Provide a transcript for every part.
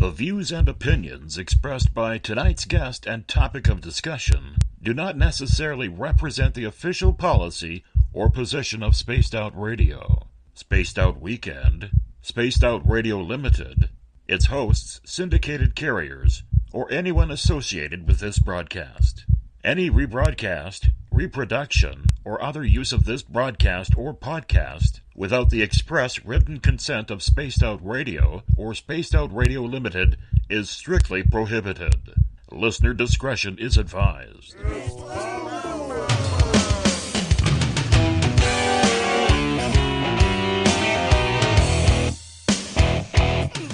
The views and opinions expressed by tonight's guest and topic of discussion do not necessarily represent the official policy or position of Spaced Out Radio, Spaced Out Weekend, Spaced Out Radio Limited, its hosts, syndicated carriers, or anyone associated with this broadcast. Any rebroadcast, reproduction, or other use of this broadcast or podcast without the express written consent of Spaced Out Radio or Spaced Out Radio Limited is strictly prohibited. Listener discretion is advised.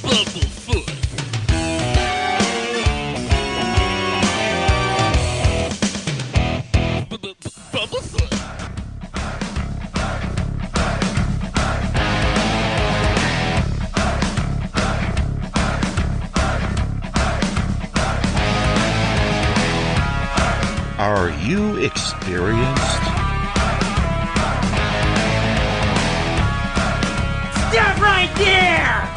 Bumblefoot. Bumblefoot. Are you experienced? Stop right there!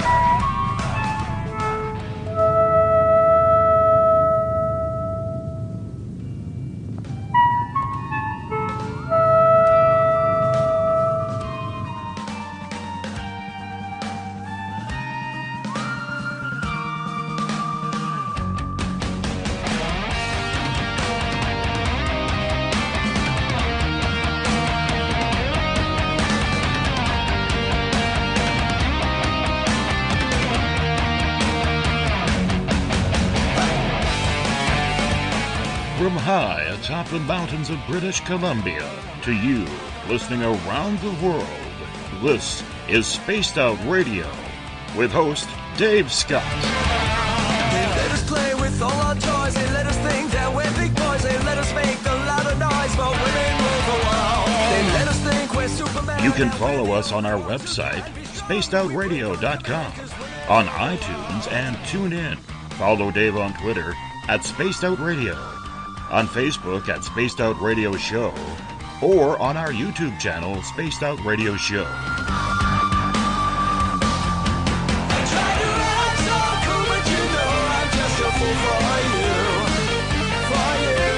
From high atop the mountains of British Columbia to you listening around the world, this is Spaced Out Radio with host Dave Scott. They let us play with all our toys. They let us think that we're big boys. They let us make a lot of noise, but women rule the world. They let us think we're Superman. You can follow us on our website, spacedoutradio.com, on iTunes and TuneIn. Follow Dave on Twitter at Spaced Out Radio, on Facebook at Spaced Out Radio Show, or on our YouTube channel, Spaced Out Radio Show. I try to act so cool, but you know I'm just a fool for you. For you.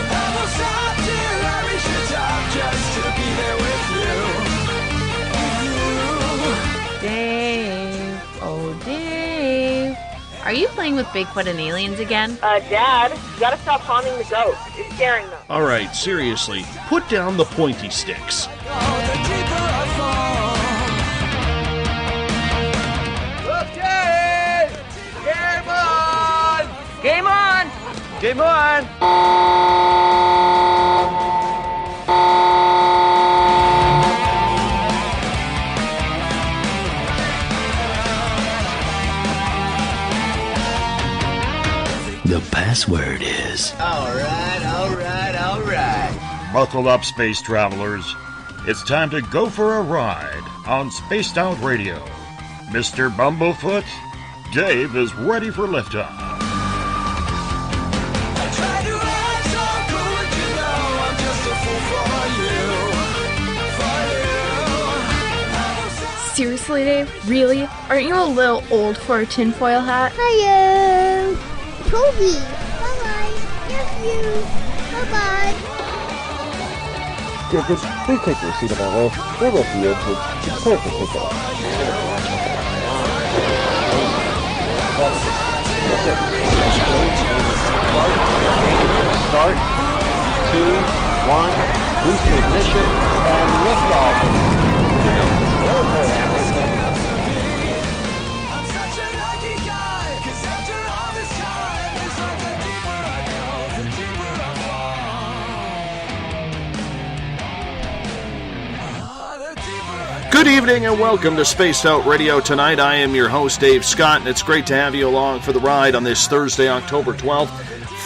I will stop till I reach the top just to be there with you. Dave, oh Dave, are you playing with Bigfoot and aliens again? Dad, you gotta stop haunting the ghost. It's scaring them. All right, seriously, put down the pointy sticks. Oh, the deeper I fall. Okay! Game on! Game on! Game on! The password is... All right. Buckle up, space travelers. It's time to go for a ride on Spaced Out Radio. Mr. Bumblefoot, Dave is ready for liftoff. I try to act so cool, but you know I'm just a fool for you. Seriously, Dave? Really? Aren't you a little old for a tinfoil hat? Hello, Toby. Bye-bye. Nephew. Bye-bye. Yeah, just please take your seat about it. We're with you. It's time for pickup. Start. 2, 1. Boost ignition and lift off. I'm such a lucky guy, 'cause after all this time, it's like the deeper I go, the deeper I fall. The deeper I go. Good evening and welcome to Spaced Out Radio tonight. I am your host, Dave Scott, and it's great to have you along for the ride on this Thursday, October 12th.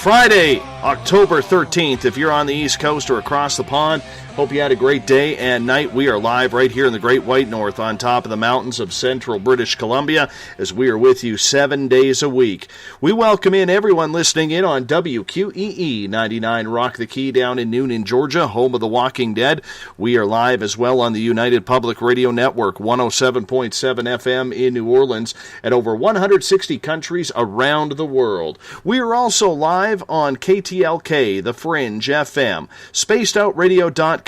Friday, October 13th. If you're on the East Coast or across the pond, hope you had a great day and night. We are live right here in the Great White North on top of the mountains of central British Columbia as we are with you 7 days a week. We welcome in everyone listening in on WQEE 99 Rock the Key down in Noonan, Georgia, home of The Walking Dead. We are live as well on the United Public Radio Network, 107.7 FM in New Orleans, and over 160 countries around the world. We are also live on KTLK, The Fringe FM, SpacedOutRadio.com,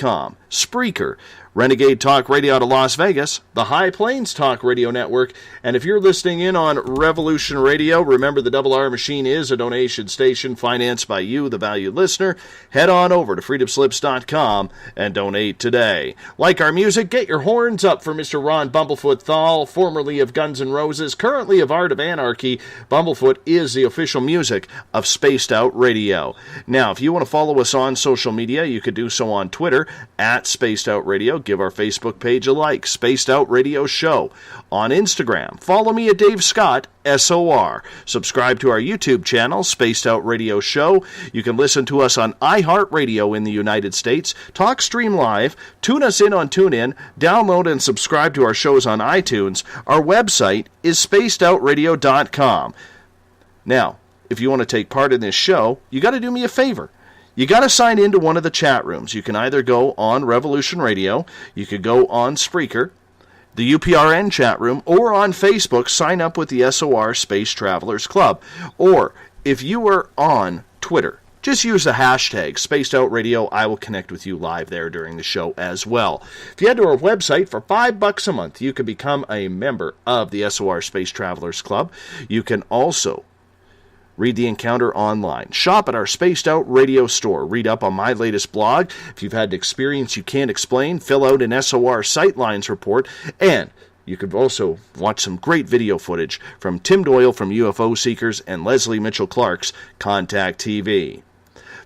Spreaker, Renegade Talk Radio out of Las Vegas, the High Plains Talk Radio Network, and if you're listening in on Revolution Radio, remember the Double R Machine is a donation station financed by you, the valued listener. Head on over to freedomslips.com and donate today. Like our music, get your horns up for Mr. Ron Bumblefoot THAL, formerly of Guns N' Roses, currently of Art of Anarchy. Bumblefoot is the official music of Spaced Out Radio. Now, if you want to follow us on social media, you could do so on Twitter, at Spaced Out Radio. Give our Facebook page a like, Spaced Out Radio Show. On Instagram, follow me at Dave Scott, SOR. Subscribe to our YouTube channel, Spaced Out Radio Show. You can listen to us on iHeartRadio in the United States, TalkStream Live, tune us in on TuneIn, download and subscribe to our shows on iTunes. Our website is spacedoutradio.com. Now, if you want to take part in this show, you got to do me a favor. You got to sign into one of the chat rooms. You can either go on Revolution Radio, you could go on Spreaker, the UPRN chat room, or on Facebook, sign up with the SOR Space Travelers Club. Or if you are on Twitter, just use the hashtag Spaced Out Radio. I will connect with you live there during the show as well. If you head to our website for $5 a month, you can become a member of the SOR Space Travelers Club. You can also read the encounter online. Shop at our Spaced Out Radio store. Read up on my latest blog. If you've had an experience you can't explain, fill out an SOR Sightlines report. And you could also watch some great video footage from Tim Doyle from UFO Seekers and Leslie Mitchell Clark's Contact TV.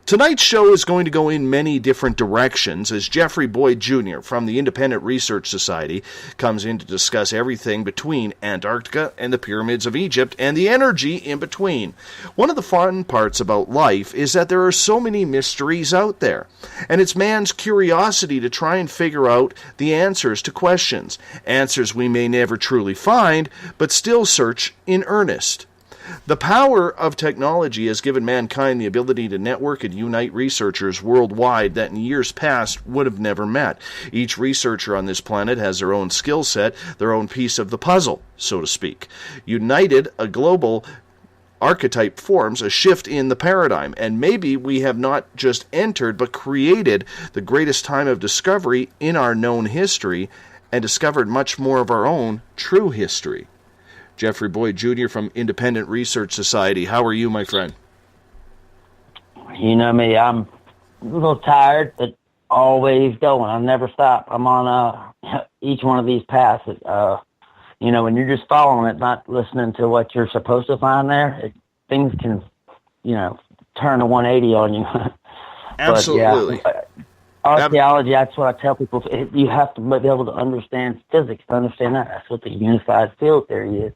Tonight's show is going to go in many different directions as Jeffrey Boyd Jr. from the Independent Research Society comes in to discuss everything between Antarctica and the pyramids of Egypt and the energy in between. One of the fun parts about life is that there are so many mysteries out there, and it's man's curiosity to try and figure out the answers to questions, answers we may never truly find, but still search in earnest. The power of technology has given mankind the ability to network and unite researchers worldwide that in years past would have never met. Each researcher on this planet has their own skill set, their own piece of the puzzle, so to speak. United, a global archetype forms a shift in the paradigm, and maybe we have not just entered but created the greatest time of discovery in our known history and discovered much more of our own true history. Jeffrey Boyd Jr. from Independent Research Society. How are you, my friend? You know me, I'm a little tired, but always going. I never stop. I'm on each one of these paths. When you're just following it, not listening to what you're supposed to find there, things can, turn a 180 on you. Absolutely. But, archaeology, that's what I tell people. You have to be able to understand physics to understand that. That's what the unified field theory is.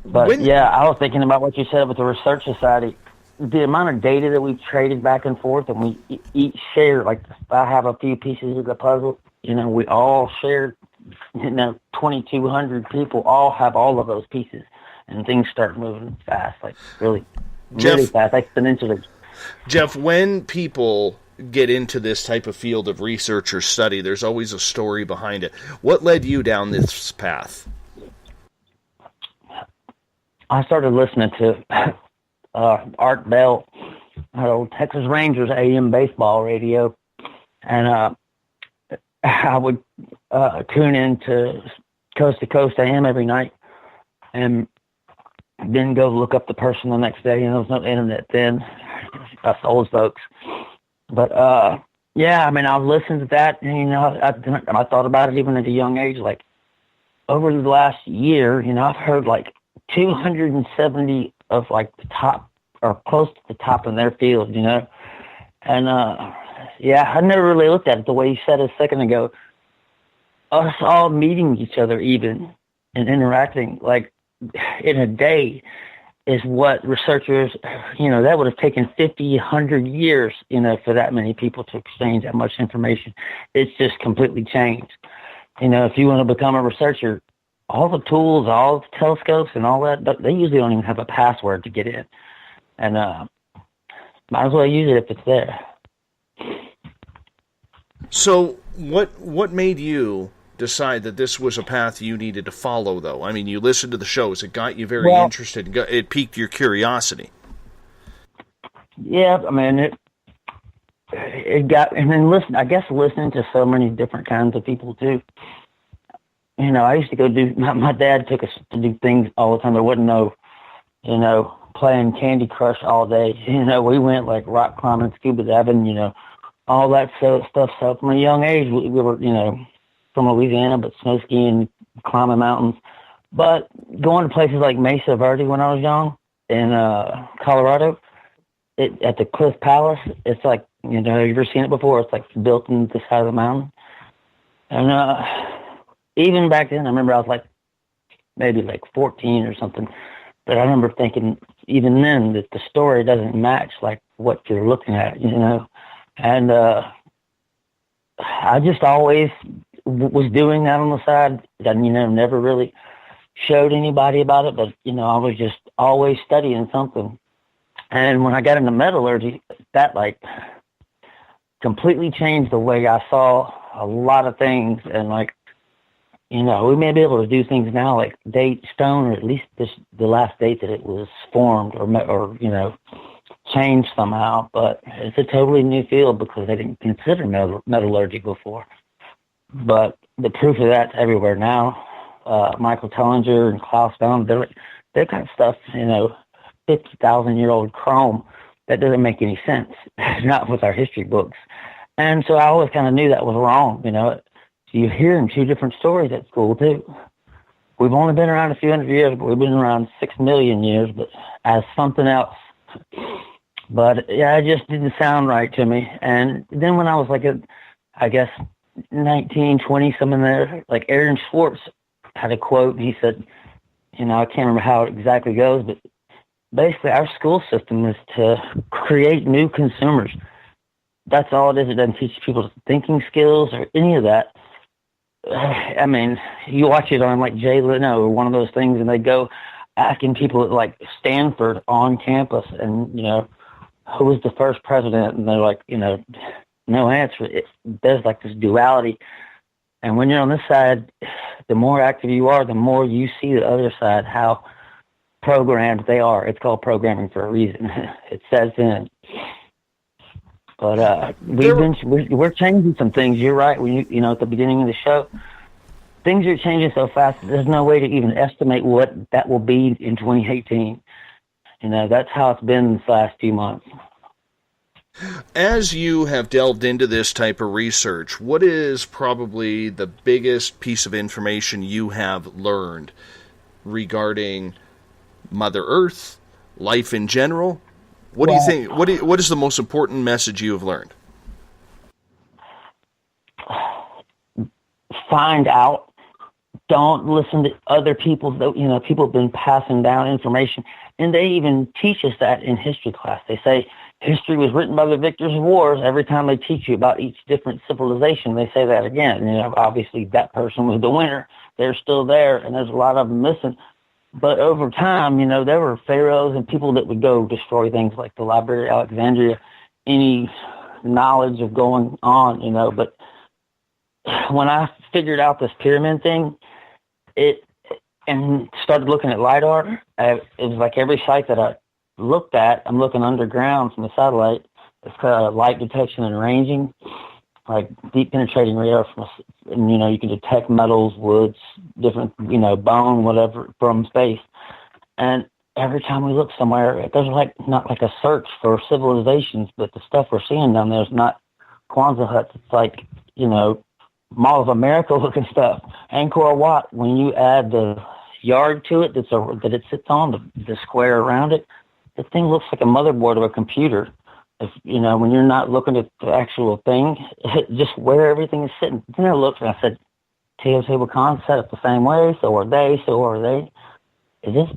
But, I was thinking about what you said with the Research Society. The amount of data that we've traded back and forth, and we each share, like, I have a few pieces of the puzzle. We all shared, 2,200 people all have all of those pieces, and things start moving fast, like really fast, exponentially. Jeff, when people get into this type of field of research or study, there's always a story behind it. What led you down this path? I started listening to Art Bell, Texas Rangers AM baseball radio, and I would tune in to Coast AM every night, and then go look up the person the next day. There was no internet then, us old folks. But I was listening to that, and I thought about it even at a young age. Like over the last year, I've heard like 270 of like the top or close to the top in their field, and I never really looked at it the way you said a second ago. Us all meeting each other even and interacting like in a day, is what researchers, that would have taken 50, 100 years, for that many people to exchange that much information. It's just completely changed. If you want to become a researcher, all the tools, all the telescopes and all that, they usually don't even have a password to get in. And might as well use it if it's there. So what made you decide that this was a path you needed to follow, though? I mean, you listened to the shows. It got you very interested. It piqued your curiosity. Yeah, I mean, it got, and then listening to so many different kinds of people, too. I used to go my dad took us to do things all the time. There wasn't no, playing Candy Crush all day. We went like rock climbing, scuba diving, all that stuff. So from a young age, we were, from Louisiana, but snow skiing, climbing mountains. But going to places like Mesa Verde when I was young in Colorado, at the Cliff Palace, it's like, have you ever seen it before? It's like built in the side of the mountain. And even back then, I remember I was like maybe like 14 or something. But I remember thinking even then that the story doesn't match like what you're looking at, And I just always was doing that on the side. And, never really showed anybody about it. But, I was just always studying something. And when I got into metallurgy, that like completely changed the way I saw a lot of things. And like, we may be able to do things now, like date stone, or at least the last date that it was formed or changed somehow. But it's a totally new field because they didn't consider metallurgy before. But the proof of that's everywhere now. Michael Tellinger and Klaus Stone, they've got stuff, 50,000-year-old chrome that doesn't make any sense, not with our history books. And so I always kind of knew that was wrong, You hear in two different stories at school, too. We've only been around a few hundred years, but we've been around 6 million years, but as something else. But, yeah, it just didn't sound right to me. And then when I was like, I guess, 19, 20, something there, like Aaron Swartz had a quote, and he said, I can't remember how it exactly goes, but basically our school system is to create new consumers. That's all it is. It doesn't teach people thinking skills or any of that. I mean, you watch it on like Jay Leno or one of those things, and they go asking people at like Stanford on campus, and who was the first president, and they're like, no answer. There's like this duality, and when you're on this side, the more active you are, the more you see the other side, how programmed they are. It's called programming for a reason. It says in. But we're changing some things. You're right. When at the beginning of the show, things are changing so fast. There's no way to even estimate what that will be in 2018. That's how it's been this last few months. As you have delved into this type of research, what is probably the biggest piece of information you have learned regarding Mother Earth, life in general? What do you think? What is the most important message you have learned? Find out. Don't listen to other people. People have been passing down information, and they even teach us that in history class. They say history was written by the victors of wars. Every time they teach you about each different civilization, they say that again. Obviously that person was the winner. They're still there, and there's a lot of them missing. But over time, there were pharaohs and people that would go destroy things like the Library of Alexandria, any knowledge of going on, But when I figured out this pyramid thing, and started looking at LiDAR, it was like every site that I looked at, I'm looking underground from the satellite. It's called light detection and ranging, like deep penetrating radar and you can detect metals, woods, different, bone, whatever from space. And every time we look somewhere, there's not like a search for civilizations, but the stuff we're seeing down there is not Kwanzaa huts. It's like, Mall of America looking stuff. Angkor Wat, when you add the yard to it that it sits on, the square around it, the thing looks like a motherboard of a computer. If, when you're not looking at the actual thing, just where everything is sitting. Then I looked and I said, Teotihuacan set up the same way, so are they. Is this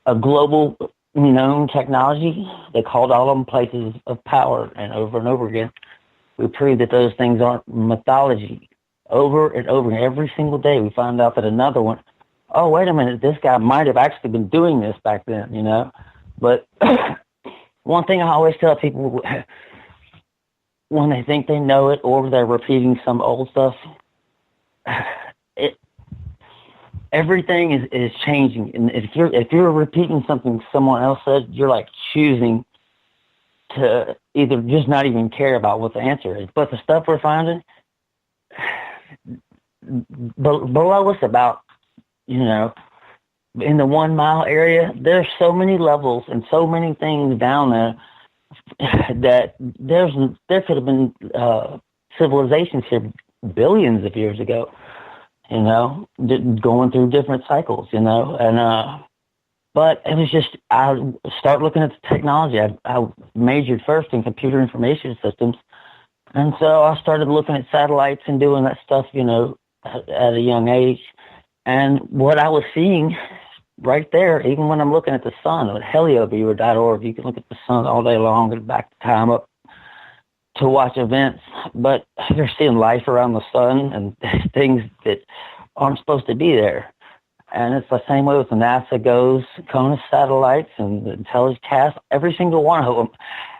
a global known technology. They called all of them places of power, and over again, we proved that those things aren't mythology. Over and over, every single day, we find out that another one. Oh, wait a minute! This guy might have actually been doing this back then, you know. But one thing I always tell people when they think they know it or they're repeating some old stuff, everything is changing. And if you're repeating something someone else said, you're like choosing to either just not even care about what the answer is. But the stuff we're finding below us, about, you know, in the 1 mile area, there's so many levels and so many things down there that there could have been civilizations here billions of years ago, you know, going through different cycles, you know. And but it was just, I start looking at the technology. I majored first in computer information systems, and so I started looking at satellites and doing that stuff, you know, at a young age. And what I was seeing right there, even when I'm looking at the sun, at helioviewer.org, you can look at the sun all day long and back the time up to watch events, but you're seeing life around the sun and things that aren't supposed to be there. And it's the same way with the NASA GOES, CONUS satellites, and the telecast, every single one of them.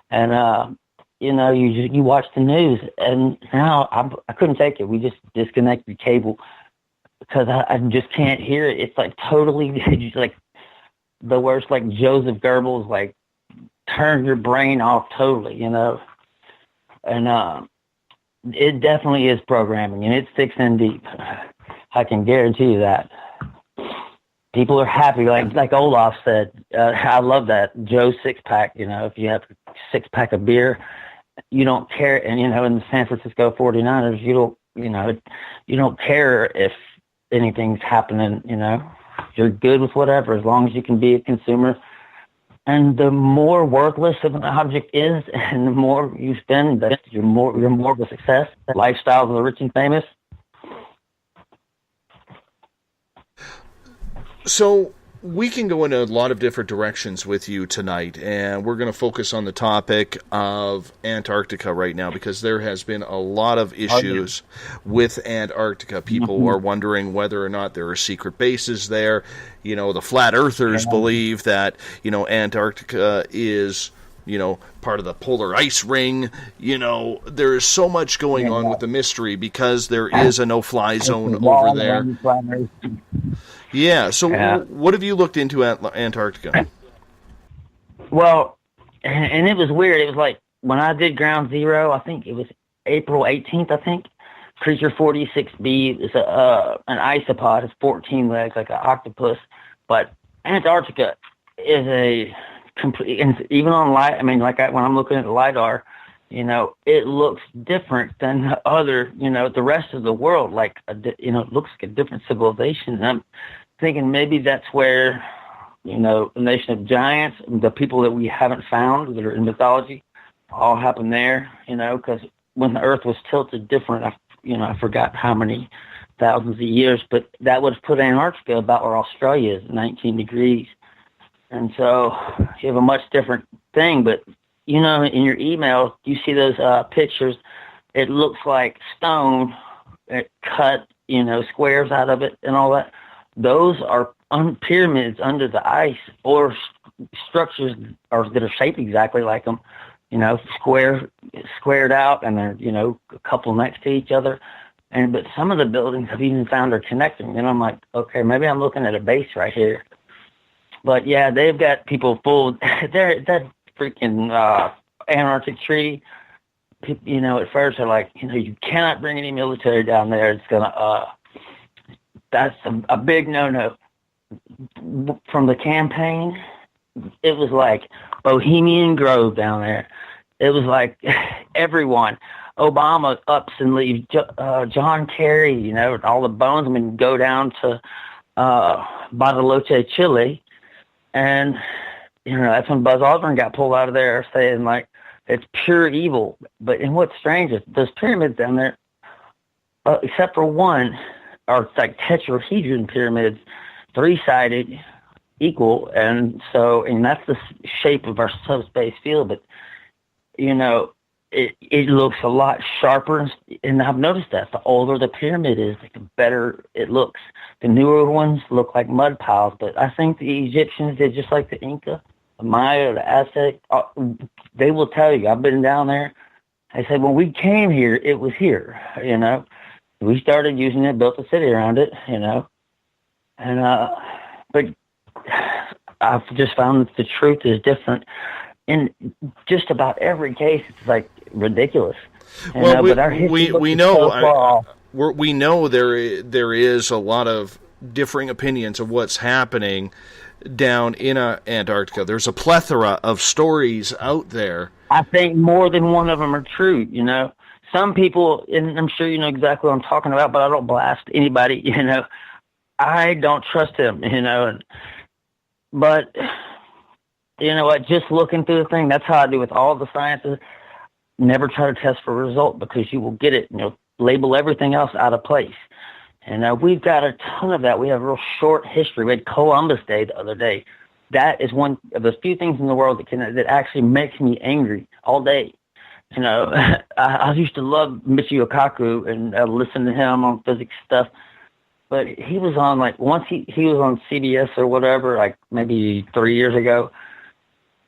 And, you know, you watch the news, and now I couldn't take it. We just disconnected the cable because I just can't hear it. It's like totally like the worst, like Joseph Goebbels, like turn your brain off totally, you know. And it definitely is programming, and it sticks in deep. I can guarantee you that. People are happy, like Olaf said. I love that. Joe's six-pack, you know, if you have a six-pack of beer, you don't care. And, you know, in the San Francisco 49ers, you don't care if anything's happening, you know. You're good with whatever, as long as you can be a consumer. And the more worthless of an object is, and the more you spend, you're more of a success. Lifestyles of the rich and famous. So we can go in a lot of different directions with you tonight, and we're going to focus on the topic of Antarctica right now because there has been a lot of issues with Antarctica. People are wondering whether or not there are secret bases there. You know, the flat earthers believe that, you know, Antarctica is, you know, part of the polar ice ring. You know, there is so much going on with the mystery because there is a no-fly zone over there. Yeah, so what have you looked into at Antarctica? Well, and it was weird. It was like when I did Ground Zero, I think it was April 18th, I think. Creature 46B is an isopod. It's 14 legs, like an octopus. But Antarctica is a complete, and even on light, I mean, when I'm looking at the LiDAR, you know, it looks different than other, you know, the rest of the world. Like, you know, it looks like a different civilization. And I'm thinking maybe that's where, you know, the nation of giants, the people that we haven't found that are in mythology, all happened there, you know, because when the Earth was tilted different, I forgot how many thousands of years, but that would have put Antarctica about where Australia is, 19 degrees. And so you have a much different thing, but you know, in your email, you see those pictures. It looks like stone, it cut, you know, squares out of it and all that. Those are pyramids under the ice, or structures that are shaped exactly like them, you know, squared out, and they're, you know, a couple next to each other. But some of the buildings have even found are connecting. And I'm like, okay, maybe I'm looking at a base right here. But yeah, they've got people full. That freaking Antarctic Treaty, you know, at first they're like, you know, you cannot bring any military down there. It's gonna, that's a big no-no. From the campaign, it was like Bohemian Grove down there. It was like everyone. Obama ups and leaves. John Kerry, you know, all the bonesmen go down to Bariloche, Chile, and you know, that's when Buzz Aldrin got pulled out of there, saying like it's pure evil. But and what's strange is those pyramids down there, except for one, are like tetrahedron pyramids, three-sided, equal, and that's the shape of our subspace field. But it looks a lot sharper, and I've noticed that the older the pyramid is, the better it looks. The newer ones look like mud piles, but I think the Egyptians did just like the Inca, the Maya, the Aztec. They will tell you. I've been down there. They said when we came here, it was here. We started using it, built a city around it. But I've just found that the truth is different in just about every case. It's like ridiculous. Well, but our history we know so far off. we know there is a lot of differing opinions of what's happening down in Antarctica. There's a plethora of stories out there. I think more than one of them are true. Some people, and I'm sure you know exactly what I'm talking about, but I don't blast anybody. I don't trust him. But you know what? Just looking through the thing, that's how I do with all the sciences. Never try to test for a result, because you will get it. Label everything else out of place. And we've got a ton of that. We have a real short history. We had Columbus Day the other day. That is one of the few things in the world that actually makes me angry all day. I used to love Michio Kaku and listen to him on physics stuff. But he was on, once he was on CBS or whatever, maybe 3 years ago.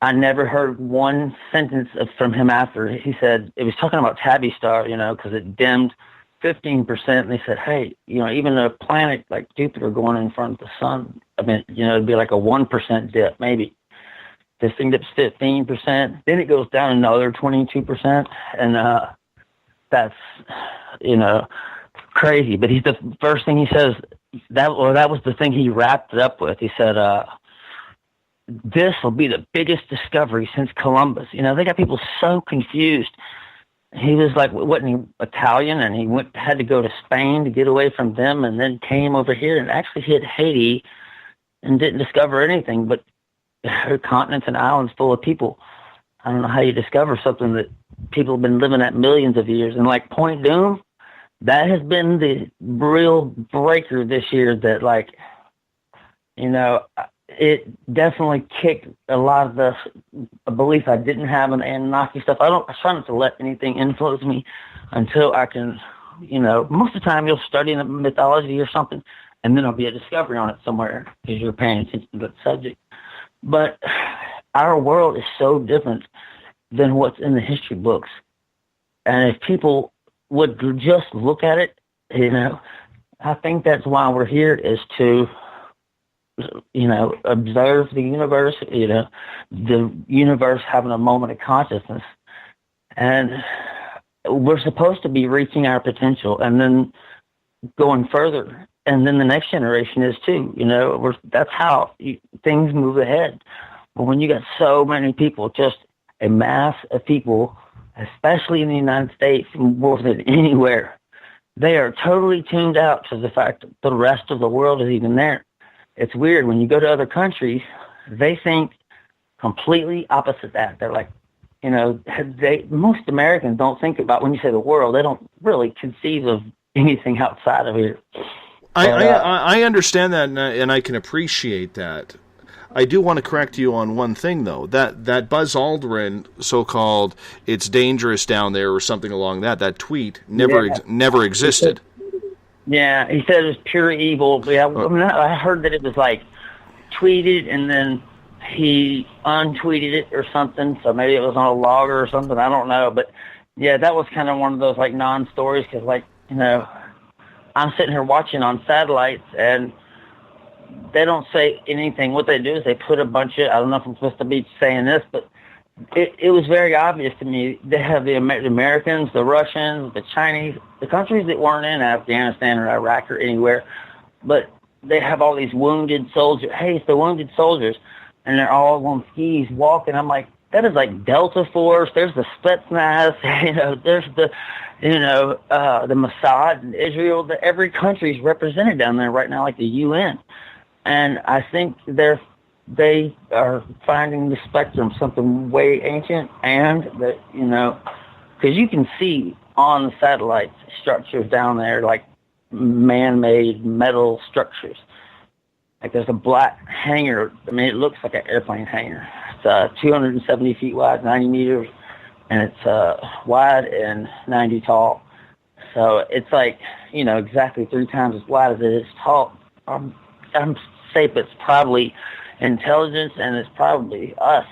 I never heard one sentence from him after. He said, it was talking about Tabby Star, because it dimmed 15%. And they said, hey, even a planet like Jupiter going in front of the sun, it'd be like a 1% dip, maybe. This thing dips 15%. Then it goes down another 22%. And that's, crazy. But the first thing he says, that was the thing he wrapped it up with. He said, this will be the biggest discovery since Columbus. They got people so confused. He was wasn't he Italian, and he had to go to Spain to get away from them, and then came over here and actually hit Haiti and didn't discover anything but continents and islands full of people. I don't know how you discover something that people have been living at millions of years. And Point Doom, that has been the real breaker this year that it definitely kicked a lot of the belief I didn't have in the Anunnaki stuff. I try not to let anything influence me until I can, most of the time you'll study the mythology or something, and then there'll be a discovery on it somewhere because you're paying attention to that subject. But our world is so different than what's in the history books. And if people would just look at it, I think that's why we're here, is to observe the universe, the universe having a moment of consciousness. And we're supposed to be reaching our potential and then going further. And then the next generation is too, that's how things move ahead. But when you got so many people, just a mass of people, especially in the United States, more than anywhere, they are totally tuned out to the fact that the rest of the world is even there. It's weird. When you go to other countries, they think completely opposite that. They're like, most Americans don't think about, when you say the world, they don't really conceive of anything outside of here. I understand that, and I can appreciate that. I do want to correct you on one thing, though. That Buzz Aldrin, so-called, it's dangerous down there or something along that tweet never existed. Yeah, he said it was pure evil. Yeah, I heard that it was tweeted and then he untweeted it or something. So maybe it was on a logger or something. I don't know. But yeah, that was kind of one of those non-stories, because I'm sitting here watching on satellites and they don't say anything. What they do is they put a bunch of, I don't know if I'm supposed to be saying this, but it was very obvious to me. They have the Americans, the Russians, the Chinese, the countries that weren't in Afghanistan or Iraq or anywhere, but they have all these wounded soldiers. Hey, it's the wounded soldiers, and they're all on skis walking. I'm like, that is like Delta Force. There's the Spetsnaz. There's the Mossad in Israel. Every country is represented down there right now, like the UN. And I think they are finding the spectrum something way ancient, and that, because you can see on the satellites structures down there, like man-made metal structures. Like there's a black hangar. I mean, it looks like an airplane hangar. It's 270 feet wide, 90 meters, and it's wide and 90 tall. So it's like, you know, exactly 3 times as wide as it is tall. I'm safe it's probably intelligence, and it's probably us,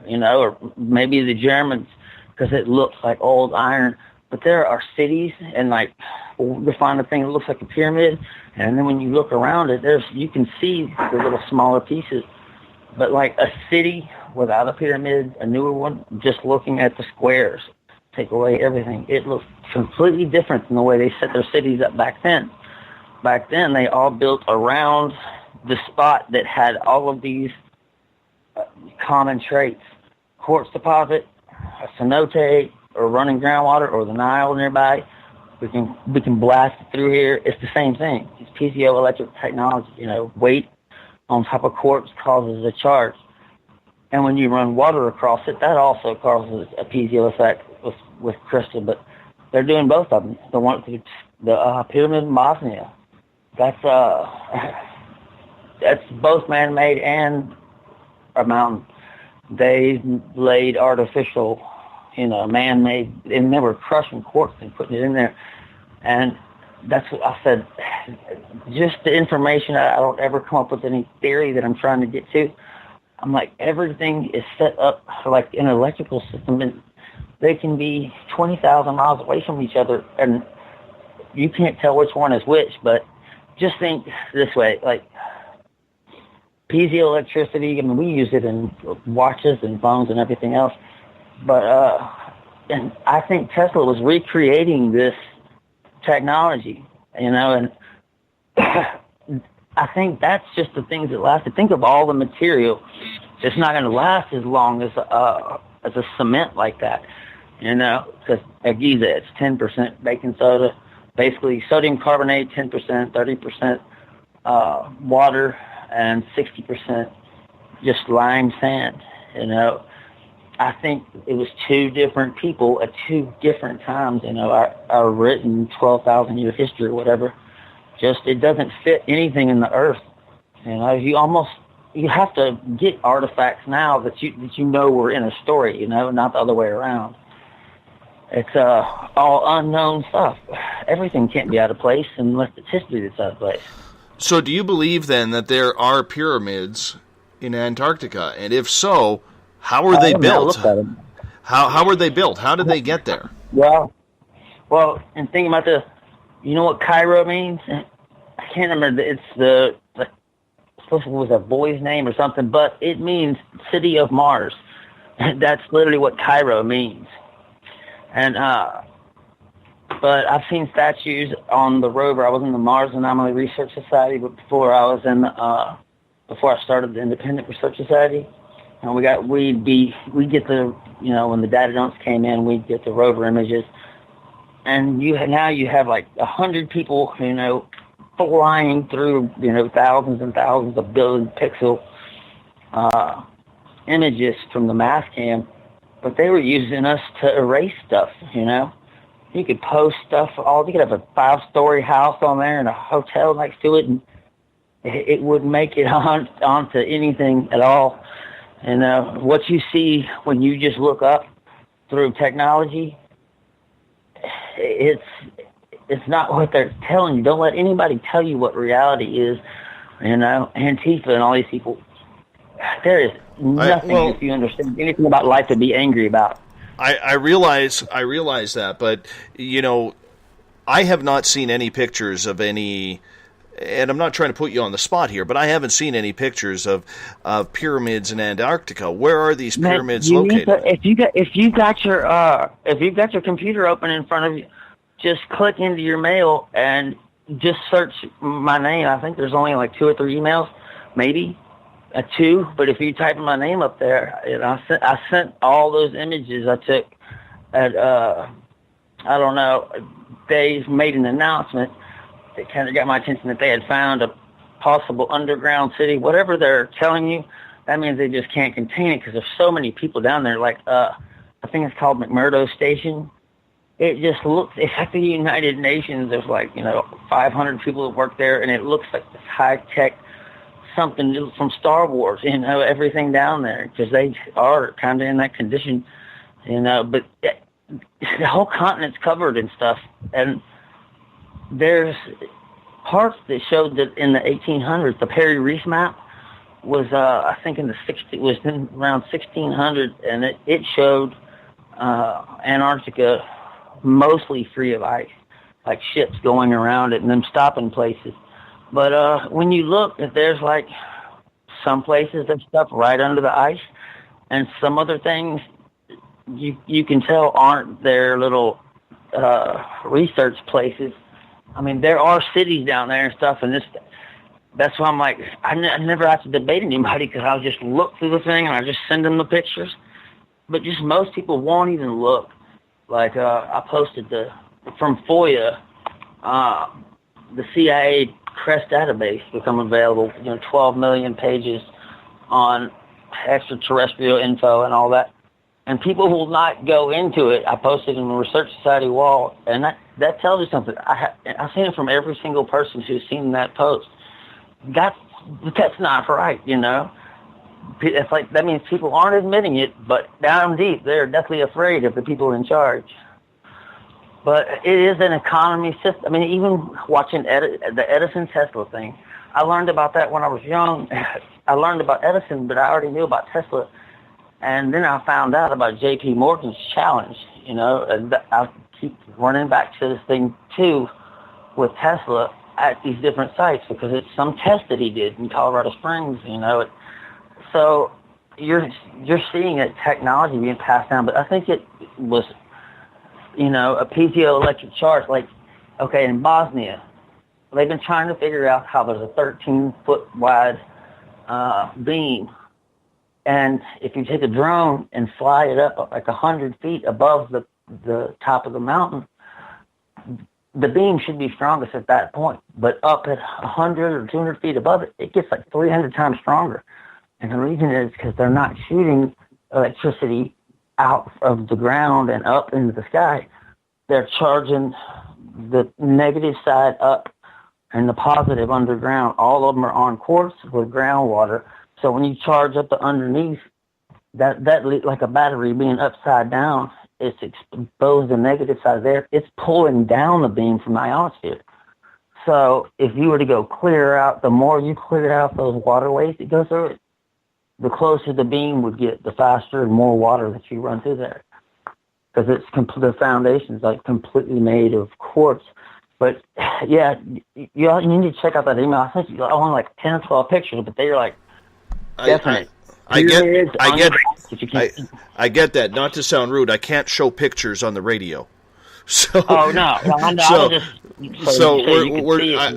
you know, or maybe the Germans, because it looks like old iron. But there are cities, and like we find a thing that looks like a pyramid, and then when you look around it, you can see the little smaller pieces. But like a city without a pyramid, a newer one, just looking at the squares, take away everything, it looks completely different than the way they set their cities up back then. Back then, they all built around the spot that had all of these common traits: quartz deposit, a cenote, or running groundwater, or the Nile nearby. We can blast it through here. It's the same thing. It's piezoelectric technology. You know, weight on top of quartz causes a charge, and when you run water across it, that also causes a piezo effect with crystal. But they're doing both of them. The pyramid in Bosnia. That's both man-made and a mountain. They laid artificial, you know, man-made, and they were crushing quartz and putting it in there. And that's what I said. Just the information, I don't ever come up with any theory that I'm trying to get to. I'm like, everything is set up like an electrical system, and they can be 20,000 miles away from each other, and you can't tell which one is which. But just think this way, like piezoelectricity, I mean, we use it in watches and phones and everything else. But, and I think Tesla was recreating this technology, you know, and I think that's just the things that lasted. Think of all the material. It's not going to last as long as a cement like that, you know, because at Giza, it's 10% baking soda, basically sodium carbonate, 10%, 30% water, and 60% just lime sand, you know. I think it was 2 different people at 2 different times, you know, our written 12,000 year history or whatever. Just, it doesn't fit anything in the earth. You know, you have to get artifacts now that you know were in a story, you know, not the other way around. It's all unknown stuff. Everything can't be out of place unless it's history that's out of place. So do you believe then that there are pyramids in Antarctica? And if so, how were they built? How were they built? How did they get there? Well, and thinking about you know what Cairo means? I can't remember. It's supposed to was a boy's name or something, but it means city of Mars. That's literally what Cairo means. And but I've seen statues on the rover. I was in the Mars Anomaly Research Society, but before I started the Independent Research Society, and we'd get the, you know, when the data dumps came in, we'd get the rover images, and now you have like 100 people, you know, flying through, you know, thousands and thousands of billion pixel images from the mass cam, but they were using us to erase stuff, you know. You could post stuff, you could have a 5-story house on there and a hotel next to it, and it wouldn't make it onto anything at all. And what you see when you just look up through technology, it's not what they're telling you. Don't let anybody tell you what reality is. You know, Antifa and all these people, there is nothing if you understand anything about life to be angry about. I realize that, but, you know, I have not seen any pictures of any, and I'm not trying to put you on the spot here, but I haven't seen any pictures of pyramids in Antarctica. Where are these pyramids located? If you got your computer open in front of you, just click into your mail and just search my name. I think there's only like 2 or 3 emails, maybe. 2, but if you type my name up there, and I sent all those images I took at, I don't know, they made an announcement that kind of got my attention that they had found a possible underground city. Whatever they're telling you, that means they just can't contain it because there's so many people down there. Like, I think it's called McMurdo Station. It just looks, it's like the United Nations. There's like, you know, 500 people that work there, and it looks like this high-tech something from Star Wars, you know, everything down there, because they are kind of in that condition, you know. But the whole continent's covered and stuff, and there's parts that showed that in the 1800s, the Perry Reef map was, I think, around 1600, and it showed Antarctica mostly free of ice, like ships going around it and them stopping places. But when you look, there's like some places there's stuff right under the ice, and some other things you can tell aren't their little research places. I mean, there are cities down there and stuff, and that's why I'm like, I never have to debate anybody, because I'll just look through the thing and I just send them the pictures. But just most people won't even look. Like I posted from FOIA, the CIA CREST database become available, 12 million pages on extraterrestrial info and all that. And people will not go into it. I posted in the Research Society wall, and that tells you something. I've seen it from every single person who's seen that post. That's not right, It's like, that means people aren't admitting it, but down deep, they're deathly afraid of the people in charge. But it is an economy system. I mean, even watching the Edison Tesla thing, I learned about that when I was young. I learned about Edison, but I already knew about Tesla. And then I found out about J.P. Morgan's challenge, and I keep running back to this thing, too, with Tesla at these different sites, because it's some test that he did in Colorado Springs, So you're seeing a technology being passed down, but I think it was, a piezoelectric charge. Like, okay, in Bosnia, they've been trying to figure out how there's a 13-foot wide beam, and if you take a drone and fly it up like 100 feet above the top of the mountain, the beam should be strongest at that point. But up at 100 or 200 feet above it, it gets like 300 times stronger. And the reason is because they're not shooting electricity out of the ground and up into the sky. They're charging the negative side up and the positive underground. All of them are on quartz with groundwater. So when you charge up the underneath, that like a battery being upside down, it's exposed the negative side there. It's pulling down the beam from the ionosphere. So if you were to go clear out, the more you clear out those waterways that go through it, the closer the beam would get, the faster and more water that you run through there. Because the foundation's like completely made of quartz. But yeah, you need to check out that email. I think I only like 10 or 12 pictures, but they're like definite. I get that. Not to sound rude, I can't show pictures on the radio. So, oh no,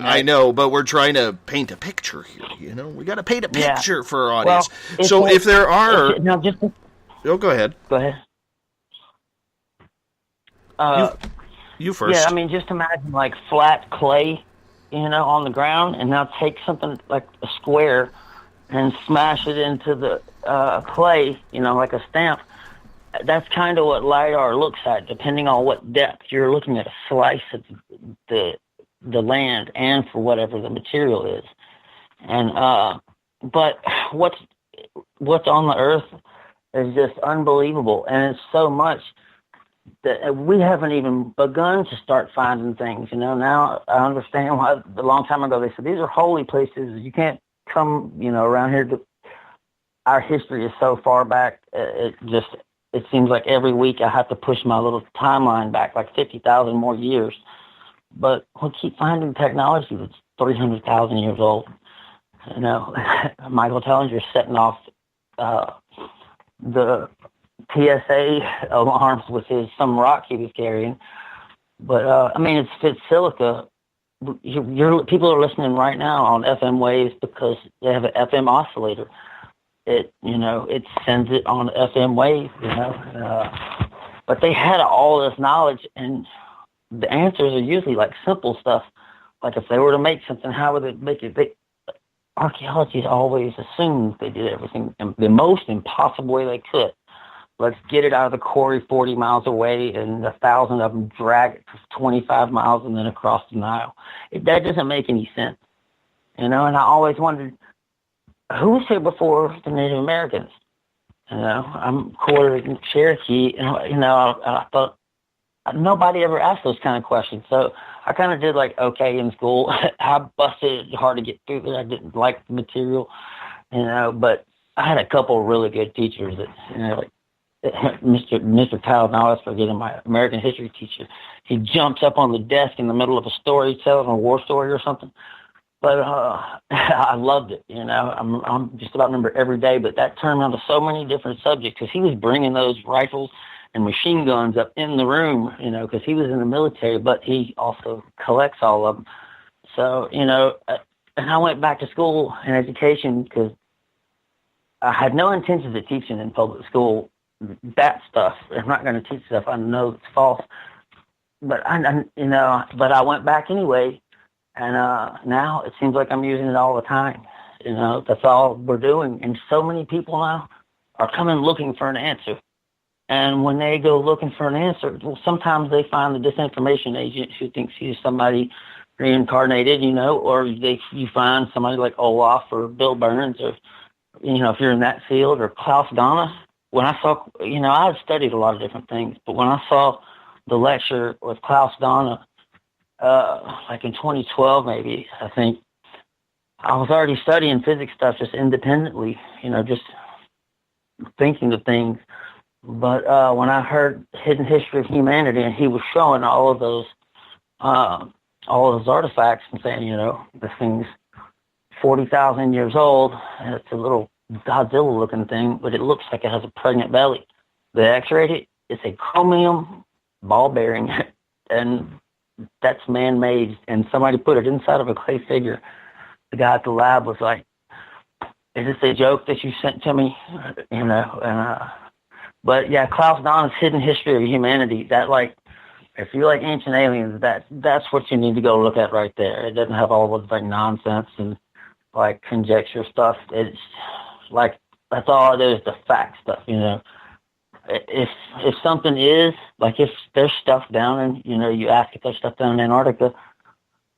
I know, but we're trying to paint a picture here. We got to paint a picture for our audience. Well, so if there are, go ahead. Go ahead. You first. Yeah, I mean, just imagine like flat clay, on the ground, and now take something like a square and smash it into the clay, like a stamp. That's kind of what LiDAR looks at, depending on what depth you're looking at, a slice of the land and for whatever the material is. And but what's on the earth is just unbelievable, and it's so much that we haven't even begun to start finding things. Now I understand why a long time ago they said these are holy places. You can't come, around here. Our history is so far back. It seems like every week I have to push my little timeline back like 50,000 more years. But we keep finding technology that's 300,000 years old. Michael Tellinger's setting off the PSA alarms with some rock he was carrying. But, it's silica. People are listening right now on FM waves because they have an FM oscillator. It sends it on FM wave, but they had all this knowledge, and the answers are usually like simple stuff. Like if they were to make something, how would they make it? Archaeology always assumes they did everything in the most impossible way they could. Let's get it out of the quarry 40 miles away, and 1,000 of them drag it for 25 miles and then across the Nile. That doesn't make any sense, And I always wondered, who was here before the Native Americans? You know, I'm quarter Cherokee, and I thought nobody ever asked those kind of questions. So I kind of did like okay in school. I busted it hard to get through there. I didn't like the material, but I had a couple of really good teachers that, like Mr. THAL, now I was forgetting my American history teacher. He jumps up on the desk in the middle of a story, telling a war story or something. But I loved it, I'm just about remember every day, but that turned on to so many different subjects because he was bringing those rifles and machine guns up in the room, because he was in the military, but he also collects all of them. So, and I went back to school and education because I had no intentions of teaching in public school that stuff. I'm not going to teach stuff I know it's false. But, but I went back anyway. And now it seems like I'm using it all the time. That's all we're doing. And so many people now are coming looking for an answer. And when they go looking for an answer, well, sometimes they find the disinformation agent who thinks he's somebody reincarnated, or you find somebody like Olaf or Bill Burns or, if you're in that field, or Klaus Donna. When I saw, I've studied a lot of different things, but when I saw the lecture with Klaus Donna, like in 2012, maybe, I think, I was already studying physics stuff just independently, just thinking of things. But when I heard Hidden History of Humanity, and he was showing all of those artifacts and saying, this thing's 40,000 years old, and it's a little Godzilla-looking thing, but it looks like it has a pregnant belly. They x-rayed it. It's a chromium ball bearing, and that's man-made, and somebody put it inside of a clay figure. The guy at the lab was like, is this a joke that you sent to me? But yeah, Klaus Donna's Hidden History of Humanity, that, like, if you like Ancient Aliens, that's what you need to go look at right there. It doesn't have all of like nonsense and like conjecture stuff. It's like, that's all it is, the fact stuff, If something is, like if there's stuff down in, you ask if there's stuff down in Antarctica,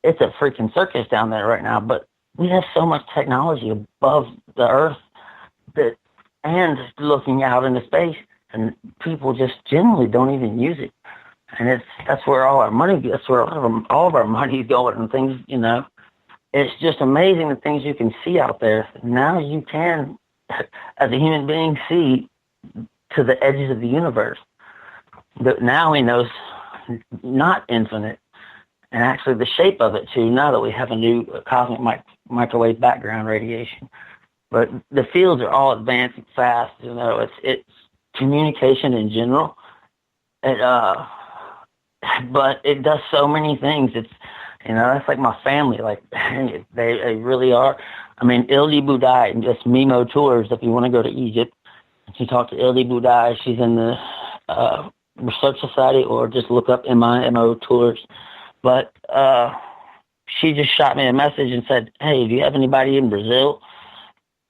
it's a freaking circus down there right now. But we have so much technology above the Earth and looking out into space, and people just generally don't even use it. And that's where all our money, that's where all of our money is going and things, It's just amazing the things you can see out there. Now you can, as a human being, see to the edges of the universe. But now he knows not infinite, and actually the shape of it too, now that we have a new cosmic microwave background radiation. But the fields are all advancing fast, it's communication in general. But it does so many things. It's, that's like my family, like they really are. I mean, Ildi Budai and just Mimo Tours, if you want to go to Egypt, you talk to Ildi Budai, she's in the Research Society, or just look up MIMO Tours. But she just shot me a message and said, hey, do you have anybody in Brazil?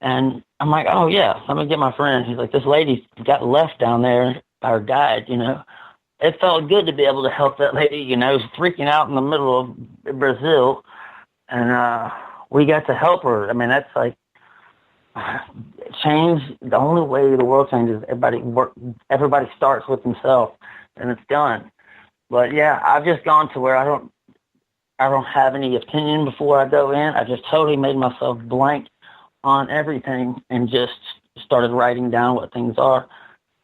And I'm like, oh, yeah, let me get my friend. He's like, this lady got left down there by her guide, It felt good to be able to help that lady, freaking out in the middle of Brazil. And we got to help her. I mean, that's like, change, the only way the world changes, everybody starts with themselves, and it's done. But yeah, I've just gone to where I don't have any opinion before I go in. I just totally made myself blank on everything and just started writing down what things are.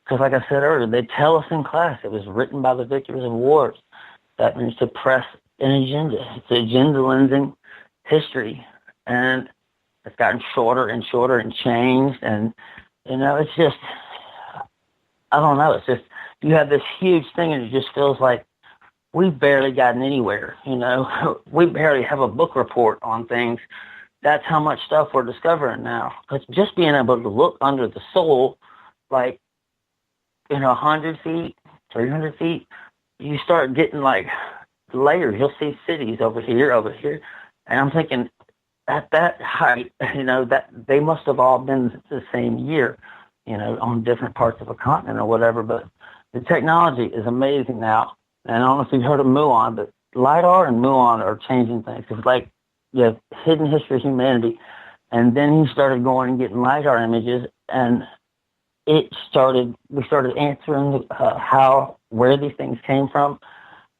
Because like I said earlier, they tell us in class it was written by the victors of wars. That means to press an agenda. It's agenda lensing history. And it's gotten shorter and shorter and changed. And, it's just, I don't know. It's just, you have this huge thing and it just feels like we've barely gotten anywhere. We barely have a book report on things. That's how much stuff we're discovering now. Because just being able to look under the soil, like, 100 feet, 300 feet, you start getting like layers. You'll see cities over here. And I'm thinking at that height, that they must have all been the same year, on different parts of a continent or whatever. But the technology is amazing now. And I don't know if you've heard of muon, but LiDAR and muon are changing things. It's like you have Hidden History of Humanity. And then he started going and getting LiDAR images, and we started answering where these things came from.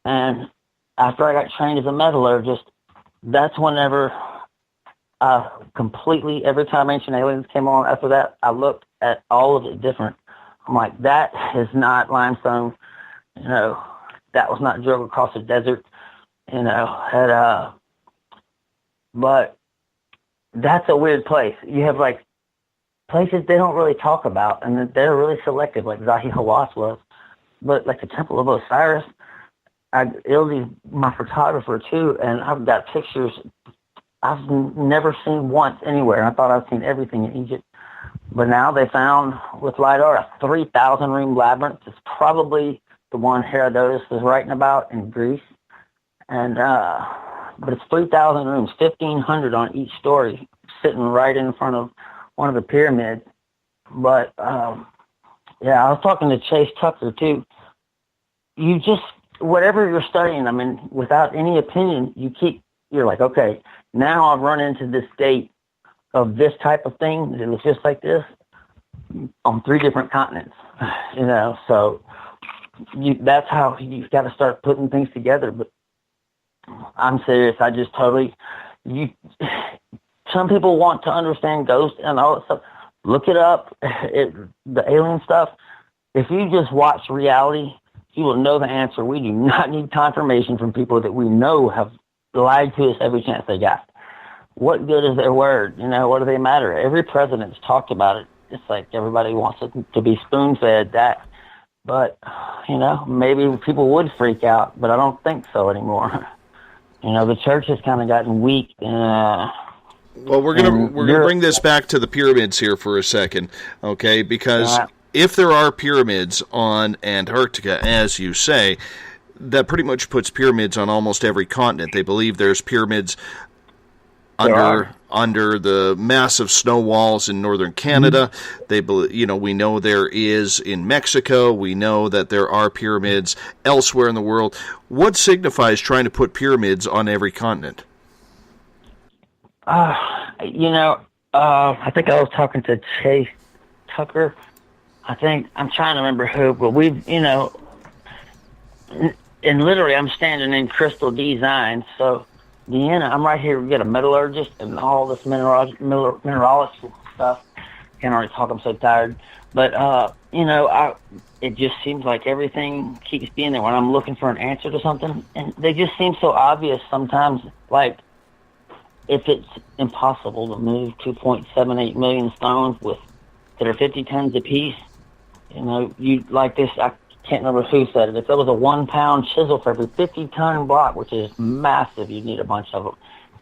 And after I got trained as a metallurgist, that's whenever completely, every time Ancient Aliens came on, after that, I looked at all of it different. I'm like, that is not limestone, that was not drove across the desert, but that's a weird place. You have like places they don't really talk about, and they're really selective, like Zahi Hawass was. But like the Temple of Osiris, Ildy's my photographer too, and I've got pictures I've never seen once anywhere. I thought I'd seen everything in Egypt. But now they found with LiDAR a 3,000 room labyrinth. It's probably the one Herodotus was writing about in Greece. And but it's 3,000 rooms, 1,500 on each story, sitting right in front of one of the pyramids. But I was talking to Chase Tucker too. You just, whatever you're studying, I mean, without any opinion, you're like, okay, now I've run into this state of this type of thing that looks just like this on 3 different continents, so that's how you've got to start putting things together. But I'm serious. I just totally, some people want to understand ghosts and all that stuff. Look it up, the alien stuff. If you just watch reality, you will know the answer. We do not need confirmation from people that we know have lied to us every chance they got. What good is their word? What do they matter? Every president's talked about it. It's like everybody wants it to be spoon-fed that. But, maybe people would freak out, but I don't think so anymore. The church has kind of gotten weak. Well, we're gonna bring this back to the pyramids here for a second, okay? Because if there are pyramids on Antarctica, as you say, that pretty much puts pyramids on almost every continent. They believe there's pyramids under the massive snow walls in northern Canada. They believe, we know there is in Mexico. We know that there are pyramids elsewhere in the world. What signifies trying to put pyramids on every continent? I think I was talking to Chase Tucker. I'm trying to remember who, but we've, and literally I'm standing in Crystal Design, so Deanna, I'm right here. We got a metallurgist and all this mineralist stuff. Can't already talk. I'm so tired. But, it just seems like everything keeps being there when I'm looking for an answer to something. And they just seem so obvious sometimes. Like, if it's impossible to move 2.78 million stones that are 50 tons apiece, you like this. I can't remember who said it. If there was a 1 pound chisel for every 50-ton block, which is massive, you'd need a bunch of them.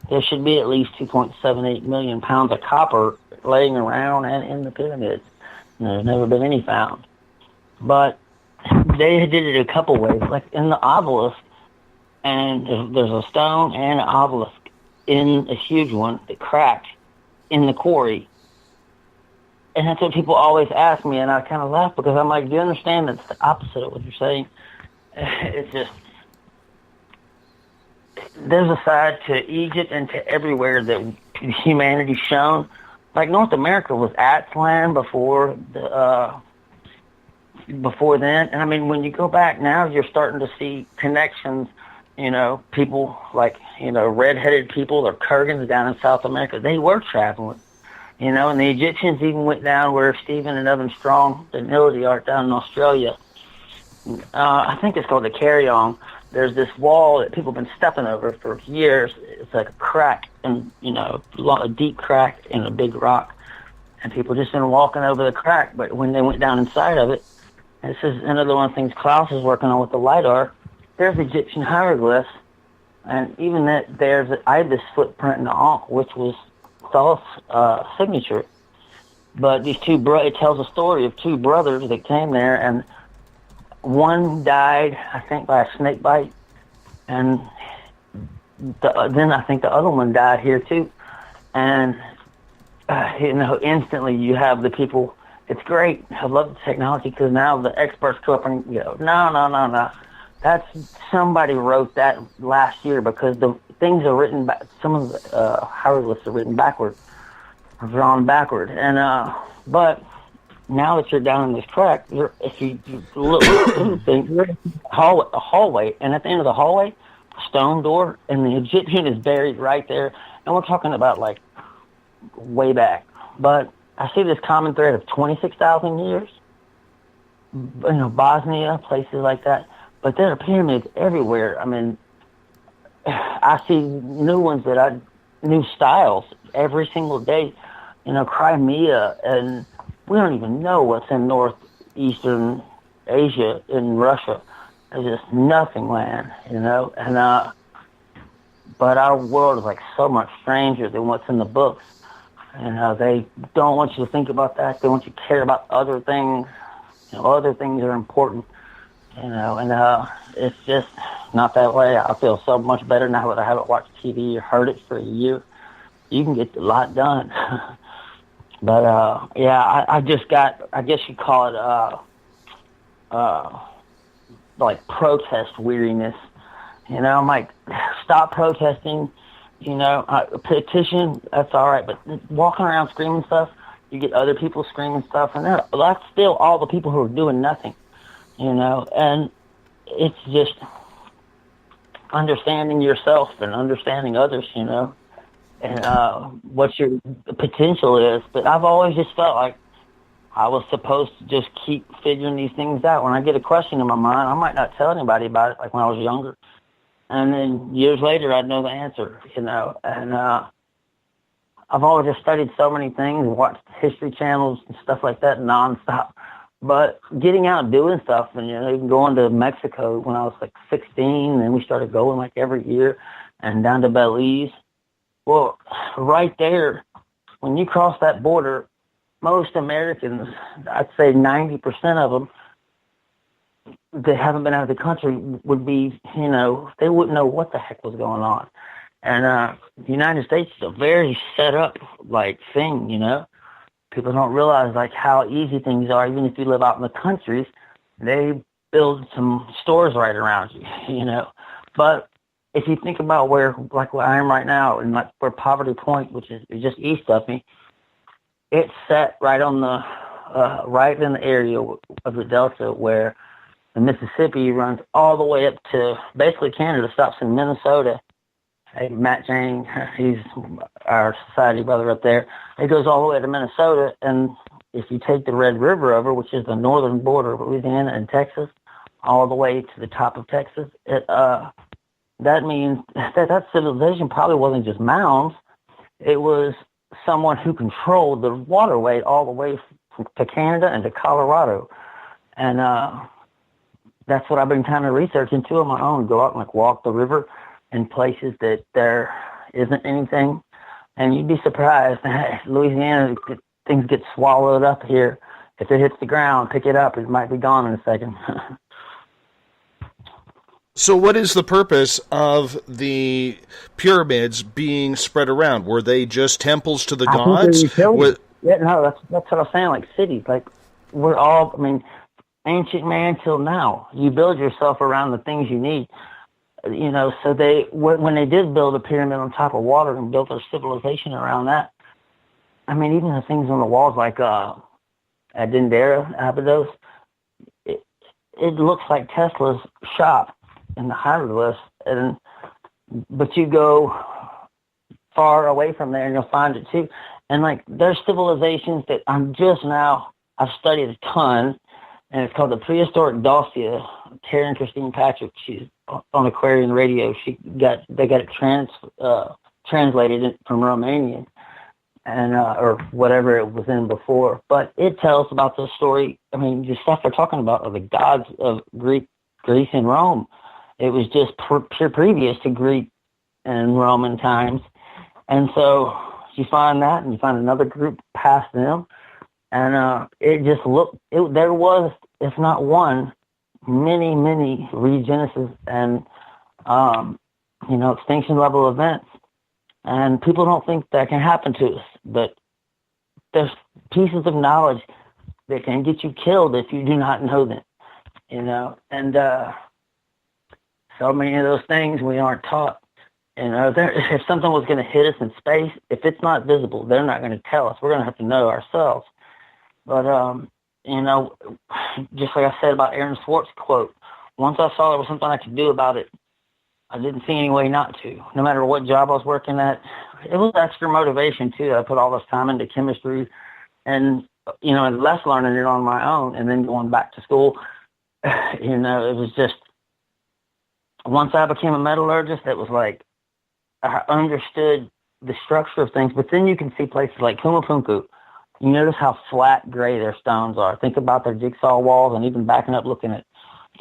There should be at least 2.78 million pounds of copper laying around and in the pyramids. There's never been any found. But they did it a couple ways, like in the obelisk, and there's a stone and an obelisk in a huge one that cracked in the quarry. And that's what people always ask me, and I kind of laugh because I'm like, do you understand that's the opposite of what you're saying? It's just, there's a side to Egypt and to everywhere that humanity's shown. Like North America was At's land before then. And I mean, when you go back now, you're starting to see connections, people like, red-headed people or Kurgans down in South America. They were traveling. And the Egyptians even went down where Stephen and Evan Strong and Ildy are down in Australia. I think it's called the Carry-On. There's this wall that people have been stepping over for years. It's like a crack, and a deep crack in a big rock. And people just been walking over the crack. But when they went down inside of it, and this is another one of the things Klaus is working on with the LiDAR, there's Egyptian hieroglyphs. And even that there's an ibis footprint in the Ankh, which was Thal's signature. But these it tells a story of 2 brothers that came there, and one died, I think, by a snake bite, and then I think the other one died here too. And instantly you have the people. It's great. I love the technology because now the experts go up and go, no. That's somebody wrote that last year because the things are written back. Some of the hieroglyphs are written backwards. drawn backward. And but now that you're down in this track, if you look think you're in a hallway, and at the end of the hallway, a stone door, and the Egyptian is buried right there. And we're talking about like way back. But I see this common thread of 26,000 years. Bosnia, places like that. But there are pyramids everywhere. I mean, I see new ones new styles every single day. Crimea, and we don't even know what's in northeastern Asia, in Russia. There's just nothing land, and but our world is like so much stranger than what's in the books. And they don't want you to think about that. They want you to care about other things. Other things are important, and it's just not that way. I feel so much better now that I haven't watched TV or heard it for a year. You can get a lot done. But, I just got, I guess you'd call it, like protest weariness. I'm like, stop protesting, petition, that's all right. But walking around screaming stuff, you get other people screaming stuff, and that's still all the people who are doing nothing, and it's just understanding yourself and understanding others, and what your potential is. But I've always just felt like I was supposed to just keep figuring these things out. When I get a question in my mind, I might not tell anybody about it, like when I was younger. And then years later, I'd know the answer, and I've always just studied so many things and watched history channels and stuff like that nonstop. But getting out and doing stuff, and even going to Mexico when I was like 16, and we started going like every year, and down to Belize. Well, right there, when you cross that border, most Americans, I'd say 90% of them that haven't been out of the country would be, they wouldn't know what the heck was going on. And the United States is a very set up like thing, People don't realize like how easy things are. Even if you live out in the countries, they build some stores right around you, But if you think about where I am right now, and like where Poverty Point, which is just east of me, it's set right on the right in the area of the Delta where the Mississippi runs all the way up to basically Canada, stops in Minnesota. Hey, Matt Jane, he's our society brother up there. It goes all the way to Minnesota, and if you take the Red River over, which is the northern border of Louisiana and Texas, all the way to the top of Texas, that means that civilization probably wasn't just mounds. It was someone who controlled the waterway all the way to Canada and to Colorado. And that's what I've been kind of researching too on my own. Go out and walk the river in places that there isn't anything. And you'd be surprised. Louisiana, things get swallowed up here. If it hits the ground, pick it up. It might be gone in a second. So what is the purpose of the pyramids being spread around? Were they just temples to the gods? Yeah, no, that's what I was saying, like cities. Like, we're all, ancient man till now. You build yourself around the things you need. So when they did build a pyramid on top of water and built their civilization around that, even the things on the walls like at Dendera, Abydos, it looks like Tesla's shop in the hieroglyphs, but you go far away from there and you'll find it too. And there's civilizations that I've studied a ton, and it's called the Prehistoric Dossier. Karen Christine Patrick, she's on Aquarian Radio. They got it translated from Romanian, and or whatever it was in before. But it tells about the story. The stuff they're talking about are the gods of Greece and Rome. It was just previous to Greek and Roman times, and so you find that, and you find another group past them, and it just looked. There was, if not one, many regenesis and extinction level events, and people don't think that can happen to us, but there's pieces of knowledge that can get you killed if you do not know them, and so many of those things we aren't taught, You know, if something was going to hit us in space, if it's not visible, they're not going to tell us. We're going to have to know ourselves. But, you know, just like I said about Aaron Swartz's quote, once I saw there was something I could do about it, I didn't see any way not to. No matter what job I was working at, it was extra motivation, too. I put all this time into chemistry and, you know, and less learning it on my own and then going back to school. You know, it was just, once I became a metallurgist, it was like I understood the structure of things. But then you can see places like Kumapunku. You notice how flat gray their stones are. Think about their jigsaw walls, and even backing up looking at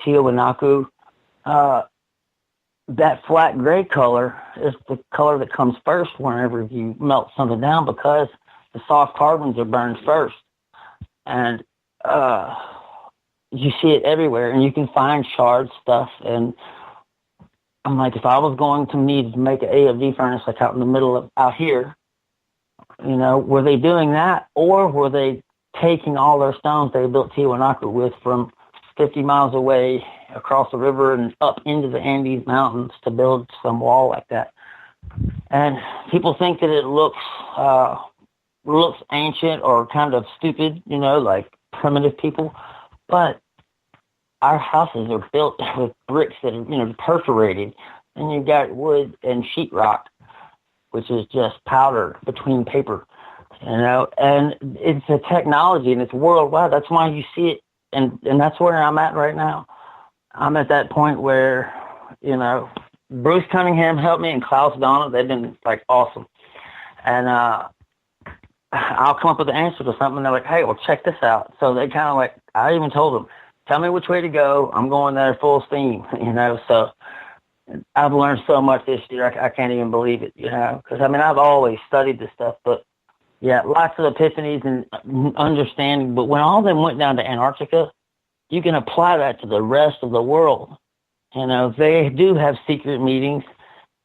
Tiwanaku. That flat gray color is the color that comes first whenever you melt something down, because the soft carbons are burned first. And you see it everywhere, and you can find charred stuff. And I'm like, if I was going to need to make an AFD furnace like out in the middle of out here, you know, were they doing that, or were they taking all their stones they built Tiwanaku with from 50 miles away across the river and up into the Andes Mountains to build some wall like that? And people think that it looks ancient or kind of stupid, you know, like primitive people. But our houses are built with bricks that are, you know, perforated, and you've got wood and sheetrock, which is just powder between paper, you know, and it's a technology and it's worldwide. That's why you see it. And that's where I'm at right now. I'm at that point where, you know, Bruce Cunningham helped me and Klaus Donald. They've been like awesome. And I'll come up with an answer to something. They're like, hey, well, check this out. So they kind of like, I even told them, tell me which way to go. I'm going there full steam, you know. So I've learned so much this year. I can't even believe it, you know, because, I mean, I've always studied this stuff. But, yeah, lots of epiphanies and understanding. But when all of them went down to Antarctica, you can apply that to the rest of the world. You know, they do have secret meetings,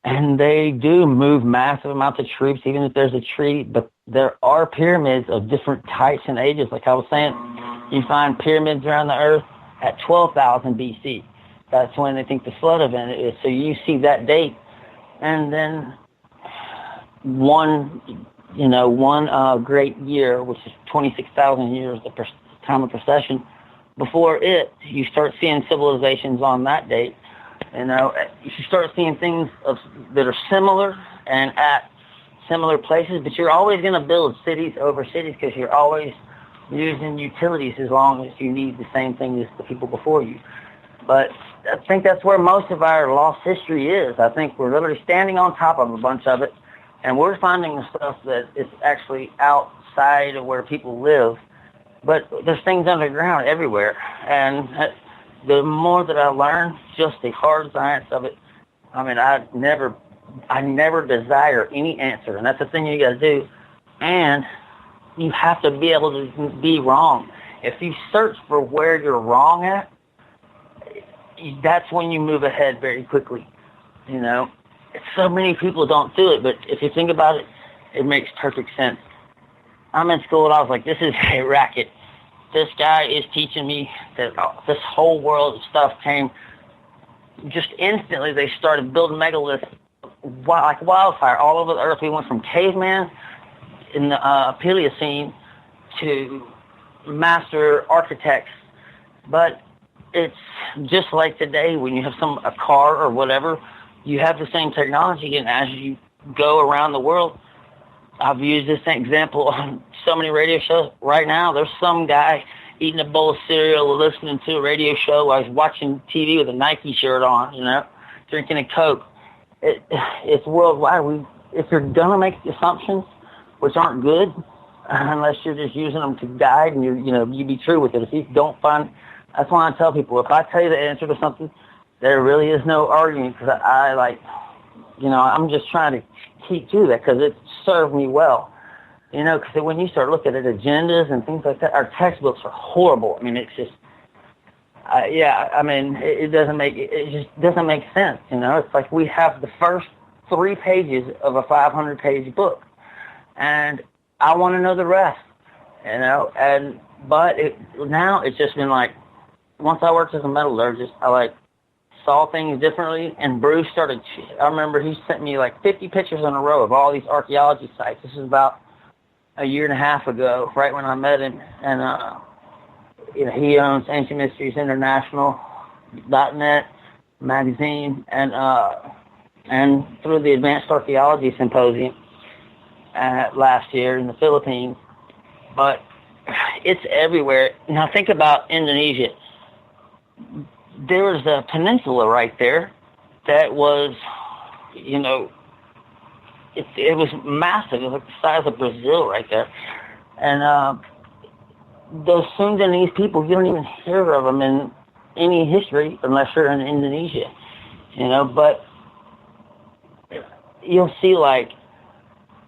and they do move massive amounts of troops, even if there's a treaty. But there are pyramids of different types and ages. Like I was saying, you find pyramids around the earth at 12,000 BC. That's when they think the flood event is. So you see that date. And then one great year, which is 26,000 years, the time of precession. Before it, you start seeing civilizations on that date. You know, you start seeing things that are similar and at similar places, but you're always going to build cities over cities because you're always using utilities as long as you need the same thing as the people before you. But I think that's where most of our lost history is. I think we're literally standing on top of a bunch of it, and we're finding the stuff that is actually outside of where people live. But there's things underground everywhere. And the more that I learn, just the hard science of it, I mean, I never desire any answer. And that's the thing you got to do. And you have to be able to be wrong. If you search for where you're wrong at, that's when you move ahead very quickly. You know, so many people don't do it, but if you think about it, it makes perfect sense. I'm in school and I was like, this is a racket. This guy is teaching me that this whole world of stuff came just instantly. They started building megaliths like wildfire all over the earth. We went from caveman in the Paleocene to master architects. But it's just like today when you have a car or whatever, you have the same technology, and as you go around the world, I've used this example on so many radio shows. Right now, there's some guy eating a bowl of cereal, listening to a radio show while he's watching TV with a Nike shirt on, you know, drinking a Coke. It's worldwide. If you're going to make assumptions, which aren't good, unless you're just using them to guide and you be true with it. If you don't find, that's why I tell people, if I tell you the answer to something, there really is no arguing, because I'm just trying to keep to that because it served me well. You know, because when you start looking at agendas and things like that, our textbooks are horrible. I mean, it's just, it just doesn't make sense. You know, it's like we have the first 3 pages of a 500-page book, and I want to know the rest. You know, but now it's just been like, once I worked as a metallurgist, I saw things differently, and Bruce started, I remember he sent me like 50 pictures in a row of all these archaeology sites. This is about a year and a half ago, right when I met him, and he owns Ancient Mysteries International.net magazine, and through the Advanced Archaeology Symposium last year in the Philippines. But it's everywhere. Now think about Indonesia. There was a peninsula right there that was, it was massive. It was like the size of Brazil right there. And those Sundanese people, you don't even hear of them in any history unless you're in Indonesia, but you'll see, like,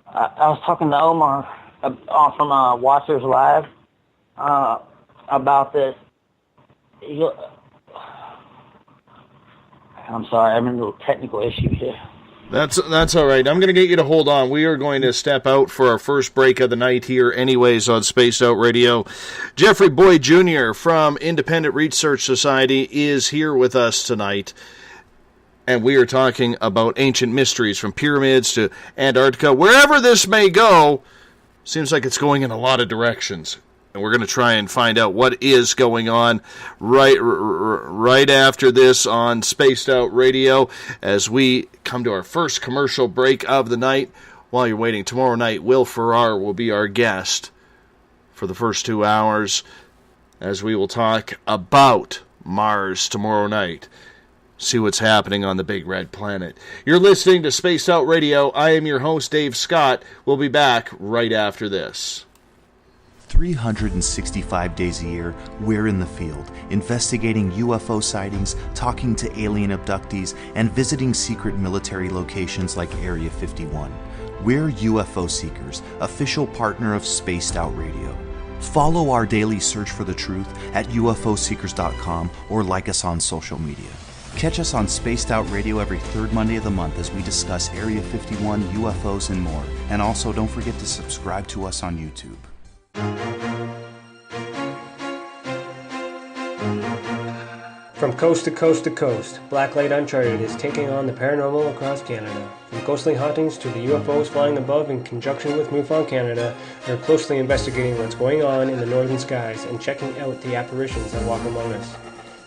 I was talking to Omar from Watchers Live about this. I'm sorry, I'm in a little technical issue here. That's all right. I'm going to get you to hold on. We are going to step out for our first break of the night here anyways on Spaced Out Radio. Jeffrey Boyd Jr. from Independent Research Society is here with us tonight. And we are talking about ancient mysteries from pyramids to Antarctica. Wherever this may go, seems like it's going in a lot of directions. And we're going to try and find out what is going on right after this on Spaced Out Radio as we come to our first commercial break of the night. While you're waiting, tomorrow night, Will Farrar will be our guest for the first 2 hours as we will talk about Mars tomorrow night. See what's happening on the big red planet. You're listening to Spaced Out Radio. I am your host, Dave Scott. We'll be back right after this. 365 days a year, we're in the field, investigating UFO sightings, talking to alien abductees, and visiting secret military locations like Area 51. We're UFO Seekers, official partner of Spaced Out Radio. Follow our daily search for the truth at ufoseekers.com or like us on social media. Catch us on Spaced Out Radio every third Monday of the month as we discuss Area 51, UFOs, and more. And also, don't forget to subscribe to us on YouTube. From coast to coast to coast, Blacklight Uncharted is taking on the paranormal across Canada. From ghostly hauntings to the UFOs flying above in conjunction with MUFON Canada, we're closely investigating what's going on in the northern skies and checking out the apparitions that walk among us.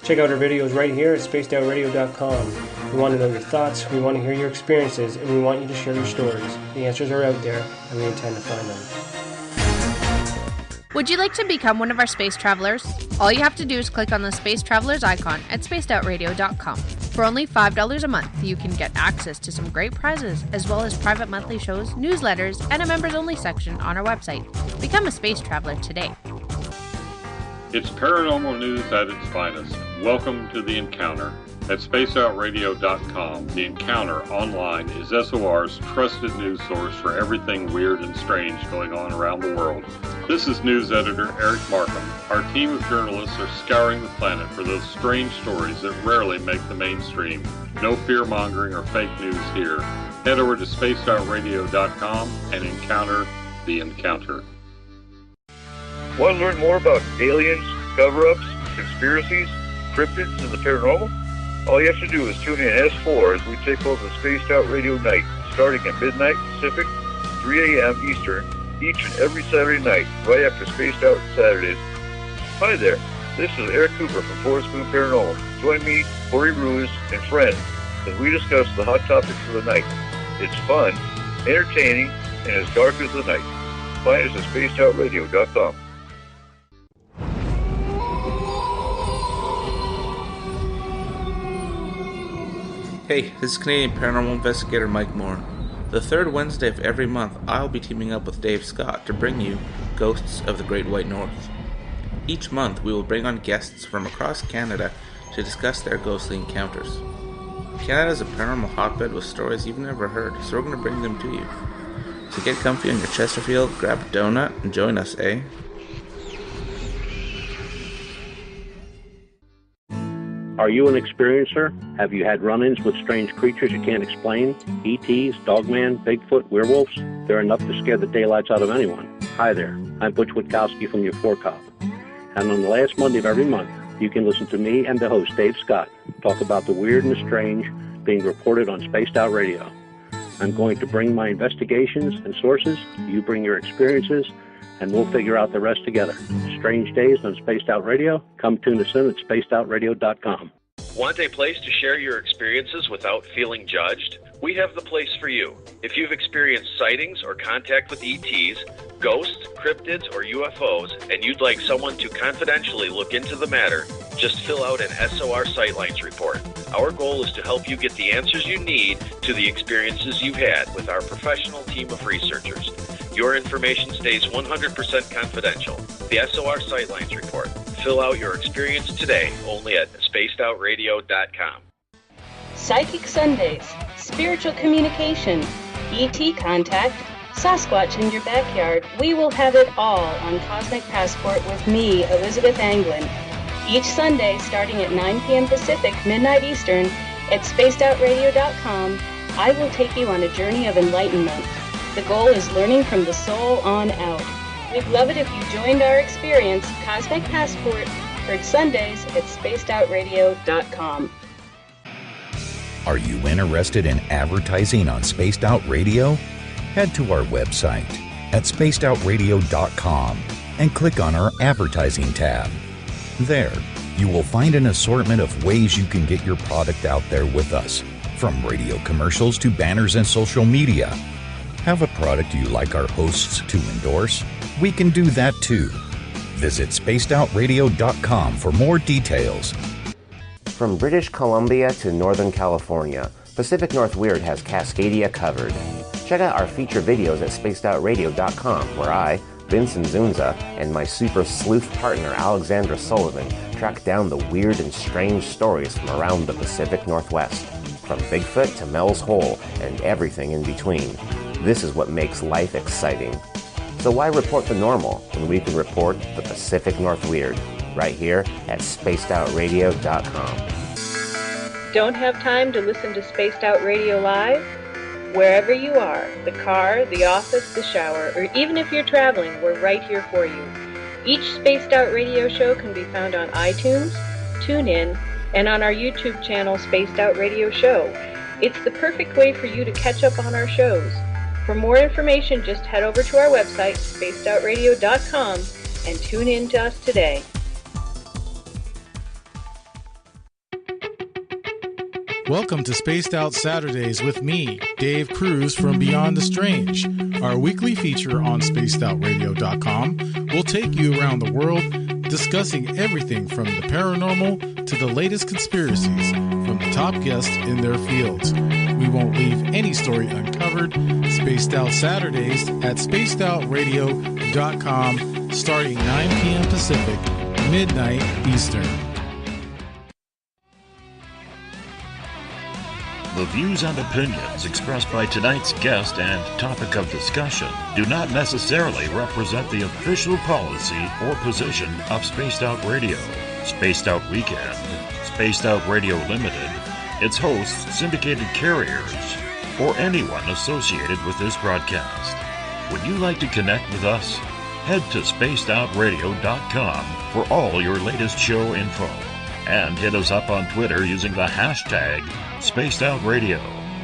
Check out our videos right here at spacedoutradio.com. We want to know your thoughts, we want to hear your experiences, and we want you to share your stories. The answers are out there, and we intend to find them. Would you like to become one of our space travelers? All you have to do is click on the Space Travelers icon at spacedoutradio.com. For only $5 a month, you can get access to some great prizes, as well as private monthly shows, newsletters, and a members-only section on our website. Become a space traveler today. It's paranormal news at its finest. Welcome to The Encounter. At spacedoutradio.com, The Encounter online is SOR's trusted news source for everything weird and strange going on around the world. This is news editor Eric Markham. Our team of journalists are scouring the planet for those strange stories that rarely make the mainstream. No fear-mongering or fake news here. Head over to spacedoutradio.com and encounter The Encounter. Want to learn more about aliens, cover-ups, conspiracies, cryptids, and the paranormal? All you have to do is tune in S4 as we take over the Spaced Out Radio night, starting at midnight Pacific, 3 a.m. Eastern, each and every Saturday night, right after Spaced Out Saturdays. Hi there, this is Eric Cooper from Forest Moon Paranormal. Join me, Corey Ruiz, and friends as we discuss the hot topics of the night. It's fun, entertaining, and as dark as the night. Find us at spacedoutradio.com. Hey, this is Canadian Paranormal Investigator Mike Moore. The third Wednesday of every month, I'll be teaming up with Dave Scott to bring you Ghosts of the Great White North. Each month, we will bring on guests from across Canada to discuss their ghostly encounters. Canada is a paranormal hotbed with stories you've never heard, so we're going to bring them to you. So get comfy on your Chesterfield, grab a donut, and join us, eh? Are you an experiencer? Have you had run-ins with strange creatures you can't explain? ETs, Dogman, Bigfoot, werewolves? They're enough to scare the daylights out of anyone. Hi there, I'm Butch Witkowski from your 4 Cop. And on the last Monday of every month, you can listen to me and the host, Dave Scott, talk about the weird and the strange being reported on Spaced Out Radio. I'm going to bring my investigations and sources, you bring your experiences, and we'll figure out the rest together. Strange Days on Spaced Out Radio. Come tune us in at spacedoutradio.com. Want a place to share your experiences without feeling judged? We have the place for you. If you've experienced sightings or contact with ETs, ghosts, cryptids, or UFOs, and you'd like someone to confidentially look into the matter, just fill out an SOR Sightlines report. Our goal is to help you get the answers you need to the experiences you've had with our professional team of researchers. Your information stays 100% confidential. The SOR Sightlines report. Fill out your experience today only at spacedoutradio.com. Psychic Sundays, spiritual communication, ET contact, Sasquatch in your backyard. We will have it all on Cosmic Passport with me, Elizabeth Anglin. Each Sunday, starting at 9 p.m. Pacific, midnight Eastern, at spacedoutradio.com, I will take you on a journey of enlightenment. The goal is learning from the soul on out. We'd love it if you joined our experience, Cosmic Passport, heard Sundays at spacedoutradio.com. Are you interested in advertising on Spaced Out Radio? Head to our website at spacedoutradio.com and click on our advertising tab. There, you will find an assortment of ways you can get your product out there with us, from radio commercials to banners and social media. Have a product you like our hosts to endorse? We can do that too. Visit spacedoutradio.com for more details. From British Columbia to Northern California, Pacific North Weird has Cascadia covered. Check out our feature videos at spacedoutradio.com, where I, Vincent Zunza, and my super sleuth partner Alexandra Sullivan track down the weird and strange stories from around the Pacific Northwest, from Bigfoot to Mel's Hole and everything in between. This is what makes life exciting. So why report the normal when we can report the Pacific North Weird right here at spacedoutradio.com. Don't have time to listen to Spaced Out Radio live? Wherever you are, the car, the office, the shower, or even if you're traveling, we're right here for you. Each Spaced Out Radio show can be found on iTunes, TuneIn, and on our YouTube channel, Spaced Out Radio Show. It's the perfect way for you to catch up on our shows. For more information, just head over to our website, spacedoutradio.com, and tune in to us today. Welcome to Spaced Out Saturdays with me, Dave Cruz from Beyond the Strange. Our weekly feature on spacedoutradio.com will take you around the world discussing everything from the paranormal to the latest conspiracies from the top guests in their fields. We won't leave any story uncovered. Spaced Out Saturdays at spacedoutradio.com starting 9 p.m. Pacific, midnight Eastern. The views and opinions expressed by tonight's guest and topic of discussion do not necessarily represent the official policy or position of Spaced Out Radio, Spaced Out Weekend, Spaced Out Radio Limited, its hosts, syndicated carriers, or anyone associated with this broadcast. Would you like to connect with us? Head to spacedoutradio.com for all your latest show info. And hit us up on Twitter using the hashtag SpacedOutRadio.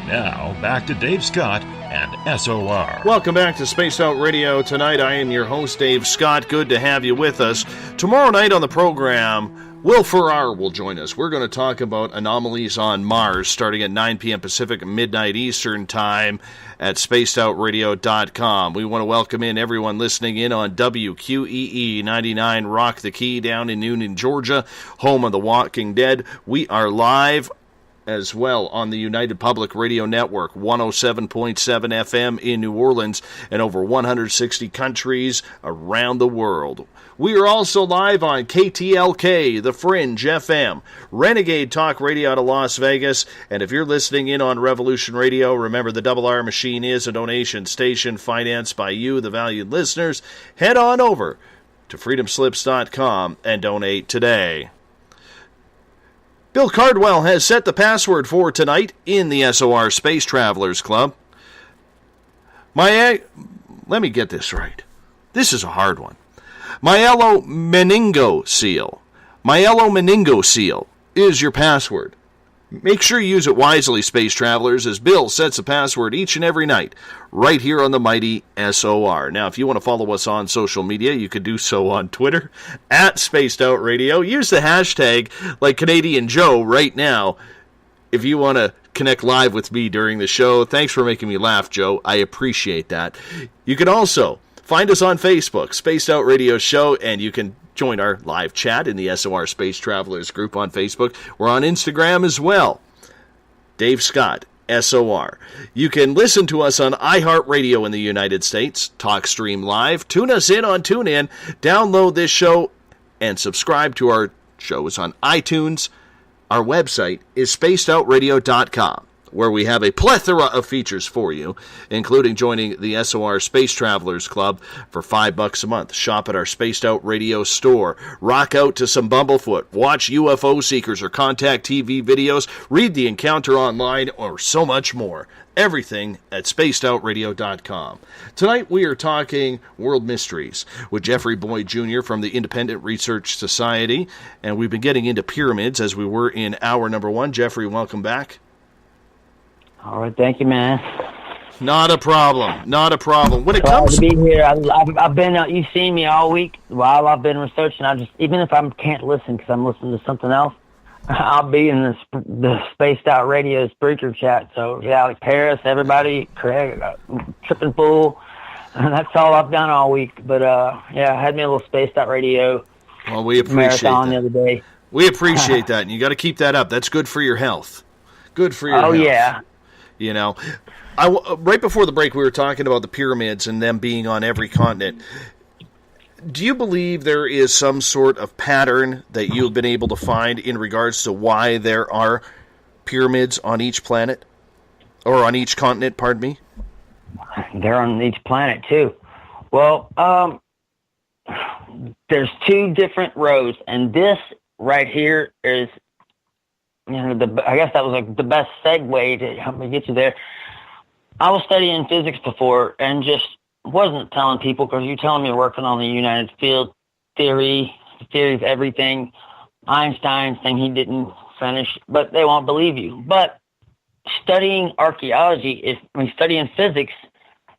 Now, back to Dave Scott and SOR. Welcome back to Spaced Out Radio. Tonight, I am your host, Dave Scott. Good to have you with us. Tomorrow night on the program, Will Ferrar will join us. We're going to talk about anomalies on Mars starting at 9 p.m. Pacific, midnight Eastern Time at spacedoutradio.com. We want to welcome in everyone listening in on WQEE 99 Rock the Key down in Noonan, Georgia, home of The Walking Dead. We are live as well on the United Public Radio Network, 107.7 FM in New Orleans and over 160 countries around the world. We are also live on KTLK, The Fringe FM, Renegade Talk Radio out of Las Vegas, and if you're listening in on Revolution Radio, remember the Double R Machine is a donation station financed by you, the valued listeners. Head on over to freedomslips.com and donate today. Bill Cardwell has set the password for tonight in the SOR Space Travelers Club. Let me get this right. This is a hard one. Myelo meningo seal, Myelo meningocele is your password. Make sure you use it wisely, space travelers, as Bill sets a password each and every night, right here on the mighty SOR. Now, if you want to follow us on social media, you can do so on Twitter, at Spaced Out Radio. Use the hashtag like Canadian Joe right now if you want to connect live with me during the show. Thanks for making me laugh, Joe. I appreciate that. You can also find us on Facebook, Spaced Out Radio Show, and you can join our live chat in the SOR Space Travelers group on Facebook. We're on Instagram as well. Dave Scott, SOR. You can listen to us on iHeartRadio in the United States, TalkStream Live, tune us in on TuneIn, download this show, and subscribe to our shows on iTunes. Our website is spacedoutradio.com, where we have a plethora of features for you, including joining the SOR Space Travelers Club for $5 a month. Shop at our Spaced Out Radio store. Rock out to some Bumblefoot. Watch UFO Seekers or Contact TV videos. Read The Encounter online, or so much more. Everything at spacedoutradio.com. Tonight we are talking world mysteries with Jeffrey Boyd Jr. from the Independent Research Society, and we've been getting into pyramids as we were in hour number 1. Jeffrey, welcome back. All right, thank you, man. Not a problem. Not a problem. When it Glad comes to be here, I've been. You've seen me all week while I've been researching. I just, even if I can't listen because I'm listening to something else, I'll be in the Spaced Out Radio Spreaker chat. So yeah, like Paris, everybody, Craig, Tripping Fool. That's all I've done all week. But yeah, I had me a little Spaced Out Radio. Well, we appreciate marathon that. The other day. We appreciate that, and you got to keep that up. That's good for your health. Good for your health. Oh yeah. You know, right before the break, we were talking about the pyramids and them being on every continent. Do you believe there is some sort of pattern that you've been able to find in regards to why there are pyramids on each planet? Or on each continent, pardon me? They're on each planet, too. Well, there's 2 different rows, and this right here is, you know, I guess that was like the best segue to help me get you there. I was studying physics before and just wasn't telling people, because you're telling me you're working on the United Field theory, the theory of everything, Einstein's thing he didn't finish, but they won't believe you. But studying archaeology, studying physics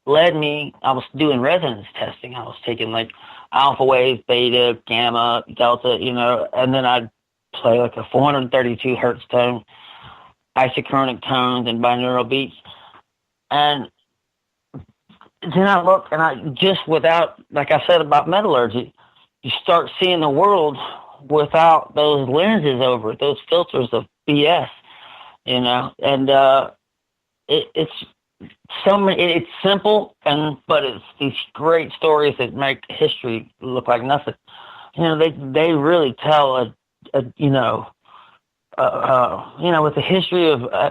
led me, I was doing resonance testing. I was taking like alpha waves, beta, gamma, delta, you know, and then I'd play like a 432 hertz tone, isochronic tones, and binaural beats. And then I look, and I just, without, like I said about metallurgy, you start seeing the world without those lenses over it, those filters of BS, you know. And it's so many. It's simple, but it's these great stories that make history look like nothing. You know, they really tell with the history of I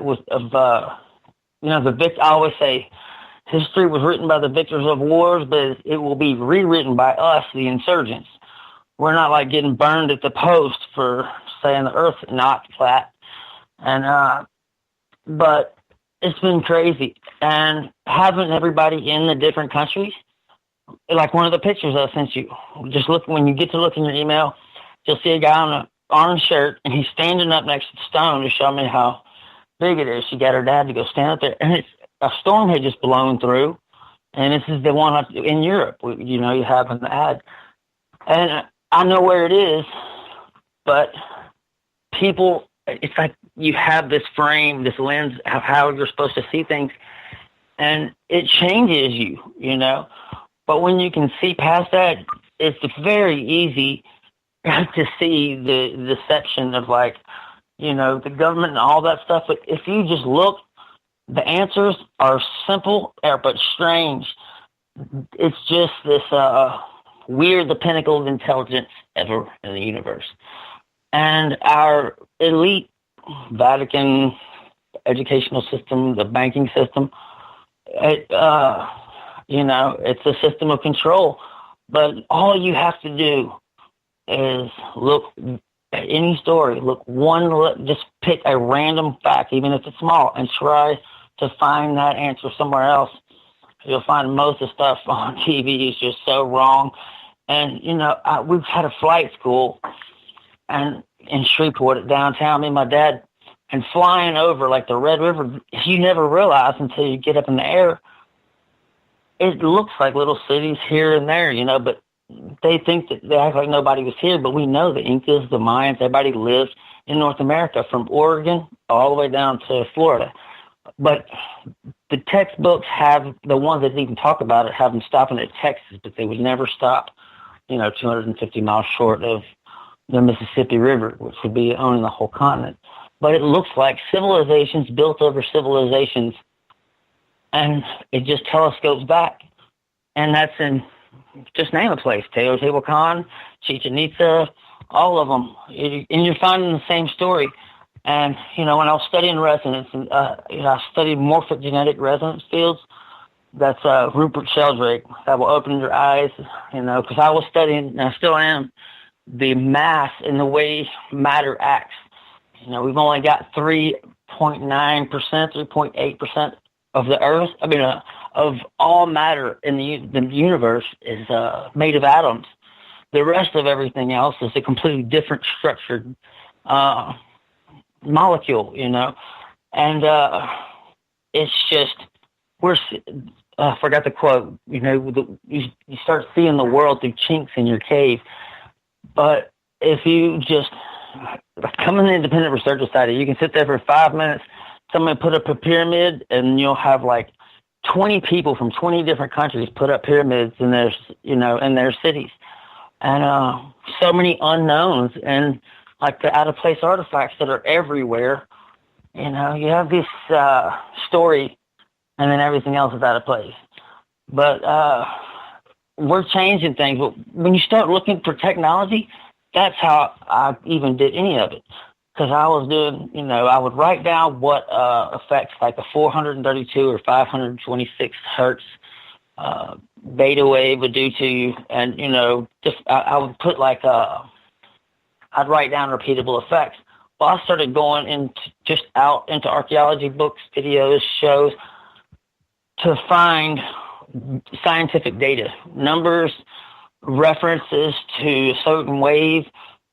always say history was written by the victors of wars, but it will be rewritten by us, the insurgents. We're not like getting burned at the post for saying the earth's not flat. And, but it's been crazy. And having everybody in the different countries, like one of the pictures I sent you, just look, when you get to look in your email, you'll see a guy in an orange shirt, and he's standing up next to the stone to show me how big it is. She got her dad to go stand up there, and it's a storm had just blown through, and this is the one in Europe. You know, you have an ad, and I know where it is, but people, it's like you have this frame, this lens of how you're supposed to see things, and it changes you, you know. But when you can see past that, it's very easy to see the deception of, like, you know, the government and all that stuff. But if you just look, the answers are simple but strange. It's just this we're the pinnacle of intelligence ever in the universe. And our elite Vatican educational system, the banking system, it's a system of control. But all you have to do is look at any story, just pick a random fact, even if it's small, and try to find that answer somewhere else. You'll find most of the stuff on TV is just so wrong. And, you know, we've had a flight school, and in Shreveport, downtown, me and my dad, and flying over like the Red River, you never realize until you get up in the air. It looks like little cities here and there, you know, but they think that they act like nobody was here, but we know the Incas, the Mayans, everybody lived in North America from Oregon all the way down to Florida. But the textbooks have, the ones that even talk about it, have them stopping at Texas, but they would never stop, 250 miles short of the Mississippi River, which would be owning the whole continent. But it looks like civilizations built over civilizations, and it just telescopes back. And that's in, just name a place, Teotihuacan, Chichen Itza, all of them. And you're finding the same story. And, when I was studying resonance, and, I studied morphogenetic resonance fields. That's Rupert Sheldrake. That will open your eyes, because I was studying, and I still am, the mass and the way matter acts. We've only got 3.9%, 3.8% of the Earth. Of all matter in the universe is made of atoms. The rest of everything else is a completely different structured molecule, and it's just, I forgot the quote, you start seeing the world through chinks in your cave. But if you just come in the Independent Research Society, you can sit there for 5 minutes, somebody put up a pyramid, and you'll have like 20 people from 20 different countries put up pyramids in their, in their cities. And so many unknowns, and like the out-of-place artifacts that are everywhere. You have this story, and then everything else is out of place. But we're changing things. But when you start looking for technology, that's how I even did any of it. Because I was doing, I would write down what effects like a 432 or 526 hertz beta wave would do to you. And, just I would put like I'd write down repeatable effects. Well, I started going into archaeology books, videos, shows to find scientific data, numbers, references to a certain wave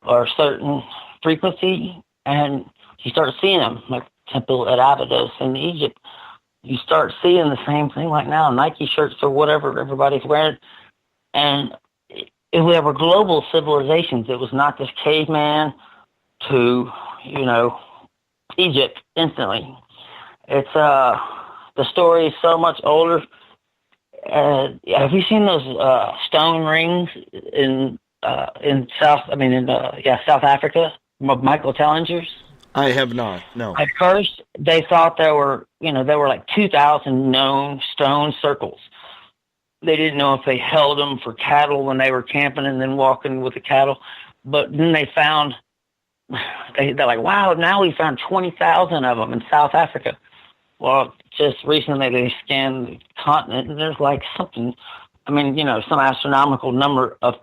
or certain frequency, and you start seeing them, like Temple at Abydos in Egypt. You start seeing the same thing like now, Nike shirts or whatever everybody's wearing, and there were global civilizations. It was not just caveman to, Egypt instantly. It's the story is so much older. Have you seen those stone rings in South Africa? Michael Tellinger's? I have not. No. At first, they thought there were like 2,000 known stone circles. They didn't know if they held them for cattle when they were camping and then walking with the cattle. But then they found, they're like, wow, now we found 20,000 of them in South Africa. Well, just recently they scanned the continent, and there's like something, some astronomical number of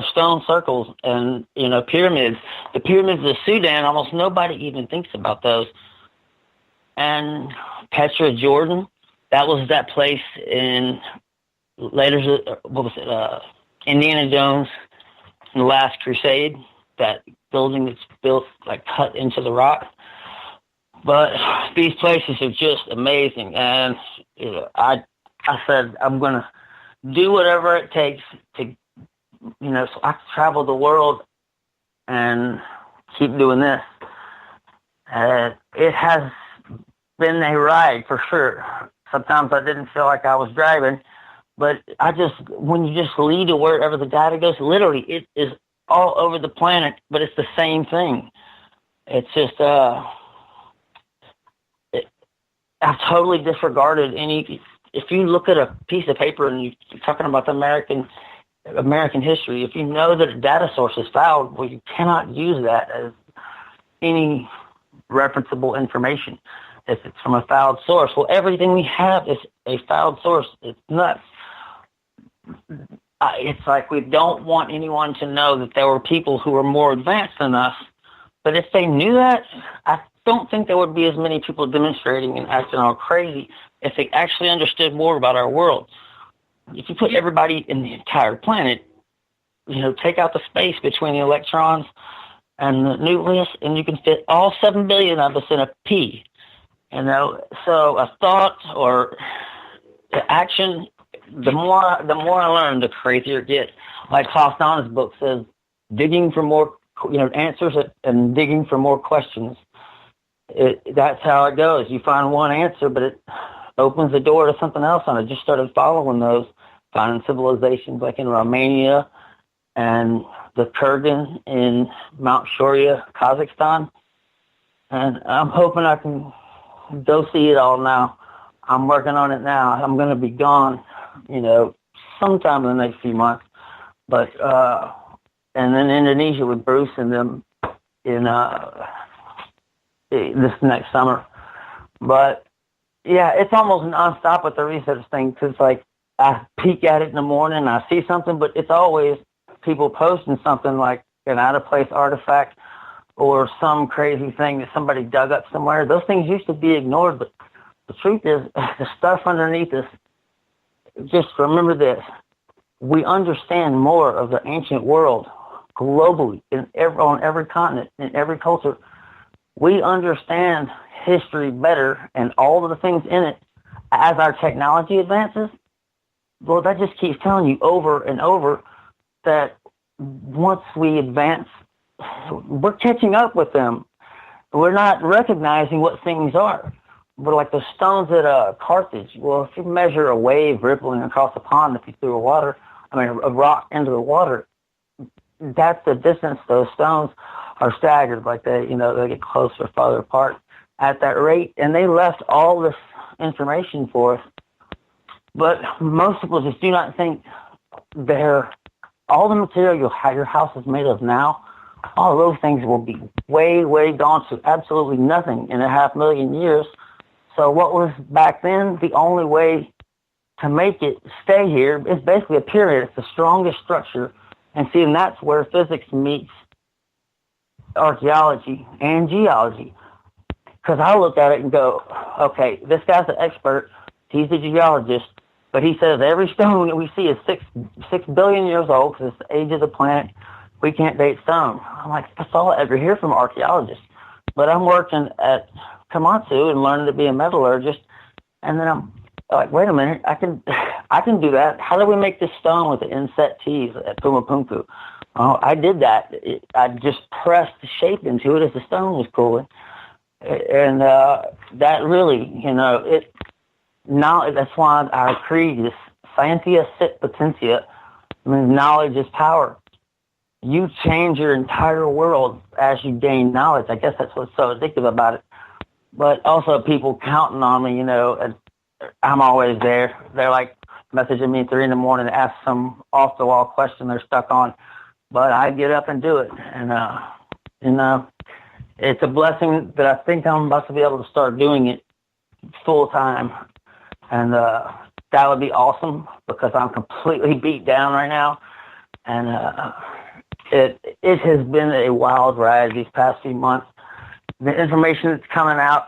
stone circles and, pyramids. The pyramids of Sudan, almost nobody even thinks about those. And Petra, Jordan, that was that place in Indiana Jones in The Last Crusade, that building that's built, like cut into the rock. But these places are just amazing. And I said, I'm going to do whatever it takes to, so I can travel the world and keep doing this. It has been a ride for sure. Sometimes I didn't feel like I was driving, but when you just lead to wherever the data goes, literally it is all over the planet, but it's the same thing. It's just, I've totally disregarded if you look at a piece of paper and you're talking about the American history, if you know that a data source is fouled, well, you cannot use that as any referenceable information if it's from a fouled source. Well, everything we have is a fouled source. It's nuts. It's like we don't want anyone to know that there were people who were more advanced than us. But if they knew that, I don't think there would be as many people demonstrating and acting all crazy if they actually understood more about our world. If you put everybody in the entire planet take out the space between the electrons and the nucleus, and you can fit all 7 billion of us in a pea. So a thought or action, the more I learn, the crazier it gets. Like Klaus Donner's book says, digging for more, answers and digging for more questions. That's how it goes. You find one answer, but it opens the door to something else. And I just started following those, finding civilizations like in Romania and the Kurgan in Mount Shoria, Kazakhstan. And I'm hoping I can go see it all now. I'm working on it now. I'm going to be gone, sometime in the next few months. But, and then Indonesia with Bruce and them in this next summer. But, yeah, it's almost nonstop with the research thing, because, like, I peek at it in the morning and I see something, but it's always people posting something like an out-of-place artifact or some crazy thing that somebody dug up somewhere. Those things used to be ignored, but the truth is the stuff underneath us, just remember this, we understand more of the ancient world globally, on every continent, in every culture. We understand history better and all of the things in it as our technology advances. Well, that just keeps telling you over and over that once we advance, we're catching up with them. We're not recognizing what things are. But like the stones at Carthage, well, if you measure a wave rippling across a pond, if you threw a rock into the water, that's the distance those stones are staggered. Like they get closer, farther apart at that rate. And they left all this information for us. But most people just do not think all the material your house is made of now, all those things will be way, way gone to absolutely nothing in 500,000 years. So what was back then, the only way to make it stay here is basically a pyramid. It's the strongest structure. And see, and that's where physics meets archaeology and geology. Because I look at it and go, okay, this guy's an expert. He's a geologist. But he says every stone that we see is 6 billion years old because it's the age of the planet. We can't date stone. I'm like, that's all I ever hear from archaeologists. But I'm working at Komatsu and learning to be a metallurgist. And then I'm like, wait a minute, I can do that. How do we make this stone with the inset tees at Pumapunku? Oh, I did that. I just pressed the shape into it as the stone was cooling. And that really, now that's why our creed is Scientia Sit Potentia. Means knowledge is power. You change your entire world as you gain knowledge. I guess that's what's so addictive about it. But also people counting on me, and I'm always there. They're like messaging me 3 a.m. to ask some off-the-wall question they're stuck on. But I get up and do it. And, it's a blessing that I think I'm about to be able to start doing it full time. And that would be awesome because I'm completely beat down right now. And it has been a wild ride these past few months. The information that's coming out,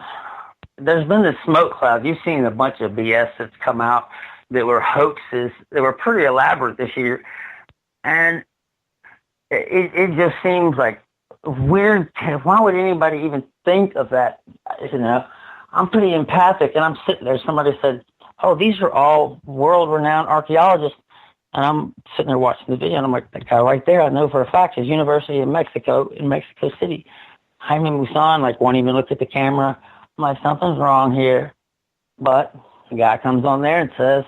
there's been this smoke cloud. You've seen a bunch of BS that's come out that were hoaxes. They were pretty elaborate this year. And it just seems like weird. Why would anybody even think of that? I'm pretty empathic, and I'm sitting there. Somebody said, oh, these are all world-renowned archaeologists. And I'm sitting there watching the video, and I'm like, that guy right there, I know for a fact, is University of Mexico in Mexico City. Jaime Musan, won't even look at the camera. I'm like, something's wrong here. But the guy comes on there and says,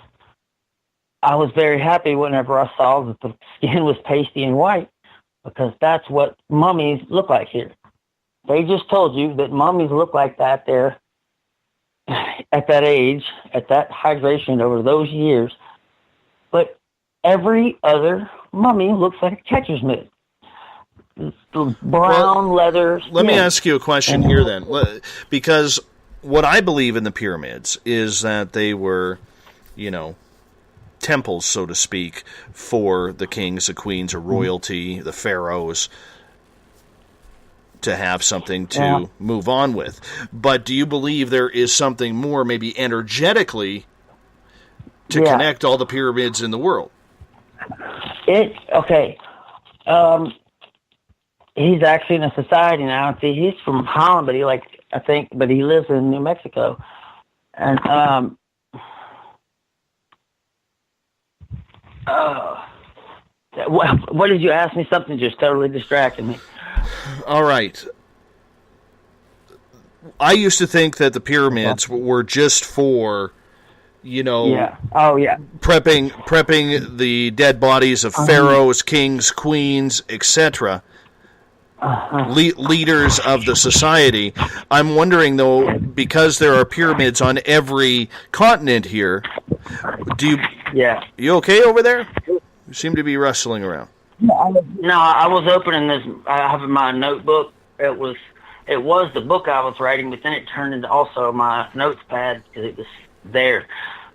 I was very happy whenever I saw that the skin was pasty and white, because that's what mummies look like here. They just told you that mummies look like that there at that age, at that hydration over those years. But every other mummy looks like a catcher's mitt. Brown leather skin. Let me ask you a question here then. Because what I believe in the pyramids is that they were, temples, so to speak, for the kings, the queens, or royalty, the pharaohs, to have something to move on with. But do you believe there is something more, maybe energetically, to connect all the pyramids in the world? Okay. He's actually in a society now. See, he's from Holland, but he lives in New Mexico. And what did you ask me? Something just totally distracted me. All right. I used to think that the pyramids were just for, prepping the dead bodies of pharaohs, kings, queens, etc., leaders of the society. I'm wondering, though, because there are pyramids on every continent here, you okay over there? You seem to be rustling around. No, I was opening this. I have in my notebook. It was the book I was writing, but then it turned into also my notes pad because it was there.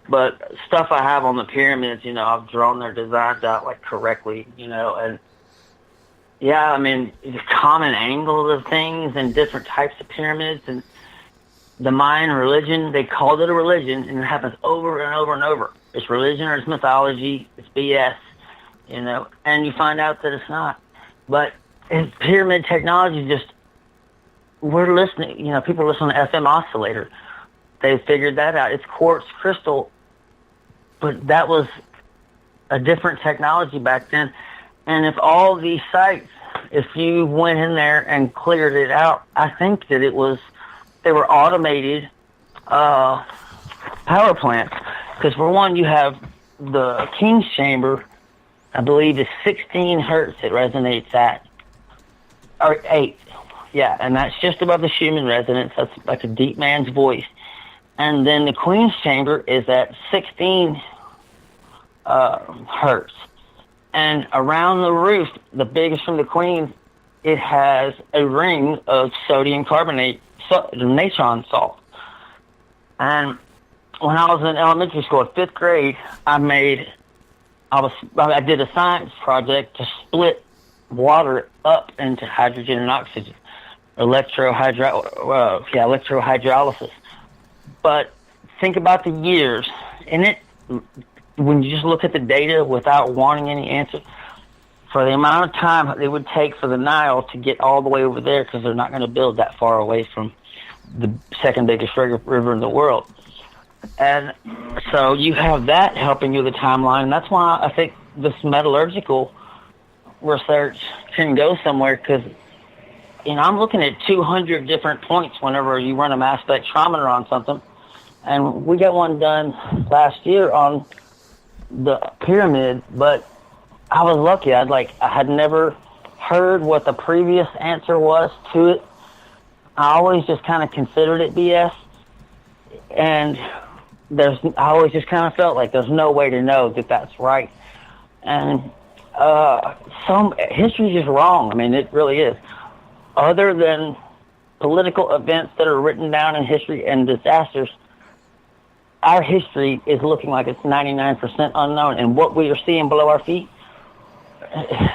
But stuff I have on the pyramids, I've drawn their designs out correctly, and yeah, I mean, the common angles of things and different types of pyramids, and the Mayan religion, they called it a religion, and it happens over and over and over. It's religion or it's mythology, it's BS, and you find out that it's not. But in pyramid technology, we're listening, people listen to FM oscillator. They figured that out. It's quartz crystal, but that was a different technology back then. And if all these sites, if you went in there and cleared it out, I think that they were automated power plants. Because for one, you have the King's Chamber, I believe is 16 hertz it resonates at. Or 8. Yeah, and that's just above the Schumann resonance. That's like a deep man's voice. And then the Queen's Chamber is at 16 hertz. And around the roof, the biggest from the Queen, it has a ring of sodium carbonate, natron salt. And when I was in elementary school, 5th grade, I did a science project to split water up into hydrogen and oxygen, electrohydrolysis. But think about the years in it. When you just look at the data without wanting any answer, for the amount of time it would take for the Nile to get all the way over there, because they're not going to build that far away from the second biggest river in the world. And so you have that helping you with the timeline. And that's why I think this metallurgical research can go somewhere, because I'm looking at 200 different points whenever you run a mass spectrometer on something. And we got one done last year on the pyramid, but I was lucky. I had never heard what the previous answer was to it. I always just kind of considered it BS, and I always just kind of felt like there's no way to know that that's right. And history is just wrong. I mean, it really is. Other than political events that are written down in history and disasters, our history is looking like it's 99% unknown, and what we are seeing below our feet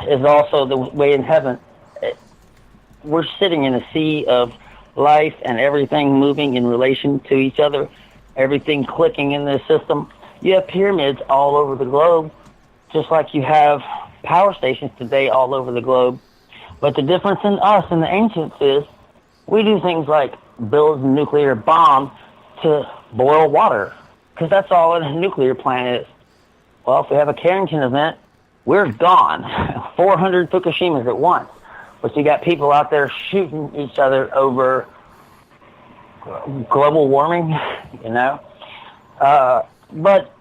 is also the way in heaven. We're sitting in a sea of life and everything moving in relation to each other, everything clicking in the system. You have pyramids all over the globe, just like you have power stations today all over the globe. But the difference in us and the ancients is we do things like build a nuclear bomb to boil water, because that's all a nuclear plant is. Well, if we have a Carrington event, we're gone. 400 Fukushimas at once. But you got people out there shooting each other over global warming, But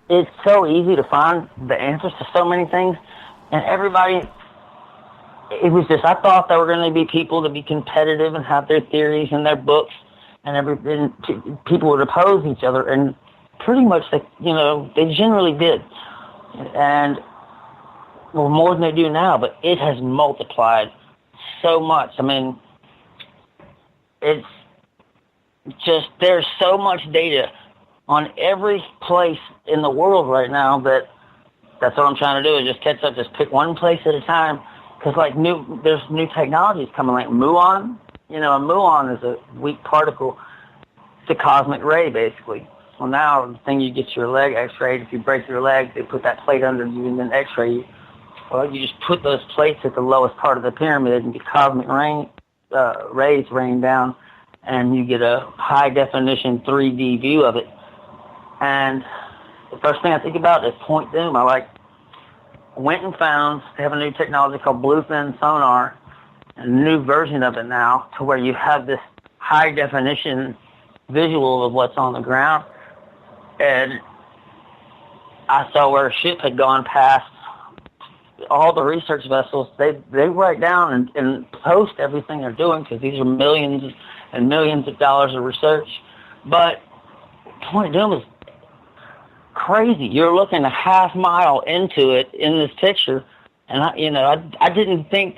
it's so easy to find the answers to so many things. And everybody, it was just, I thought there were going to be people to be competitive and have their theories and their books, and everything. People would oppose each other, and pretty much they generally did. And well, more than they do now, but it has multiplied so much. I mean, it's just, there's so much data on every place in the world right now that's what I'm trying to do, is just catch up, just pick one place at a time. Because there's new technologies coming, like muon. A muon is a weak particle. It's a cosmic ray, basically. Well, now the thing, you get your leg x-rayed. If you break your leg, they put that plate under you and then x-ray you. Well, you just put those plates at the lowest part of the pyramid and get cosmic rays rain down, and you get a high-definition 3D view of it. And the first thing I think about is point doom. I went and found, they have a new technology called bluefin sonar, a new version of it now, to where you have this high-definition visual of what's on the ground. And I saw where a ship had gone past all the research vessels. They write down and post everything they're doing, because these are millions and millions of dollars of research. But Point Doom is crazy. You're looking a half mile into it in this picture, and I didn't think,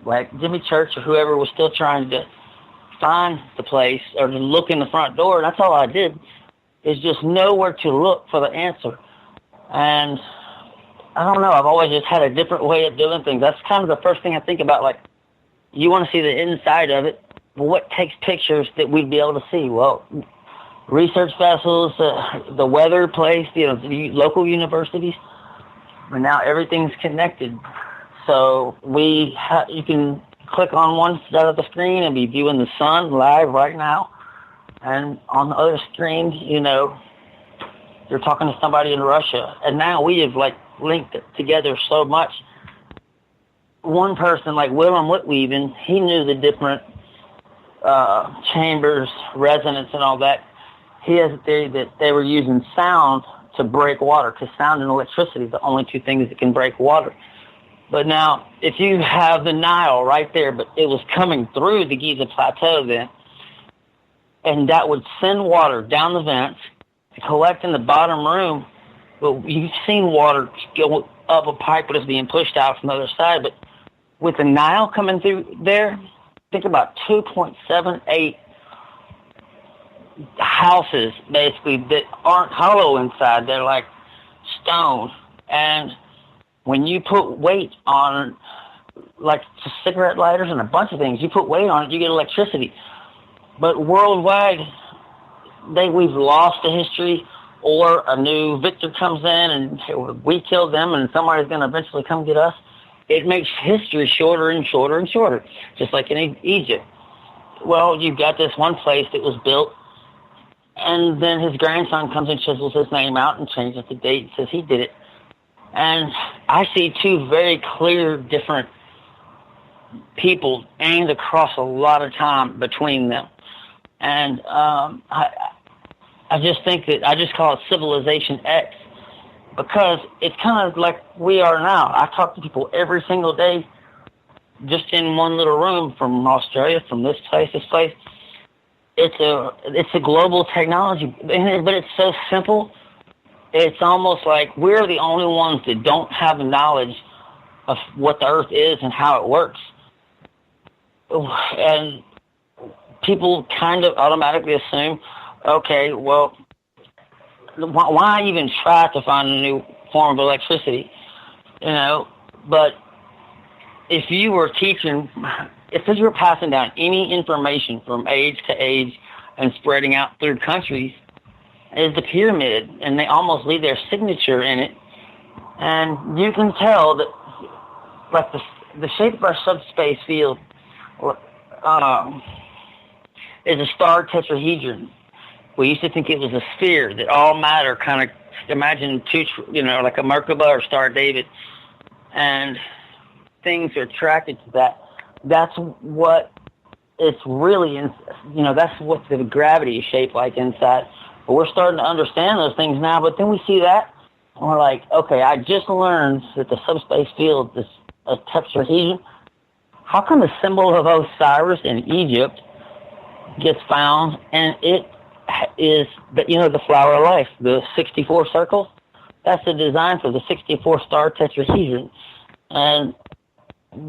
like Jimmy Church or whoever was still trying to find the place or to look in the front door. That's all I did, is just know where to look for the answer. And I don't know, I've always just had a different way of doing things. That's kind of the first thing I think about. Like, you want to see the inside of it. Well, what takes pictures that we'd be able to see? Well, research vessels, the weather place, the local universities. And now everything's connected. So you can click on one side of the screen and be viewing the sun live right now. And on the other screen, you're talking to somebody in Russia. And now we have linked it together so much. One person like Willem Whitweaven, he knew the different chambers, resonance, and all that. He has a theory that they were using sound to break water, because sound and electricity are the only two things that can break water. But now, if you have the Nile right there, but it was coming through the Giza Plateau then, and that would send water down the vents to collect in the bottom room. Well, you've seen water go up a pipe that is being pushed out from the other side, but with the Nile coming through there, think about 2.78 houses, basically, that aren't hollow inside. They're like stone. And when you put weight on, like cigarette lighters and a bunch of things, you put weight on it, you get electricity. But worldwide, we've lost the history, or a new victor comes in and we killed them and somebody's going to eventually come get us. It makes history shorter and shorter and shorter, just like in Egypt. Well, you've got this one place that was built, and then his grandson comes and chisels his name out and changes the date and says he did it. And I see two very clear, different people aimed across a lot of time between them. And I just think that I just call it Civilization X, because it's kind of like we are now. I talk to people every single day, just in one little room, from Australia, from this place. It's a global technology, but it's so simple. It's almost like we're the only ones that don't have the knowledge of what the Earth is and how it works. And people kind of automatically assume, okay, well, why even try to find a new form of electricity? But if you were teaching, if you were passing down any information from age to age and spreading out through countries, is the pyramid, and they almost leave their signature in it. And you can tell that, like, the shape of our subspace field is a star tetrahedron. We used to think it was a sphere, that all matter kind of, imagine like a Merkaba or Star David, and things are attracted to that. That's what it's really, that's what the gravity is shaped like inside. But we're starting to understand those things now, but then we see that, and we're like, okay, I just learned that the subspace field is a tetrahedron. How come the symbol of Osiris in Egypt gets found, and it is the flower of life, the 64 circles? That's the design for the 64 star tetrahedron. And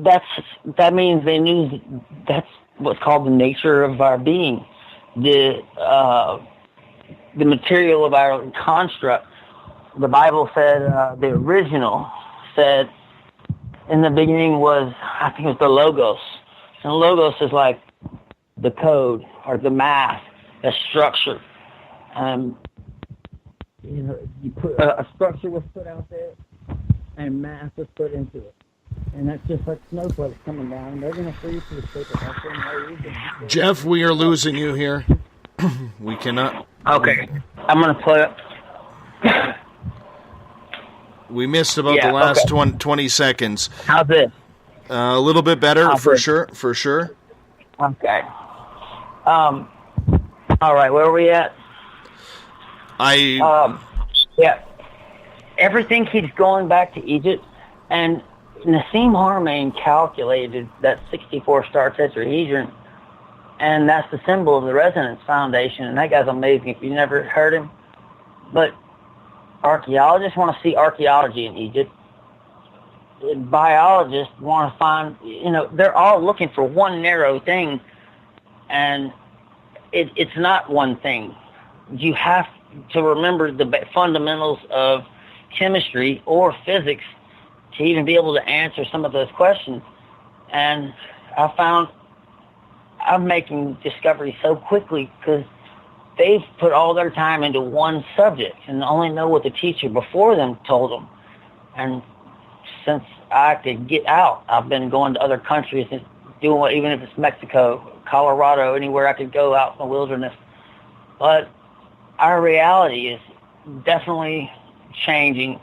that means they knew that's what's called the nature of our being, the material of our construct. The Bible said, the original said, in the beginning was, I think it was the Logos. And Logos is like the code or the math, the structure. You put a structure was put out there, and mass is put into it. And that's just like snowflakes coming down, and they're going to freeze to the state of nothing. Jeff, we are losing you here. We cannot. Okay, I'm going to play it. We missed about the last 20 seconds. How's this? A little bit better, for sure. Okay. All right, where are we at? Yeah. Everything keeps going back to Egypt, and Nassim Haramein calculated that 64-star tetrahedron, and that's the symbol of the Resonance Foundation, and that guy's amazing if you never heard him. But archaeologists want to see archaeology in Egypt. Biologists want to find, they're all looking for one narrow thing, and it's not one thing. You have to remember the fundamentals of chemistry or physics to even be able to answer some of those questions. And I found I'm making discoveries so quickly because they've put all their time into one subject and only know what the teacher before them told them. And since I could get out, I've been going to other countries and doing what, even if it's Mexico, Colorado, anywhere I could go out in the wilderness. But our reality is definitely changing,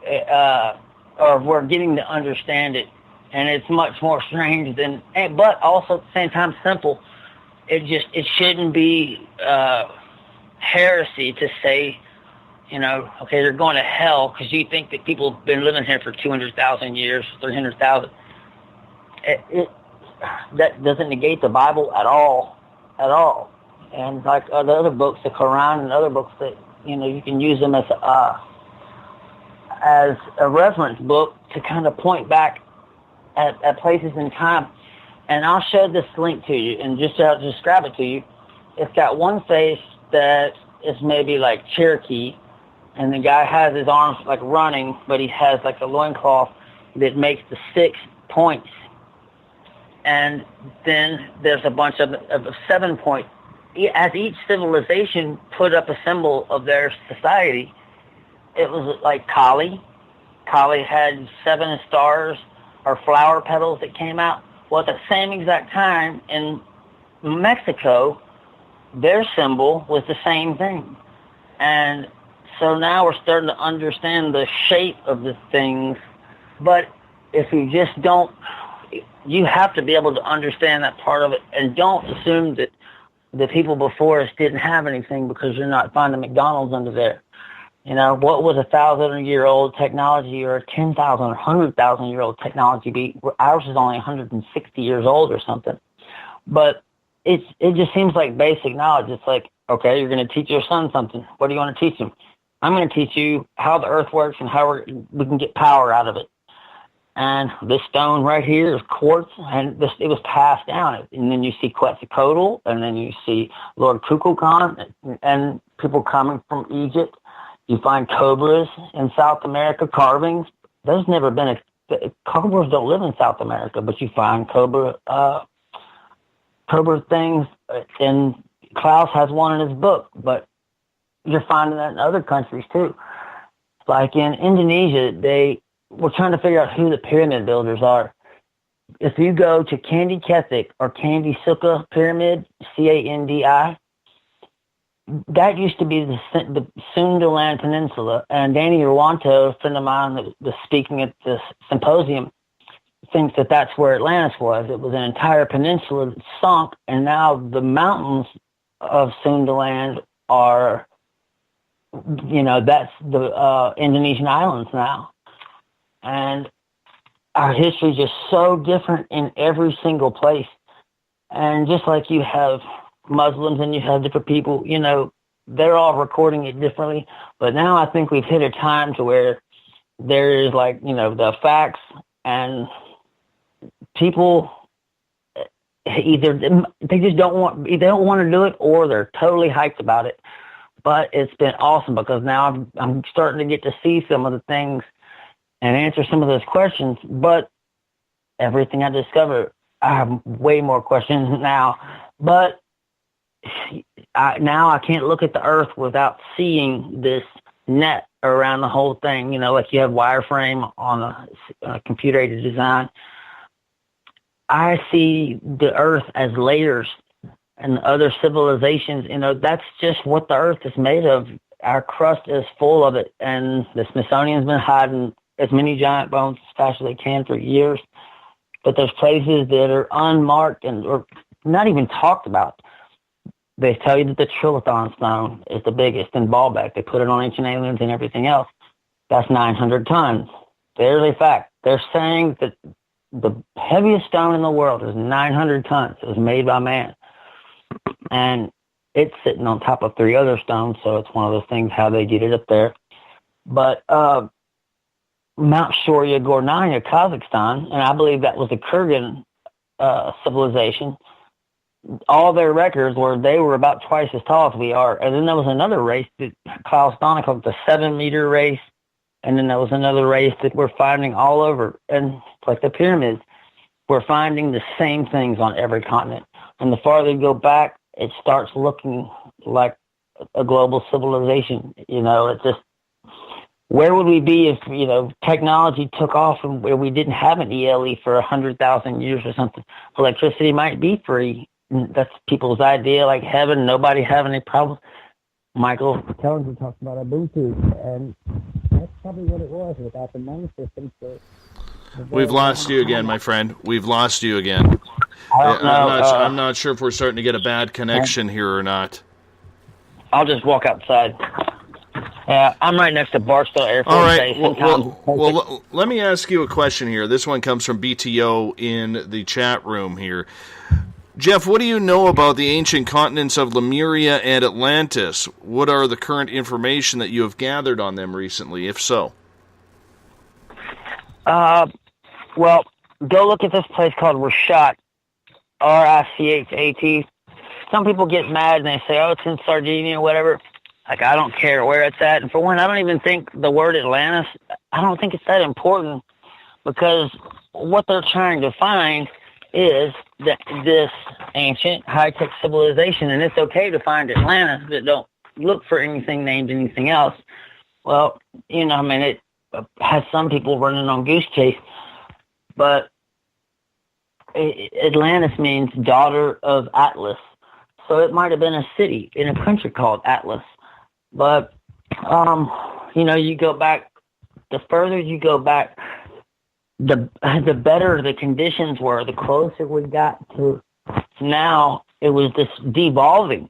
or we're getting to understand it, and it's much more strange than, but also at the same time simple. It shouldn't be heresy to say, okay, they're going to hell because you think that people have been living here for 200,000 years, 300,000. That doesn't negate the Bible at all. And like the other books, the Quran and other books, that you can use them as a reference book to kind of point back at places in time. And I'll show this link to you, and just to describe it to you, it's got one face that is maybe like Cherokee, and the guy has his arms like running, but he has like a loincloth that makes the 6 points. And then there's a bunch of 7 points. As each civilization put up a symbol of their society, it was like Kali. Kali had 7 stars or flower petals that came out. Well, at the same exact time in Mexico, their symbol was the same thing. And so now we're starting to understand the shape of the things. But if you just don't, you have to be able to understand that part of it, and don't assume that the people before us didn't have anything because you're not finding McDonald's under there. What was 1,000-year-old technology or 10,000 or 100,000-year-old technology be? Ours is only 160 years old or something. But it just seems like basic knowledge. It's like, okay, you're going to teach your son something. What do you want to teach him? I'm going to teach you how the earth works and how we can get power out of it. And this stone right here is quartz, and it was passed down. And then you see Quetzalcoatl, and then you see Lord Kukulkan, and people coming from Egypt. You find cobras in South America, carvings. There's never been cobras don't live in South America, but you find cobra things, and Klaus has one in his book, but you're finding that in other countries too. Like in Indonesia, we're trying to figure out who the pyramid builders are. If you go to Candi Kethik or Candi Sukha Pyramid, Candi, that used to be the Sundaland Peninsula. And Danny Ruanto, a friend of mine that was speaking at the symposium, thinks that that's where Atlantis was. It was an entire peninsula that sunk, and now the mountains of Sundaland are, that's the Indonesian islands now. And our history is just so different in every single place. And just like you have Muslims and you have different people, they're all recording it differently. But now I think we've hit a time to where there is the facts, and people either they don't want to do it, or they're totally hyped about it. But it's been awesome because now I'm starting to get to see some of the things and answer some of those questions. But everything I discover, I have way more questions now. But now I can't look at the earth without seeing this net around the whole thing, like you have wireframe on a computer-aided design. I see the Earth as layers, and other civilizations, that's just what the Earth is made of. Our crust is full of it, and the Smithsonian's been hiding as many giant bones as fast as they can for years. But there's places that are unmarked or not even talked about. They tell you that the Trilithon stone is the biggest in Baalbek. They put it on Ancient Aliens and everything else. That's 900 tons. There's a fact. They're saying that the heaviest stone in the world is 900 tons. It was made by man. And it's sitting on top of 3 other stones, so it's one of those things, how they get it up there. But Mount Shoria Gornaya, Kazakhstan, and I believe that was the Kurgan civilization, all their records they were about twice as tall as we are. And then there was another race that Klaus Donna called the 7-meter race, and then there was another race that we're finding all over. And like the pyramids, we're finding the same things on every continent. And the farther you go back, it starts looking like a global civilization. It's just, where would we be if, technology took off and where we didn't have an ELE for 100,000 years or something? Electricity might be free. That's people's idea, like heaven, nobody having any problems. Michael Tellinger talks about Ubuntu, and that's probably what it was without the money system. So we've lost you again, my friend. We've lost you again. I'm not sure if we're starting to get a bad connection here or not. I'll just walk outside. Yeah, I'm right next to Barstow Air Force Base. Well, let me ask you a question here. This one comes from BTO in the chat room here. Jeff, what do you know about the ancient continents of Lemuria and Atlantis? What are the current information that you have gathered on them recently, if so? Well, go look at this place called Richat, Richat. Some people get mad and they say, oh, it's in Sardinia or whatever. Like, I don't care where it's at. And for one, I don't even think the word Atlantis, I don't think it's that important, because what they're trying to find is this ancient high-tech civilization, and it's okay to find Atlantis, but don't look for anything named anything else. Well, it has some people running on goose chase, but Atlantis means daughter of Atlas. So it might have been a city in a country called Atlas. But, you go back, the further you go back, the better the conditions were, the closer we got to now. It was this devolving,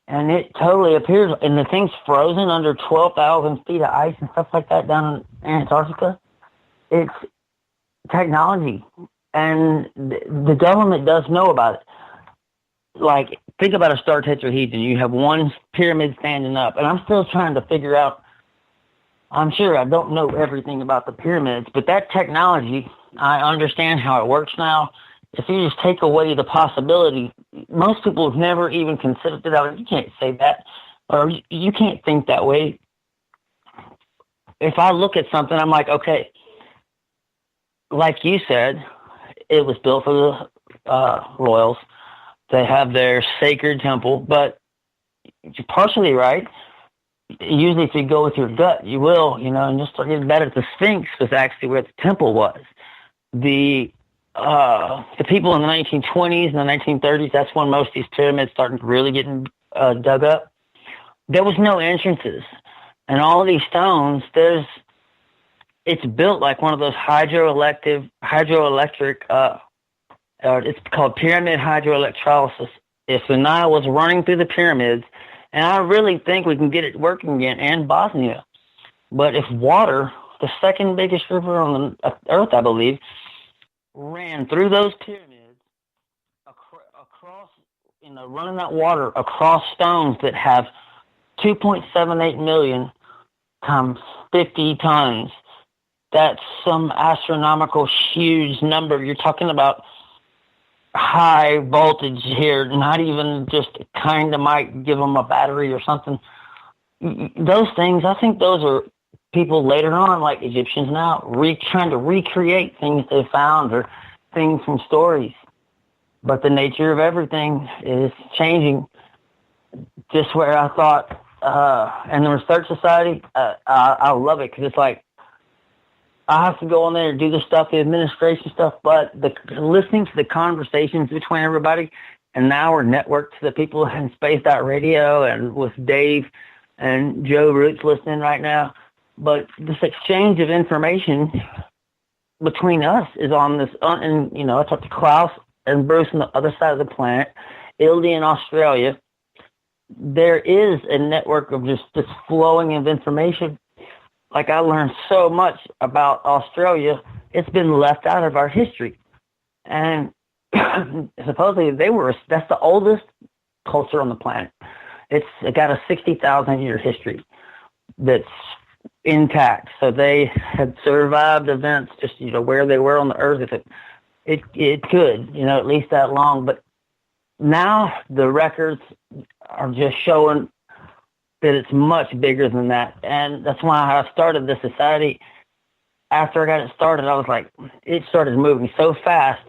and it totally appears, and the thing's frozen under 12,000 feet of ice and stuff like that down in Antarctica. It's technology, and the government does know about it. Like, think about a star tetrahedron. You have one pyramid standing up, and I'm still trying to figure out, I'm sure I don't know everything about the pyramids, but that technology, I understand how it works now. If you just take away the possibility, most people have never even considered it. You can't say that, or you can't think that way. If I look at something, I'm like, okay, like you said, it was built for the royals. They have their sacred temple, but you're partially right. Usually if you go with your gut, you will, and you'll start getting better. The Sphinx was actually where the temple was. The people in the 1920s and the 1930s, that's when most of these pyramids started really getting dug up. There was no entrances. And all of these stones, it's built like one of those hydroelectric, it's called pyramid hydroelectrolysis. If the Nile was running through the pyramids, and I really think we can get it working again, and Bosnia. But if water, the second biggest river on the earth, I believe, ran through those pyramids, across, running that water across stones that have 2.78 million times 50 tons, that's some astronomical huge number. You're talking about high voltage here, not even just kind of might give them a battery or something. Those things, I think those are people later on, like Egyptians now, trying to recreate things they found or things from stories. But the nature of everything is changing. Just where I thought and the Research Society, I love it because it's like I have to go on there and do the stuff, the administration stuff, but listening to the conversations between everybody, and now we're networked to the people in Spaced Out Radio and with Dave and Joe Roots listening right now. But this exchange of information between us is on this, and I talked to Klaus and Bruce on the other side of the planet, Ildi in Australia. There is a network of just this flowing of information. Like I learned so much about Australia, it's been left out of our history. And supposedly that's the oldest culture on the planet. It's got a 60,000 year history that's intact. So they had survived events just, where they were on the earth. If it could, at least that long. But now the records are just showing that it's much bigger than that. And that's why I started the society. After I got it started, I was like, it started moving so fast.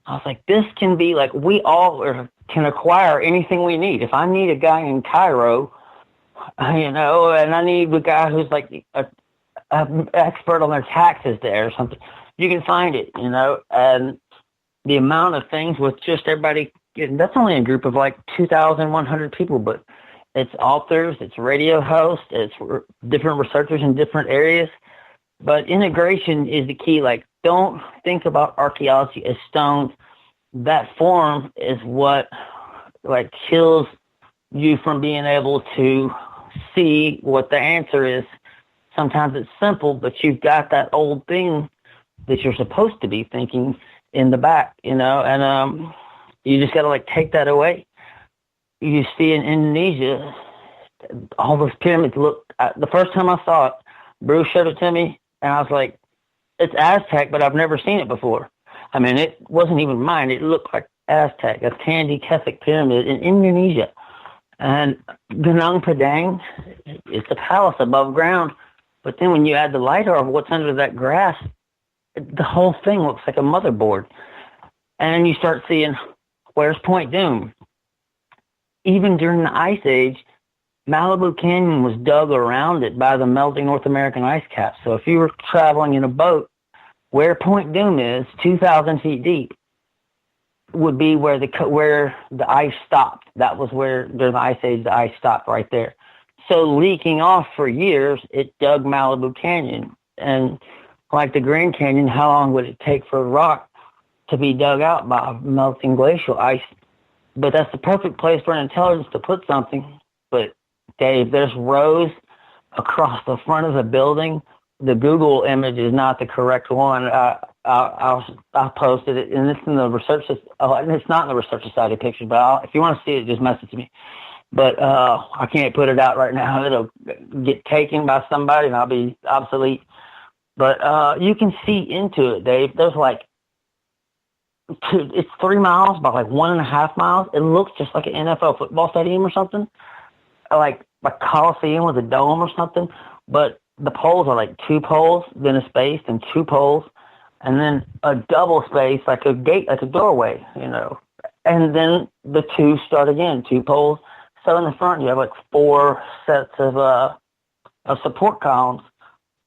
I was like, this can be like, we all can acquire anything we need. If I need a guy in Cairo, and I need a guy who's like an expert on their taxes there or something, you can find it, and the amount of things with just everybody, that's only a group of like 2,100 people, but it's authors, it's radio hosts, it's different researchers in different areas. But integration is the key. Like, don't think about archaeology as stones. That form is what like kills you from being able to see what the answer is. Sometimes it's simple, but you've got that old thing that you're supposed to be thinking in the back, and you just got to like take that away. You see in Indonesia, all those pyramids look, the first time I saw it, Bruce showed it to me, and I was like, it's Aztec, but I've never seen it before. I mean, it wasn't even mine. It looked like Aztec, a Candi Keswick pyramid in Indonesia. And Gunung Padang, it's a palace above ground. But then when you add the LiDAR of what's under that grass, the whole thing looks like a motherboard. And you start seeing, where's Point Doom? Even during the Ice Age, Malibu Canyon was dug around it by the melting North American ice cap. So if you were traveling in a boat, where Point Doom is, 2,000 feet deep, would be where the ice stopped. That was where, during the Ice Age, the ice stopped right there. So leaking off for years, it dug Malibu Canyon. And like the Grand Canyon, how long would it take for a rock to be dug out by melting glacial ice? But that's the perfect place for an intelligence to put something. But Dave, there's rows across the front of the building. The Google image is not the correct one. I posted it, and it's in the research. And it's not in the Research Society picture, but if you want to see it, just message me. But I can't put it out right now. It'll get taken by somebody, and I'll be obsolete. But you can see into it, Dave. There's like, it's 3 miles by like 1.5 miles. It looks just like an NFL football stadium or something, like a Coliseum with a dome or something. But the poles are like 2 poles, then a space, and 2 poles, and then a double space, like a gate, like a doorway, And then the 2 start again, 2 poles. So in the front, you have like 4 sets of support columns.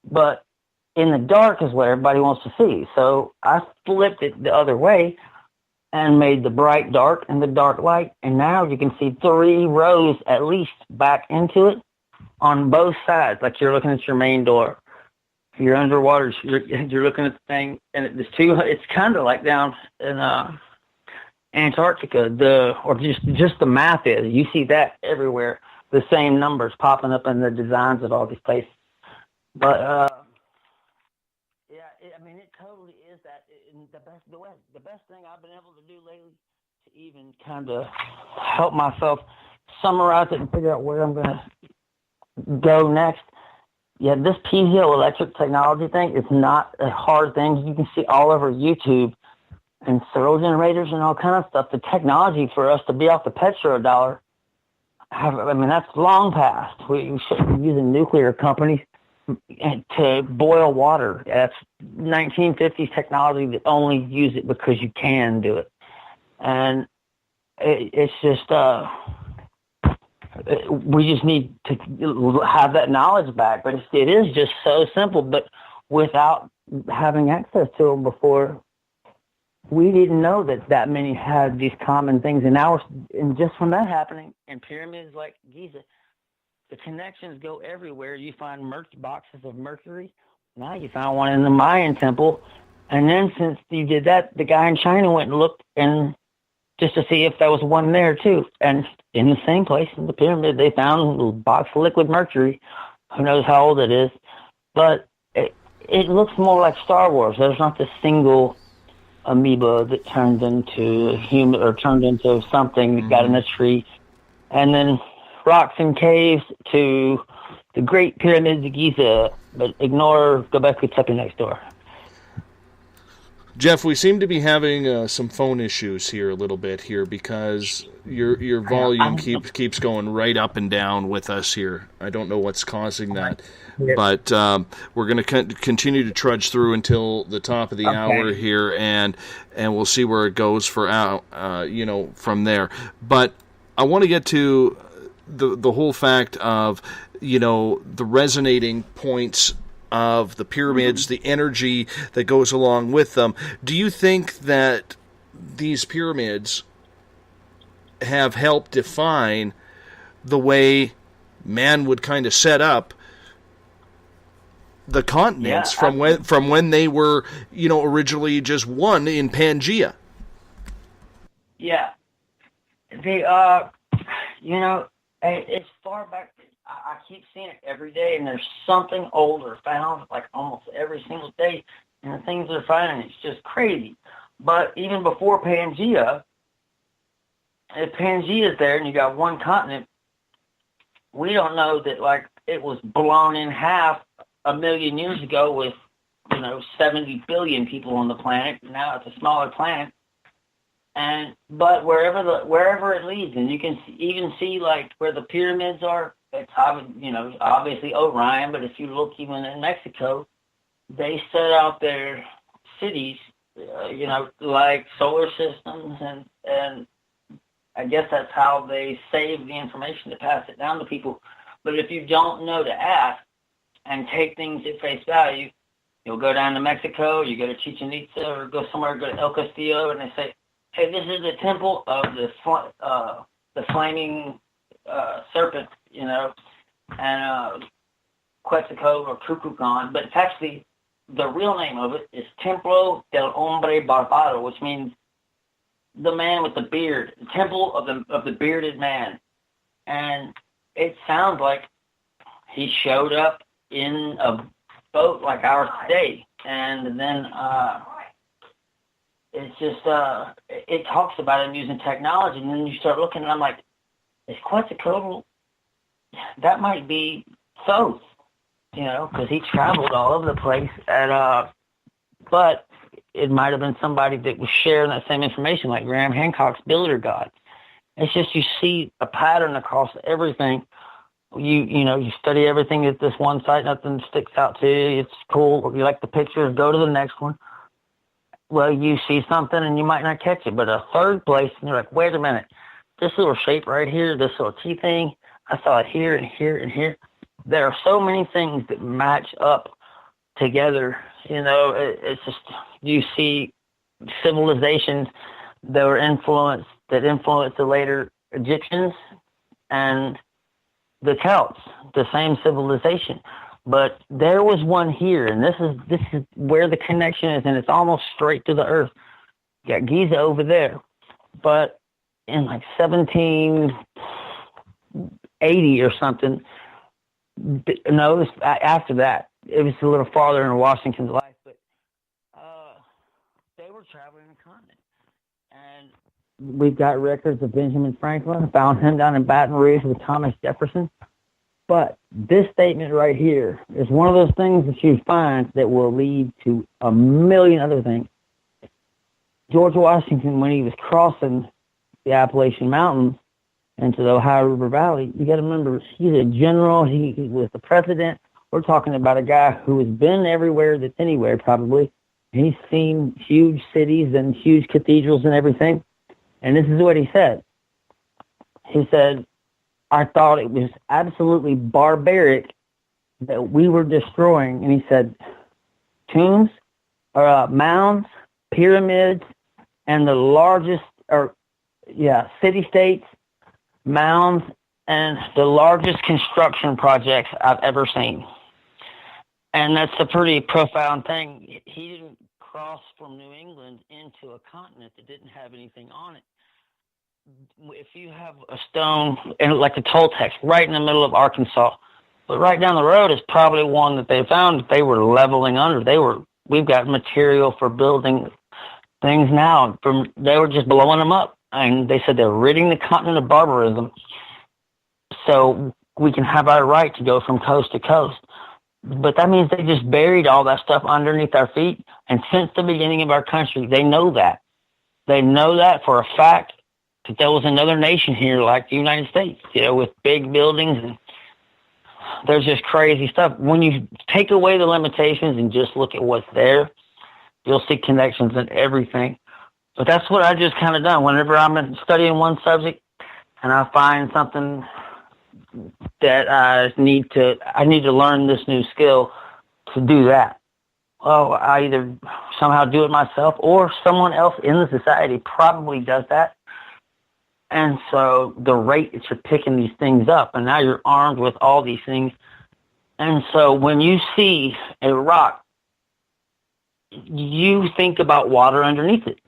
But in the dark is what everybody wants to see. So I flipped it the other way and made the bright dark and the dark light. And now you can see 3 rows at least back into it on both sides. Like you're looking at your main door. You're underwater. You're looking at the thing. And it's kind of like down in Antarctica. Or just the map is. You see that everywhere. The same numbers popping up in the designs of all these places. But, it totally is that. The best thing I've been able to do lately to even kind of help myself summarize it and figure out where I'm going to go next. Yeah, this piezoelectric technology thing is not a hard thing. You can see all over YouTube and serial generators and all kind of stuff. The technology for us to be off the petrodollar, that's long past. We shouldn't be using nuclear companies to boil water. That's 1950s technology that only use it because you can do it. And it's just, we just need to have that knowledge back. But it is just so simple. But without having access to them before, we didn't know that many had these common things. And just from that happening, in pyramids like Giza, the connections go everywhere. You find boxes of mercury. Now you found one in the Mayan temple. And then since you did that, the guy in China went and looked and just to see if there was one there too. And in the same place in the pyramid, they found a little box of liquid mercury. Who knows how old it is? But it looks more like Star Wars. There's not this single amoeba that turned into a human or turned into something that got in a tree. And then rocks and caves to the Great Pyramids of Giza. But go back to Tepe next door. Jeff, we seem to be having some phone issues here a little bit here because your volume keeps going right up and down with us here. I don't know what's causing that, but we're going to continue to trudge through until the top of the hour here, and we'll see where it goes from there. But I want to get to the whole fact of the resonating points of the pyramids, the energy that goes along with them. Do you think that these pyramids have helped define the way man would kind of set up the continents from when they were, originally just one in Pangea? Yeah. They, it's far back. I keep seeing it every day, and there's something older found, like almost every single day, and the things they're finding, it's just crazy. But even before Pangea, if Pangea is there and you got one continent, we don't know that, like, it was blown in half 1 million years ago with, 70 billion people on the planet. Now it's a smaller planet. But wherever it leads, and you can even see, like, where the pyramids are, it's obviously Orion, but if you look even in Mexico, they set out their cities, like solar systems, and I guess that's how they save the information to pass it down to people. But if you don't know to ask and take things at face value, you'll go down to Mexico, you go to Chichen Itza, or go somewhere, go to El Castillo, and they say, hey, this is the temple of the flaming serpent, and Quetzalcoatl or Kukulkan, but it's actually, the real name of it is Templo del Hombre Barbado, which means the man with the beard, the temple of the bearded man. And it sounds like he showed up in a boat like ours today, and then it's just it talks about him using technology, and then you start looking, and I'm like, is Quetzalcoatl, that might be Thoth, because he traveled all over the place. But it might have been somebody that was sharing that same information, like Graham Hancock's Builder God. It's just you see a pattern across everything. You study everything at this one site, nothing sticks out to you. It's cool. You like the pictures, go to the next one. Well, you see something and you might not catch it, but a third place, and you're like, wait a minute. This little shape right here, this little T thing, I saw it here and here and here. There are so many things that match up together. It's just, you see civilizations that influenced the later Egyptians and the Celts, the same civilization. But there was one here, and this is where the connection is, and it's almost straight to the earth. You got Giza over there, but in like 1780 or something. No, after that. It was a little farther in Washington's life, but they were traveling the continent. And we've got records of Benjamin Franklin. I found him down in Baton Rouge with Thomas Jefferson. But this statement right here is one of those things that you find that will lead to a million other things. George Washington, when he was crossing the Appalachian Mountains into the Ohio River Valley, you got to remember, he's a general, he was the president. We're talking about a guy who has been everywhere that's anywhere, probably. He's seen huge cities and huge cathedrals and everything. And this is what he said. He said, I thought it was absolutely barbaric that we were destroying. And he said, tombs, mounds, pyramids, and the largest, city-states, mounds, and the largest construction projects I've ever seen. And that's a pretty profound thing. He didn't cross from New England into a continent that didn't have anything on it. If you have a stone, and like the Toltecs, right in the middle of Arkansas, but right down the road is probably one that they found that they were leveling under. We've got material for building things now. They were just blowing them up. And they said they're ridding the continent of barbarism so we can have our right to go from coast to coast. But that means they just buried all that stuff underneath our feet. And since the beginning of our country, they know that. They know that for a fact, that there was another nation here like the United States, with big buildings. And there's just crazy stuff. When you take away the limitations and just look at what's there, you'll see connections in everything. But that's what I just kind of done. Whenever I'm studying one subject and I find something that I need to learn this new skill to do that. Well, I either somehow do it myself or someone else in the society probably does that. And so the rate that you're picking these things up, and now you're armed with all these things. And so when you see a rock, you think about water underneath it.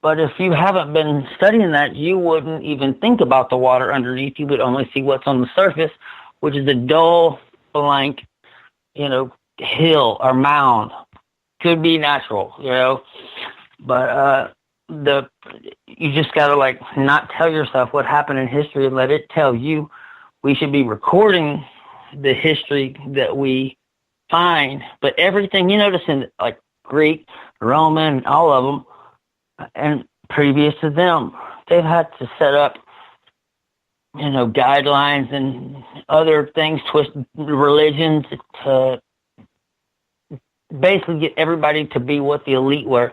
But if you haven't been studying that, you wouldn't even think about the water underneath. You would only see what's on the surface, which is a dull, blank, hill or mound. Could be natural, But you just got to not tell yourself what happened in history and let it tell you. We should be recording the history that we find. But everything you notice in Greek, Roman, all of them, and previous to them, they've had to set up, guidelines and other things, twist religions to basically get everybody to be what the elite were.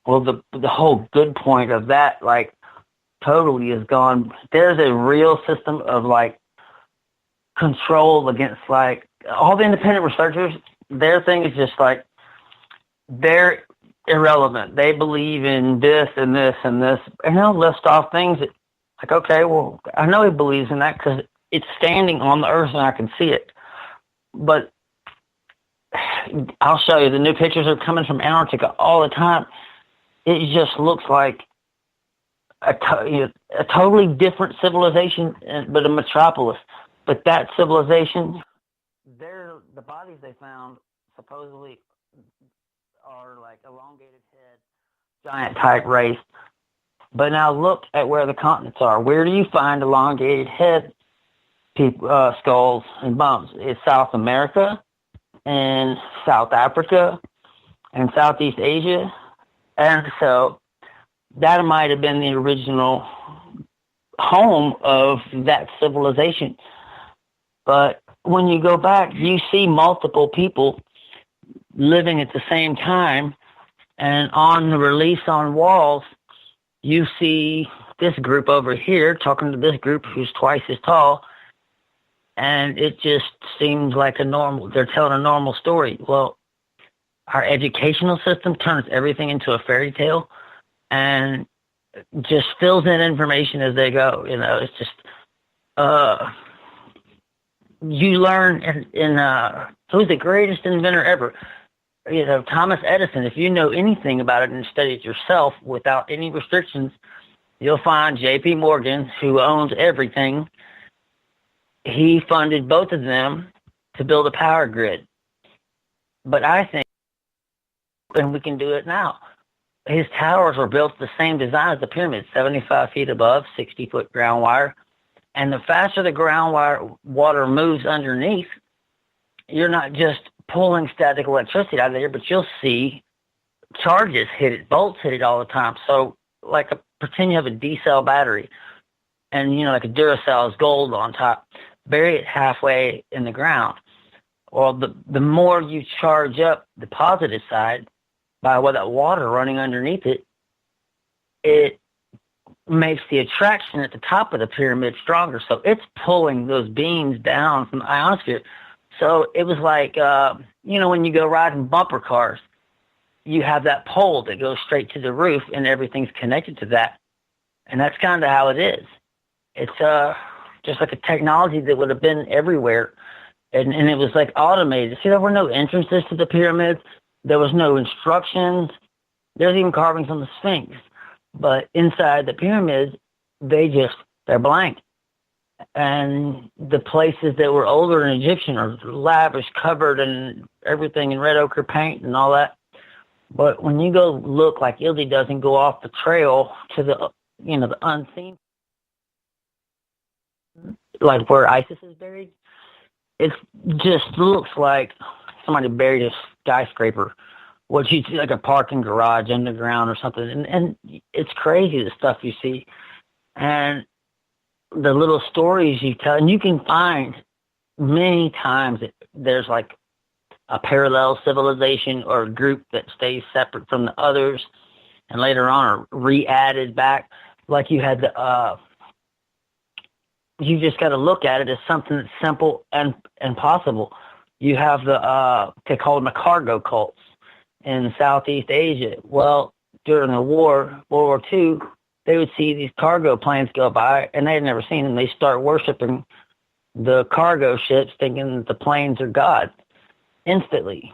Well, the whole good point of that, totally is gone. There's a real system of, control against, all the independent researchers. Their thing is just, they're irrelevant. They believe in this and this and this, and they'll list off things that, okay, well, I know he believes in that because it's standing on the earth and I can see it. But I'll show you, the new pictures are coming from Antarctica all the time. It just looks like a totally different civilization, but a metropolis. But that civilization, the bodies they found supposedly are elongated head, giant type race. But now look at where the continents are. Where do you find elongated head skulls and bumps? It's South America and South Africa and Southeast Asia. And so that might have been the original home of that civilization. But when you go back, you see multiple people living at the same time, and on the release on walls, you see this group over here talking to this group who's twice as tall, and it just seems like they're telling a normal story. Well, our educational system turns everything into a fairy tale and just fills in information as they go. It's just, you learn who's the greatest inventor ever? Thomas Edison. If you know anything about it and study it yourself without any restrictions, you'll find J.P. Morgan, who owns everything. He funded both of them to build a power grid. But I think, and we can do it now, his towers were built the same design as the pyramids, 75 feet above, 60-foot ground wire. And the faster the ground water moves underneath, you're not just pulling static electricity out of there, but you'll see charges hit it, bolts hit it all the time. So pretend you have a D-cell battery and, like a Duracell is gold on top, bury it halfway in the ground. Well, the more you charge up the positive side by that water running underneath it, it makes the attraction at the top of the pyramid stronger. So it's pulling those beams down from the ionosphere. So it was like, when you go riding bumper cars, you have that pole that goes straight to the roof and everything's connected to that. And that's kind of how it is. It's just like a technology that would have been everywhere. And it was like automated. See, there were no entrances to the pyramids. There was no instructions. There's even carvings on the Sphinx. But inside the pyramids, they're blank. And the places that were older in Egyptian are lavish, covered and everything in red ochre paint and all that. But when you go look like Ildi does and go off the trail to the, the unseen, like where Isis is buried, it just looks like somebody buried a skyscraper, what you see like a parking garage underground or something. And it's crazy, the stuff you see. And the little stories you tell, and you can find many times that there's like a parallel civilization or a group that stays separate from the others and later on are re-added back. Like you had you just got to look at it as something that's simple and possible. You have they call them the cargo cults in Southeast Asia. Well, during the war, World War II, they would see these cargo planes go by, and they had never seen them. They start worshiping the cargo ships, thinking that the planes are God instantly,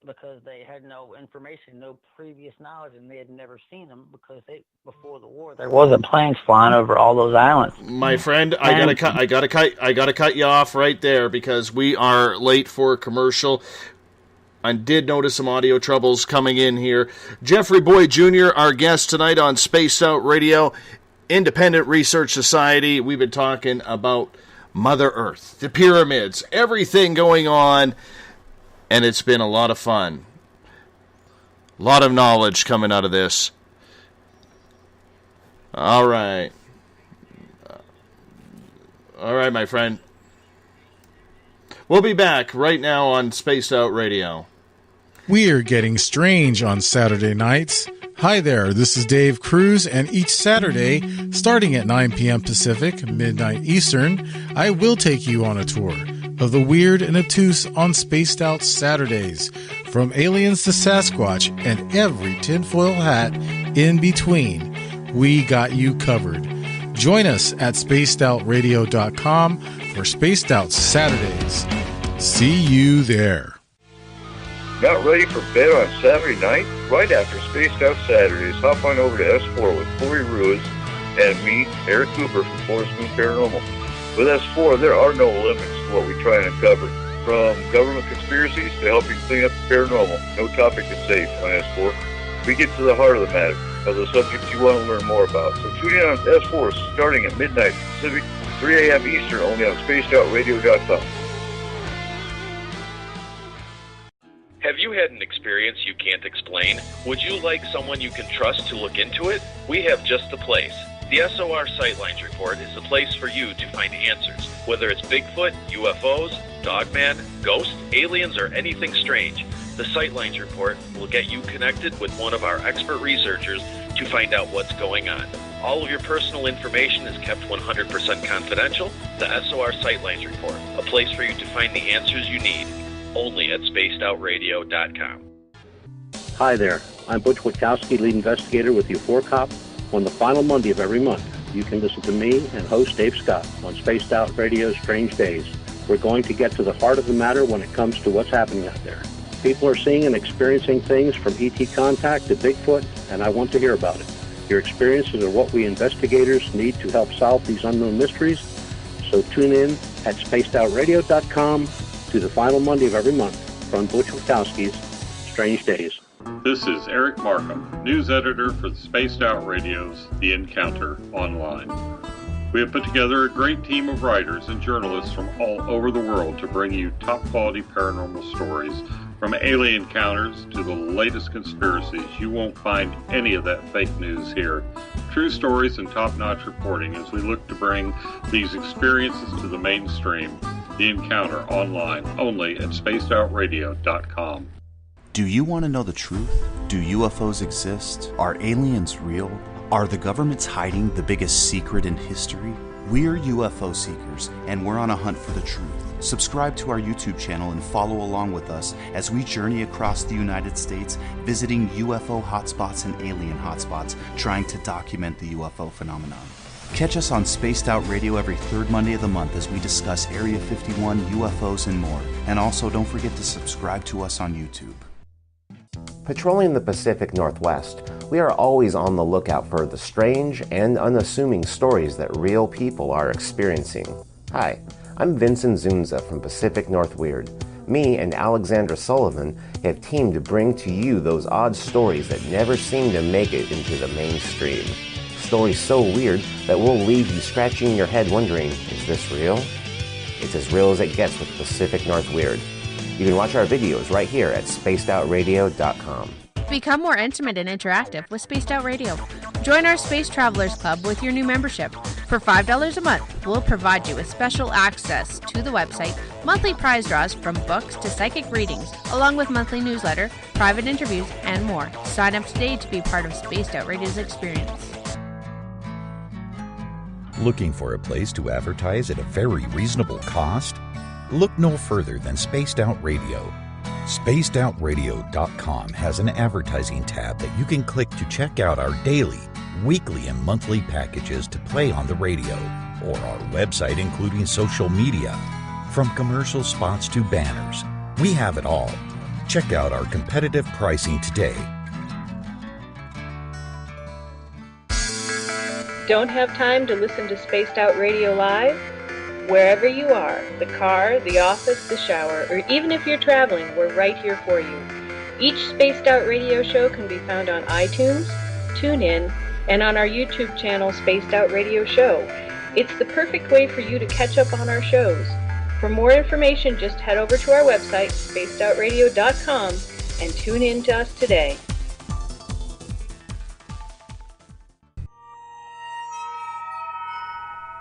because they had no information, no previous knowledge, and they had never seen them because before the war there wasn't planes flying over all those islands. My friend, I gotta cut you off right there because we are late for a commercial. I did notice some audio troubles coming in here. Jeffrey Boyd Jr., our guest tonight on Spaced Out Radio, Independent Research Society. We've been talking about Mother Earth, the pyramids, everything going on, and it's been a lot of fun. A lot of knowledge coming out of this. All right. All right, my friend. We'll be back right now on Spaced Out Radio. We're getting strange on Saturday nights. Hi there, this is Dave Cruz, and each Saturday, starting at 9 p.m. Pacific, midnight Eastern, I will take you on a tour of the weird and obtuse on Spaced Out Saturdays, from aliens to Sasquatch and every tinfoil hat in between. We got you covered. Join us at spacedoutradio.com for Spaced Out Saturdays. See you there. Not ready for bed on Saturday night? Right after Spaced Out Saturdays, hop on over to S4 with Corey Ruiz and me, Eric Cooper from Forest Moon Paranormal. With S4, there are no limits to what we try and uncover. From government conspiracies to helping clean up the paranormal, no topic is safe on S4. We get to the heart of the matter, of the subjects you want to learn more about. So tune in on S4 starting at midnight Pacific, 3 a.m. Eastern, only on spacedoutradio.com. Have you had an experience you can't explain? Would you like someone you can trust to look into it? We have just the place. The SOR Sightlines Report is the place for you to find answers. Whether it's Bigfoot, UFOs, Dogman, ghosts, aliens, or anything strange, the Sightlines Report will get you connected with one of our expert researchers to find out what's going on. All of your personal information is kept 100% confidential. The SOR Sightlines Report, a place for you to find the answers you need. Only at spacedoutradio.com. Hi there. I'm Butch Witkowski, lead investigator with U4 Cop. On the final Monday of every month, you can listen to me and host Dave Scott on Spaced Out Radio's Strange Days. We're going to get to the heart of the matter when it comes to what's happening out there. People are seeing and experiencing things from ET contact to Bigfoot, and I want to hear about it. Your experiences are what we investigators need to help solve these unknown mysteries. So tune in at spacedoutradio.com to the final Monday of every month from Butch Witkowski's Strange Days. This is Eric Markham, news editor for the Spaced Out Radio's The Encounter Online. We have put together a great team of writers and journalists from all over the world to bring you top-quality paranormal stories. From alien encounters to the latest conspiracies, you won't find any of that fake news here. True stories and top-notch reporting as we look to bring these experiences to the mainstream. The Encounter Online, only at spacedoutradio.com. Do you want to know the truth? Do UFOs exist? Are aliens real? Are the governments hiding the biggest secret in history? We're UFO seekers, and we're on a hunt for the truth. Subscribe to our YouTube channel and follow along with us as we journey across the United States, visiting UFO hotspots and alien hotspots, trying to document the UFO phenomenon. Catch us on Spaced Out Radio every third Monday of the month as we discuss Area 51, UFOs, and more. And also, don't forget to subscribe to us on YouTube. Patrolling the Pacific Northwest, we are always on the lookout for the strange and unassuming stories that real people are experiencing. Hi, I'm Vincent Zunza from Pacific North Weird. Me and Alexandra Sullivan have teamed to bring to you those odd stories that never seem to make it into the mainstream. Stories so weird that will leave you scratching your head wondering, is this real? It's as real as it gets with Pacific North Weird. You can watch our videos right here at spacedoutradio.com. Become more intimate and interactive with Spaced Out Radio. Join our Space Travelers Club with your new membership. For $5 a month, we'll provide you with special access to the website, monthly prize draws from books to psychic readings, along with monthly newsletter, private interviews, and more. Sign up today to be part of Spaced Out Radio's experience. Looking for a place to advertise at a very reasonable cost? Look no further than Spaced Out Radio. SpacedOutRadio.com has an advertising tab that you can click to check out our daily, weekly, and monthly packages to play on the radio, or our website including social media. From commercial spots to banners, we have it all. Check out our competitive pricing today. Don't have time to listen to Spaced Out Radio live? Wherever you are, the car, the office, the shower, or even if you're traveling, we're right here for you. Each Spaced Out Radio show can be found on iTunes, TuneIn, and on our YouTube channel, Spaced Out Radio Show. It's the perfect way for you to catch up on our shows. For more information, just head over to our website, spacedoutradio.com, and tune in to us today.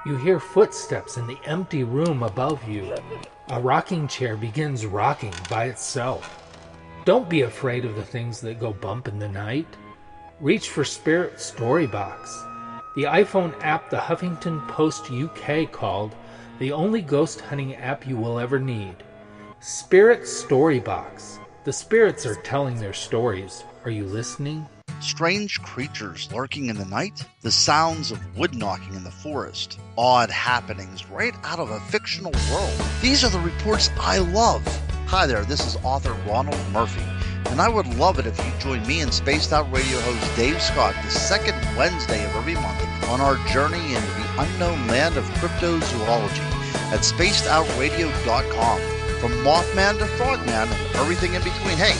You hear footsteps in the empty room above you. A rocking chair begins rocking by itself. Don't be afraid of the things that go bump in the night. Reach for Spirit Storybox, the iPhone app the Huffington Post UK called the only ghost hunting app you will ever need. Spirit Storybox. The spirits are telling their stories. Are you listening? Strange creatures lurking in the night, the sounds of wood knocking in the forest, odd happenings right out of a fictional world. These are the reports I love. Hi there, this is author Ronald Murphy, and I would love it if you join me and Spaced Out Radio host Dave Scott the second Wednesday of every month on our journey into the unknown land of cryptozoology at spacedoutradio.com. From Mothman to Frogman and everything in between. Hey,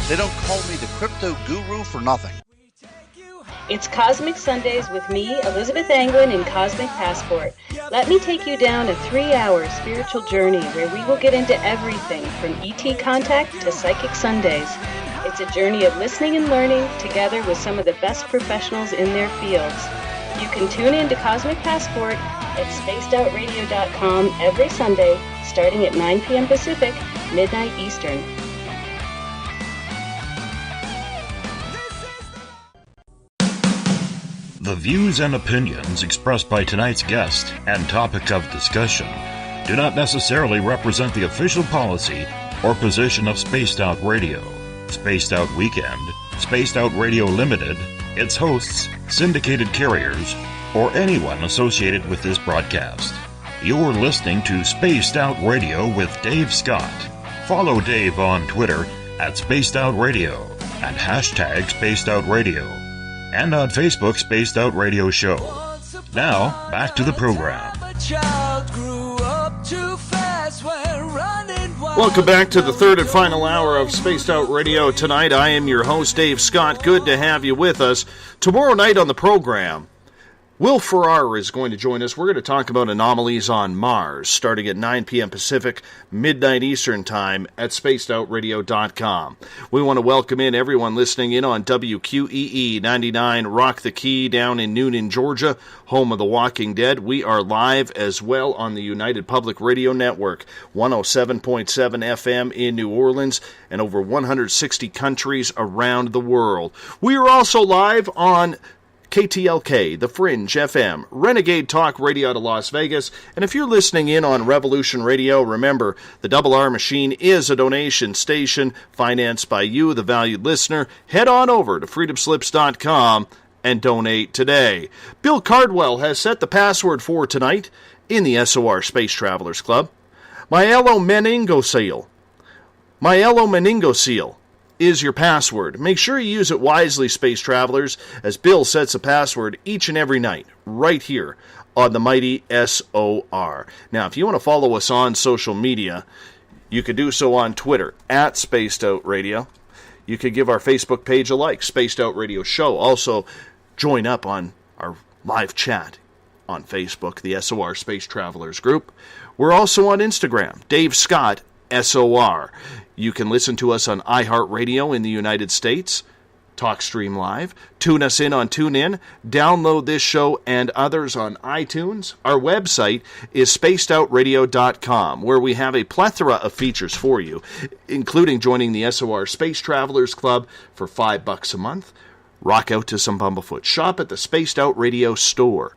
they don't call me the crypto guru for nothing. It's Cosmic Sundays with me, Elizabeth Anglin, in Cosmic Passport. Let me take you down a 3-hour spiritual journey where we will get into everything from ET contact to Psychic Sundays. It's a journey of listening and learning together with some of the best professionals in their fields. You can tune in to Cosmic Passport at spacedoutradio.com every Sunday starting at 9 p.m. Pacific, midnight Eastern. The views and opinions expressed by tonight's guest and topic of discussion do not necessarily represent the official policy or position of Spaced Out Radio, Spaced Out Weekend, Spaced Out Radio Limited, its hosts, syndicated carriers, or anyone associated with this broadcast. You're listening to Spaced Out Radio with Dave Scott. Follow Dave on Twitter at Spaced Out Radio and hashtag Spaced Out Radio. And on Facebook, Spaced Out Radio Show. Now, back to the program. Welcome back to the third and final hour of Spaced Out Radio. Tonight, I am your host, Dave Scott. Good to have you with us. Tomorrow night on the program, Will Ferrara is going to join us. We're going to talk about anomalies on Mars, starting at 9 p.m. Pacific, midnight Eastern Time at spacedoutradio.com. We want to welcome in everyone listening in on WQEE 99 Rock the Key down in Noonan, Georgia, home of The Walking Dead. We are live as well on the United Public Radio Network, 107.7 FM in New Orleans, and over 160 countries around the world. We are also live on KTLK, The Fringe FM, Renegade Talk Radio out of Las Vegas. And if you're listening in on Revolution Radio, remember, the Double R Machine is a donation station financed by you, the valued listener. Head on over to freedomslips.com and donate today. Bill Cardwell has set the password for tonight in the SOR Space Travelers Club. Myelo meningocele. Myelo meningocele is your password. Make sure you use it wisely, Space Travelers, as Bill sets a password each and every night, right here on the mighty SOR. Now, if you want to follow us on social media, you could do so on Twitter, at Spaced Out Radio. You could give our Facebook page a like, Spaced Out Radio Show. Also, join up on our live chat on Facebook, the SOR Space Travelers Group. We're also on Instagram, Dave Scott, SOR. You can listen to us on iHeartRadio in the United States, TalkStream Live, tune us in on TuneIn, download this show and others on iTunes. Our website is spacedoutradio.com, where we have a plethora of features for you, including joining the SOR Space Travelers Club for $5 a month, rock out to some Bumblefoot, shop at the Spaced Out Radio store.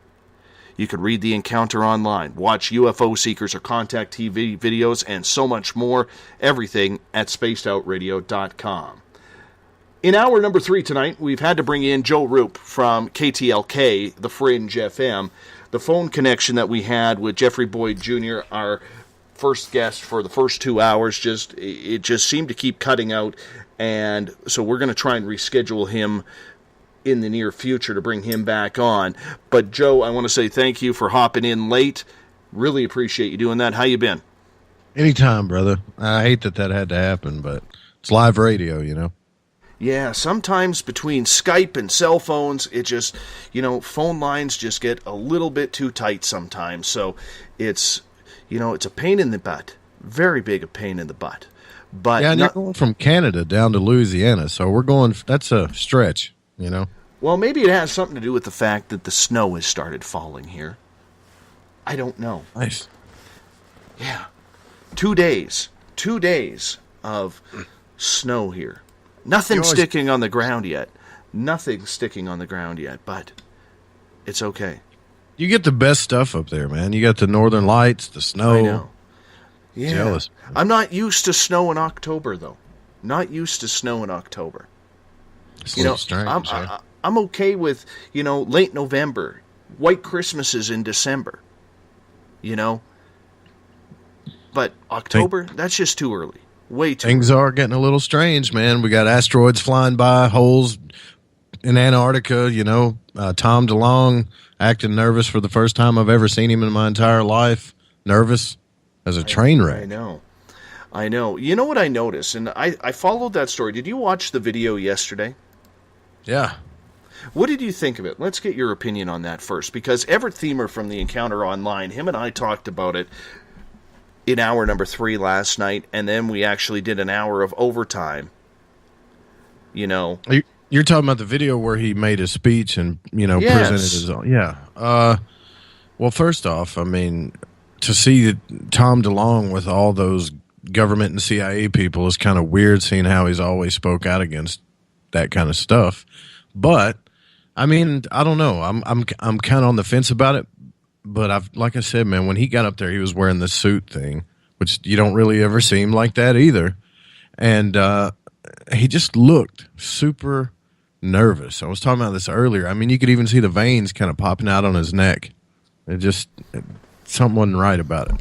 You can read The Encounter online, watch UFO Seekers or Contact TV videos, and so much more. Everything at spacedoutradio.com. In hour number 3 tonight, we've had to bring in Joe Roop from KTLK, The Fringe FM. The phone connection that we had with Jeffrey Boyd Jr., our first guest for the first 2 hours, it just seemed to keep cutting out, and so we're going to try and reschedule him in the near future to bring him back on. But Joe, I want to say thank you for hopping in late. Really appreciate you doing that. How you been? Anytime, brother. I hate that had to happen, but it's live radio, you know. Yeah, sometimes between Skype and cell phones, it just, phone lines just get a little bit too tight sometimes. So it's, it's a pain in the butt. Very big a pain in the butt. But yeah, and you're going from Canada down to Louisiana, so that's a stretch. Well, maybe it has something to do with the fact that the snow has started falling here. I don't know. Nice. Yeah. 2 days. 2 days of snow here. Nothing sticking on the ground yet. Nothing sticking on the ground yet, but it's okay. You get the best stuff up there, man. You got the northern lights, the snow. I know. Yeah. Jealous. I'm not used to snow in October, though. Not used to snow in October. It's a little strange, I'm okay with, late November, white Christmases in December, But October, that's just too early. Way too Things early. are getting a little strange, man. We got asteroids flying by, holes in Antarctica, Tom DeLonge acting nervous for the first time I've ever seen him in my entire life. Nervous as a train wreck. I know. You know what I noticed? And I followed that story. Did you watch the video yesterday? Yeah. What did you think of it? Let's get your opinion on that first, because Everett Themer from The Encounter Online, him and I talked about it in hour number 3 last night, and then we actually did an hour of overtime. You're talking about the video where he made his speech and, presented his own. Yeah. Well, first off, to see Tom DeLonge with all those government and CIA people is kind of weird, seeing how he's always spoke out against that kind of stuff. But I don't know. I'm kind of on the fence about it. But like I said, man, when he got up there, he was wearing the suit thing, which you don't really ever see him like that either. And he just looked super nervous. I was talking about this earlier. You could even see the veins kind of popping out on his neck. Something wasn't right about it.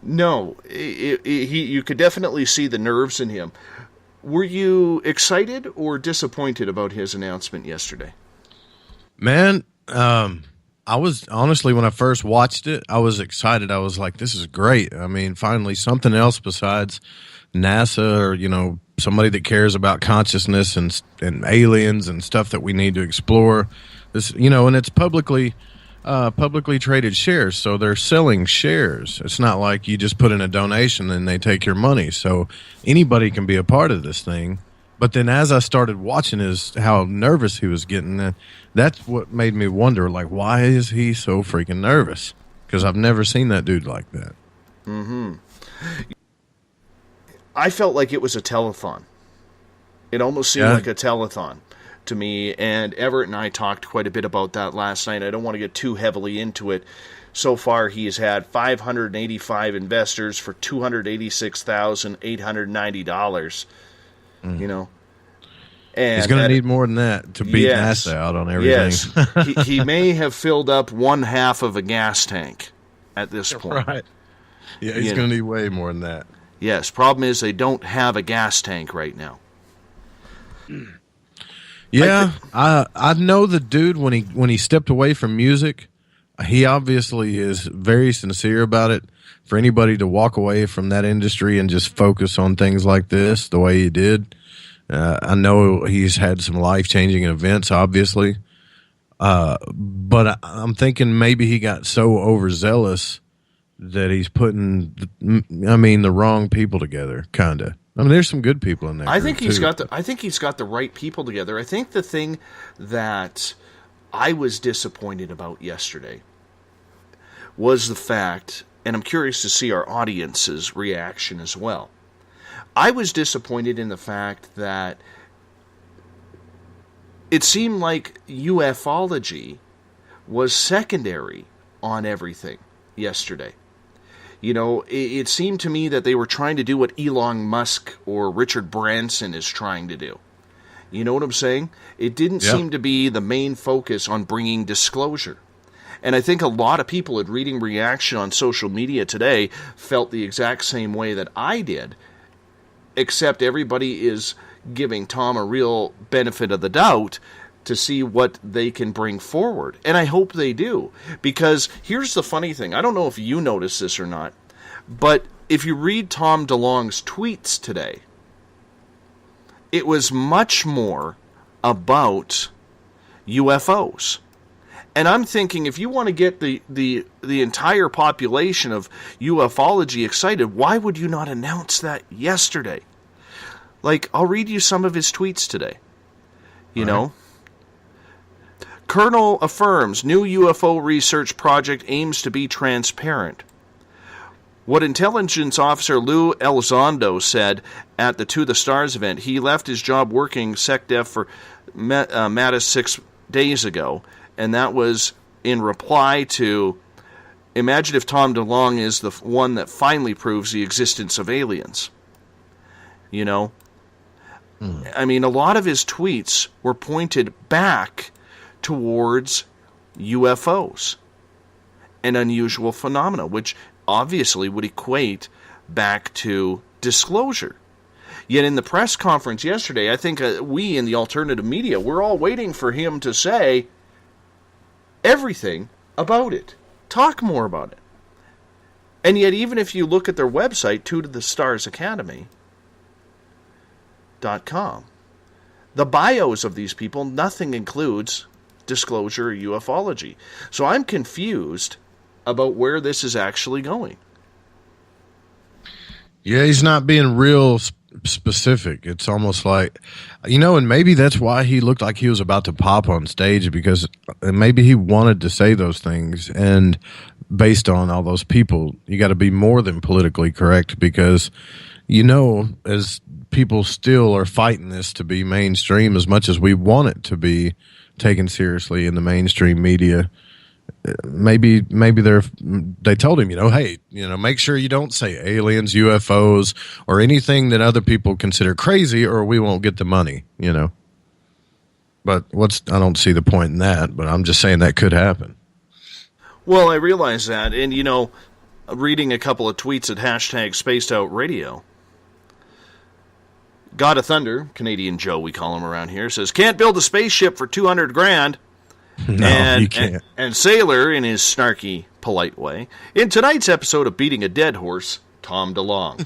No, you could definitely see the nerves in him. Were you excited or disappointed about his announcement yesterday? Man, I was, honestly, when I first watched it, I was excited. I was like, this is great. Finally something else besides NASA or, somebody that cares about consciousness and aliens and stuff that we need to explore. This, and it's publicly traded shares, so they're selling shares. It's not like you just put in a donation and they take your money. So anybody can be a part of this thing. But then as I started watching how nervous he was getting, that's what made me wonder, why is he so freaking nervous? Because I've never seen that dude like that. Mm-hmm. I felt like it was a telethon. It almost seemed like a telethon. to me, and Everett and I talked quite a bit about that last night. I don't want to get too heavily into it. So far, he has had 585 investors for $286,890. You know, and he's going to need more than that to beat NASA out on everything. Yes, he may have filled up one half of a gas tank at this point. Right. Yeah, he's going to need way more than that. Yes. Problem is, they don't have a gas tank right now. Yeah, I know the dude when he stepped away from music. He obviously is very sincere about it. For anybody to walk away from that industry and just focus on things like this the way he did, I know he's had some life-changing events, obviously. But I'm thinking maybe he got so overzealous that he's putting, the wrong people together, kind of. I mean, there's some good people in there. I think he's got the right people together. I think the thing that I was disappointed about yesterday was the fact, and I'm curious to see our audience's reaction as well. I was disappointed in the fact that it seemed like ufology was secondary on everything yesterday. You know, it seemed to me that they were trying to do what Elon Musk or Richard Branson is trying to do. You know what I'm saying? It didn't seem to be the main focus on bringing disclosure. And I think a lot of people at reading reaction on social media today felt the exact same way that I did, except everybody is giving Tom a real benefit of the doubt to see what they can bring forward. And I hope they do. Because here's the funny thing. I don't know if you noticed this or not, but if you read Tom DeLonge's tweets today, it was much more about UFOs. And I'm thinking, if you want to get the entire population of ufology excited, why would you not announce that yesterday? Like, I'll read you some of his tweets today. You know? Colonel affirms new UFO research project aims to be transparent. What intelligence officer Lou Elizondo said at the To the Stars event, he left his job working SecDef for Mattis 6 days ago, and that was in reply to, imagine if Tom DeLonge is the one that finally proves the existence of aliens. You know? I mean, a lot of his tweets were pointed back towards UFOs and unusual phenomena, which obviously would equate back to disclosure. Yet in the press conference yesterday, I think we in the alternative media, we're all waiting for him to say everything about it. Talk more about it. And yet, even if you look at their website, ToTheStarsAcademy.com, the bios of these people, nothing includes disclosure or ufology. So I'm confused about where this is actually going. Yeah, he's not being real specific. It's almost like, and maybe that's why he looked like he was about to pop on stage, because maybe he wanted to say those things, and based on all those people, you got to be more than politically correct, because as people still are fighting this to be mainstream as much as we want it to be taken seriously in the mainstream media. Maybe they told him, hey, make sure you don't say aliens, UFOs, or anything that other people consider crazy, or we won't get the money, But I don't see the point in that, but I'm just saying that could happen. Well, I realize that, and reading a couple of tweets at #SpacedOutRadio, God of Thunder, Canadian Joe we call him around here, says, can't build a spaceship for $200,000. No, you can't. And Sailor, in his snarky, polite way, in tonight's episode of Beating a Dead Horse, Tom DeLonge.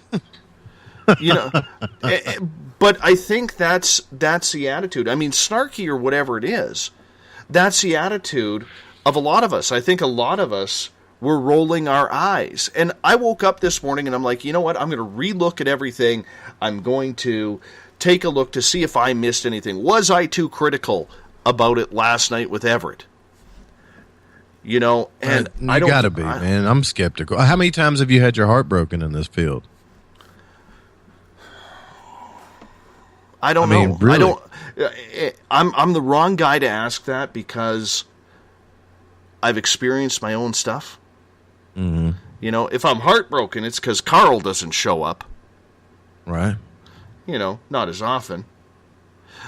But I think that's the attitude. I mean, snarky or whatever it is, that's the attitude of a lot of us. I think a lot of us were rolling our eyes. And I woke up this morning and I'm like, you know what? I'm going to relook at everything. I'm going to take a look to see if I missed anything. Was I too critical about it last night with Everett? And you gotta be, man. I'm skeptical. How many times have you had your heart broken in this field? I don't know. Really? I'm the wrong guy to ask that because I've experienced my own stuff. Mm-hmm. You know, if I'm heartbroken, it's because Carl doesn't show up. Right. You know, not as often.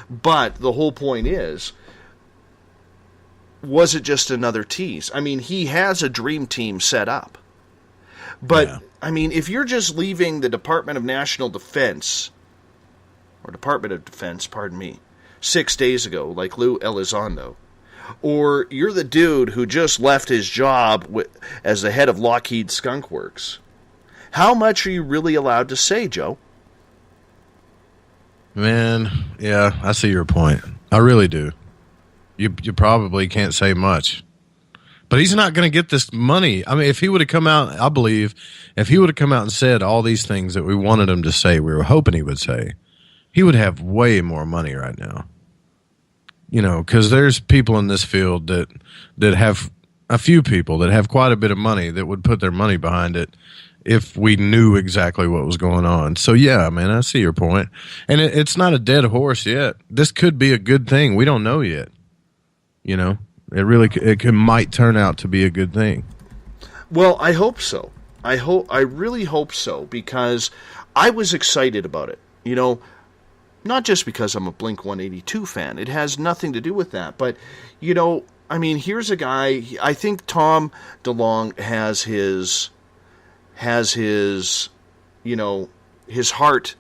But the whole point is, was it just another tease? I mean, he has a dream team set up. But, yeah. I mean, if you're just leaving the Department of National Defense, or Department of Defense, pardon me, 6 days ago, like Lou Elizondo, or you're the dude who just left his job as the head of Lockheed Skunk Works, how much are you really allowed to say, Joe? Man, yeah, I see your point. I really do. You probably can't say much. But he's not going to get this money. I mean, if he would have come out, I believe, if he would have come out and said all these things that we wanted him to say, we were hoping he would say, he would have way more money right now. You know, because there's people in this field that have, a few people that have quite a bit of money that would put their money behind it if we knew exactly what was going on. So, yeah, man, I see your point. And it's not a dead horse yet. This could be a good thing. We don't know yet. You know, it might turn out to be a good thing. Well, I hope so. I really hope so, because I was excited about it. You know, not just because I'm a Blink-182 fan. It has nothing to do with that. But, you know, I mean, here's a guy, I think Tom DeLonge has his, you know, his heart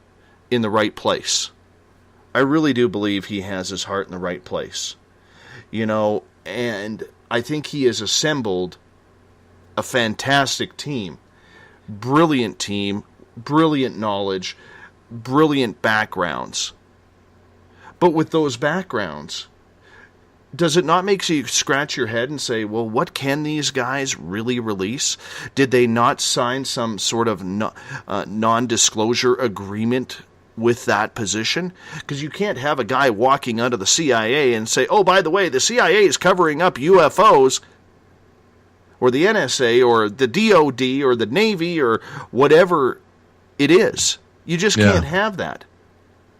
in the right place. I really do believe he has his heart in the right place. You know, and I think he has assembled a fantastic team, brilliant knowledge, brilliant backgrounds. But with those backgrounds, does it not make you scratch your head and say, well, what can these guys really release? Did they not sign some sort of non-disclosure agreement with that position? Because you can't have a guy walking under the CIA and say, oh, by the way, the CIA is covering up UFOs, or the NSA, or the DOD, or the Navy, or whatever it is. You just can't have that,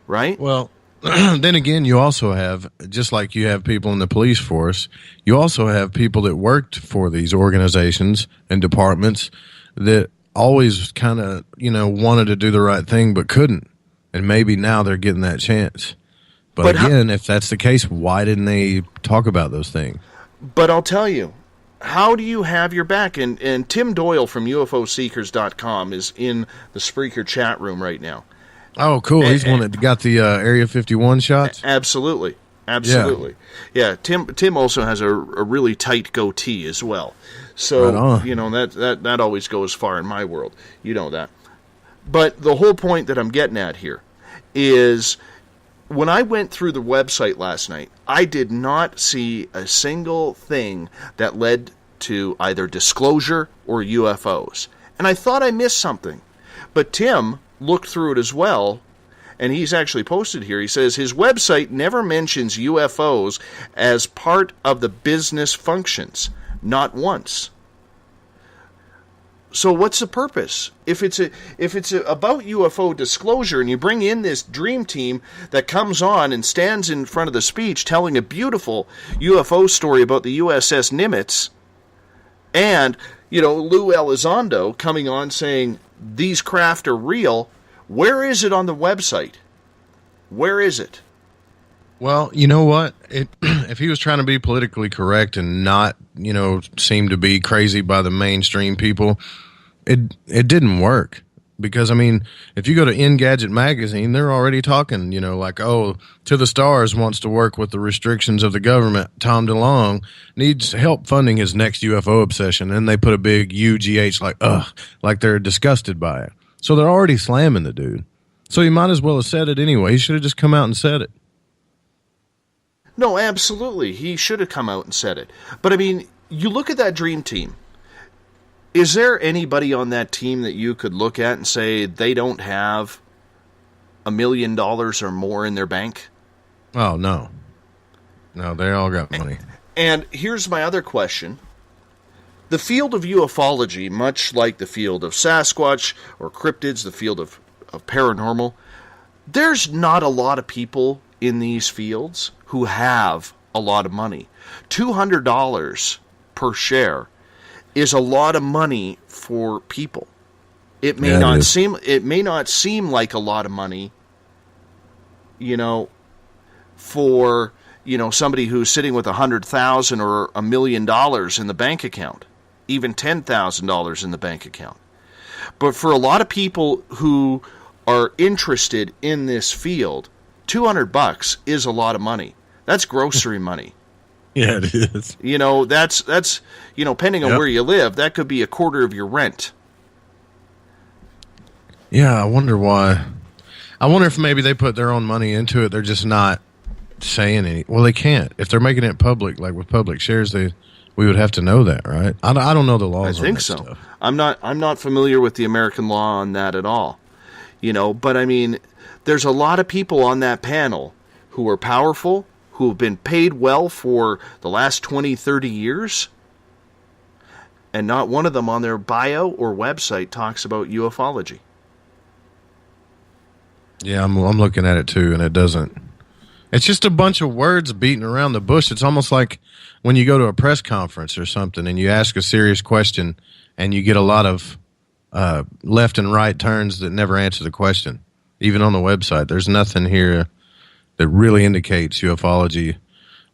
right? Well, then again, you also have, just like you have people in the police force, you also have people that worked for these organizations and departments that always kind of, you know, wanted to do the right thing but couldn't. And maybe now they're getting that chance. But again, if that's the case, why didn't they talk about those things? But I'll tell you, how do you have your back? And Tim Doyle from UFOseekers.com is in the Spreaker chat room right now. Oh, cool. He's one that got the Area 51 shots? Absolutely. Yeah, Tim also has a really tight goatee as well. So, you know, that always goes far in my world. You know that. But the whole point that I'm getting at here is when I went through the website last night, I did not see a single thing that led to either disclosure or UFOs. And I thought I missed something. But Tim looked through it as well, and he's actually posted here. He says his website never mentions UFOs as part of the business functions, not once. So what's the purpose? If it's about UFO disclosure and you bring in this dream team that comes on and stands in front of the speech telling a beautiful UFO story about the USS Nimitz, and, you know, Lou Elizondo coming on saying these craft are real, where is it on the website? Where is it? Well, you know what? If he was trying to be politically correct and not, you know, seem to be crazy by the mainstream people, it didn't work. Because, I mean, if you go to Engadget magazine, they're already talking, you know, like, oh, To the Stars wants to work with the restrictions of the government. Tom DeLonge needs help funding his next UFO obsession. And they put a big UGH like they're disgusted by it. So they're already slamming the dude. So he might as well have said it anyway. He should have just come out and said it. No, absolutely. He should have come out and said it. But, I mean, you look at that dream team. Is there anybody on that team that you could look at and say they don't have $1 million or more in their bank? Oh, no. No, they all got money. And here's my other question. The field of ufology, much like the field of Sasquatch or cryptids, the field of paranormal, there's not a lot of people in these fields who have a lot of money. $200 per share is a lot of money for people. It may not seem like a lot of money, for somebody who's sitting with $100,000 or $1 million in the bank account, even $10,000 in the bank account. But for a lot of people who are interested in this field, $200 is a lot of money. That's grocery money. Yeah, it is. That's depending on where you live, that could be a quarter of your rent. Yeah, I wonder why. I wonder if maybe they put their own money into it. They're just not saying any. Well, they can't. If they're making it public, like with public shares, we would have to know that, right? I don't know the laws. I think so. Stuff. I'm not familiar with the American law on that at all. But I mean, there's a lot of people on that panel who are powerful, who have been paid well for the last 20, 30 years, and not one of them on their bio or website talks about ufology. Yeah, I'm looking at it too, and it doesn't. It's just a bunch of words beating around the bush. It's almost like when you go to a press conference or something and you ask a serious question and you get a lot of left and right turns that never answer the question. Even on the website, there's nothing here that really indicates ufology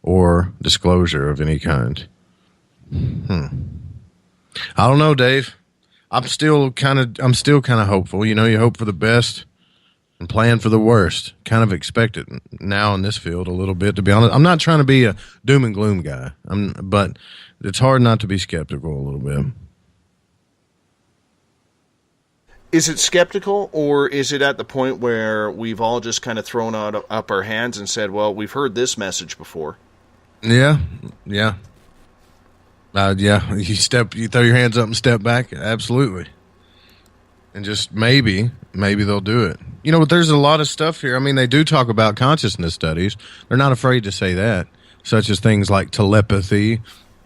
or disclosure of any kind. I don't know, Dave. I'm still kind of hopeful. You hope for the best and plan for the worst. Kind of expect it now in this field a little bit, to be honest. I'm not trying to be a doom and gloom guy, but it's hard not to be skeptical a little bit. Is it skeptical, or is it at the point where we've all just kind of thrown up our hands and said, well, we've heard this message before? Yeah. You throw your hands up and step back. Absolutely. And just maybe they'll do it. But there's a lot of stuff here. I mean, they do talk about consciousness studies. They're not afraid to say that, such as things like telepathy.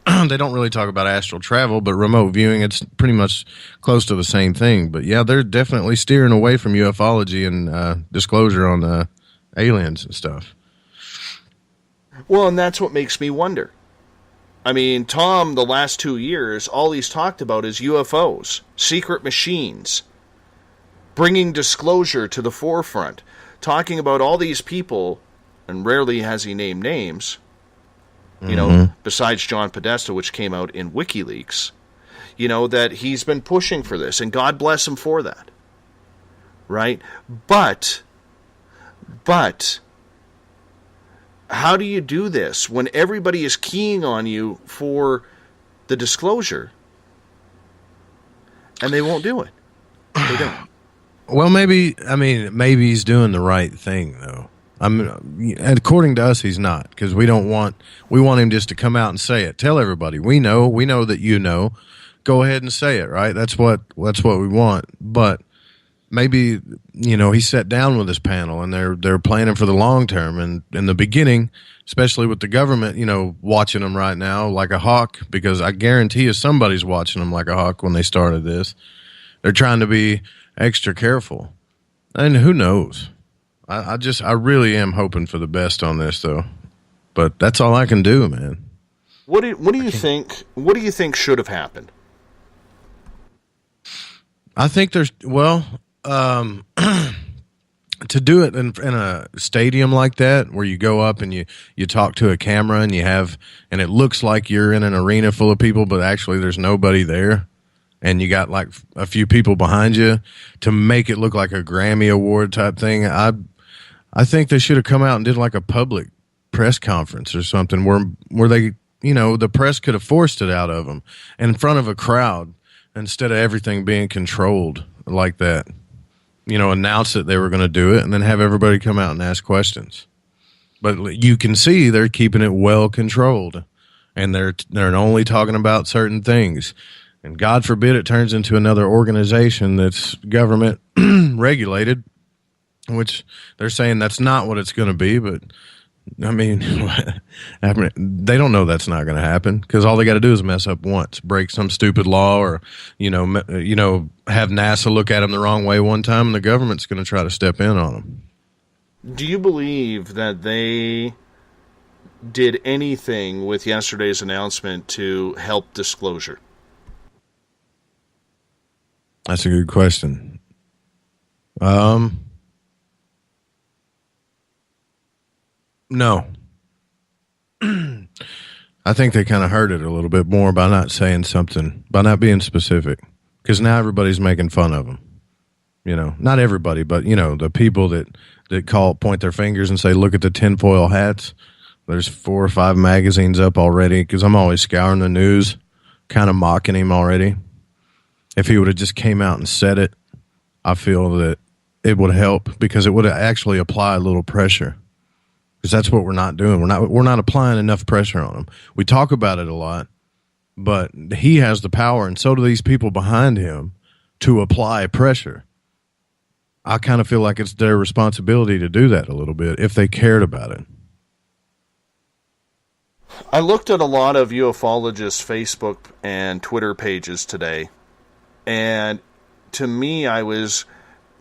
They don't really talk about astral travel, but remote viewing, it's pretty much close to the same thing. But yeah, they're definitely steering away from ufology and disclosure on aliens and stuff. Well, and that's what makes me wonder. I mean, Tom, the last 2 years, all he's talked about is UFOs, secret machines, bringing disclosure to the forefront, talking about all these people, and rarely has he named names, besides John Podesta, which came out in WikiLeaks, that he's been pushing for this, and God bless him for that, right? But how do you do this when everybody is keying on you for the disclosure, and they won't do it? They don't. Well, maybe he's doing the right thing, though. According to us, he's not, because we want him just to come out and say it. Tell everybody, we know that you know. Go ahead and say it, right? That's what we want. But maybe, he sat down with his panel and they're planning for the long term. And in the beginning, especially with the government, watching them right now like a hawk, because I guarantee you somebody's watching them like a hawk when they started this. They're trying to be extra careful. And who knows? I really am hoping for the best on this, though. But that's all I can do, man. What do you think? What do you think should have happened? I think there's to do it in a stadium like that, where you go up and you talk to a camera and and it looks like you're in an arena full of people, but actually there's nobody there. And you got like a few people behind you to make it look like a Grammy Award type thing. I think they should have come out and did like a public press conference or something where they, the press could have forced it out of them in front of a crowd instead of everything being controlled like that. Announce that they were going to do it and then have everybody come out and ask questions. But you can see they're keeping it well controlled, and they're only talking about certain things. And God forbid it turns into another organization that's government regulated, which they're saying that's not what it's going to be. But, I mean, they don't know that's not going to happen, because all they got to do is mess up once, break some stupid law, or, have NASA look at them the wrong way one time, and the government's going to try to step in on them. Do you believe that they did anything with yesterday's announcement to help disclosure? That's a good question. No. I think they kind of hurt it a little bit more by not saying something, by not being specific, because now everybody's making fun of them. You know, not everybody, but, you know, the people that point their fingers and say, look at the tinfoil hats. There's 4 or 5 magazines up already, because I'm always scouring the news, kind of mocking him already. If he would have just came out and said it, I feel that it would help, because it would actually apply a little pressure. Because that's what we're not doing. We're not applying enough pressure on him. We talk about it a lot, but he has the power, and so do these people behind him, to apply pressure. I kind of feel like it's their responsibility to do that a little bit if they cared about it. I looked at a lot of ufologists' Facebook and Twitter pages today, and to me, I was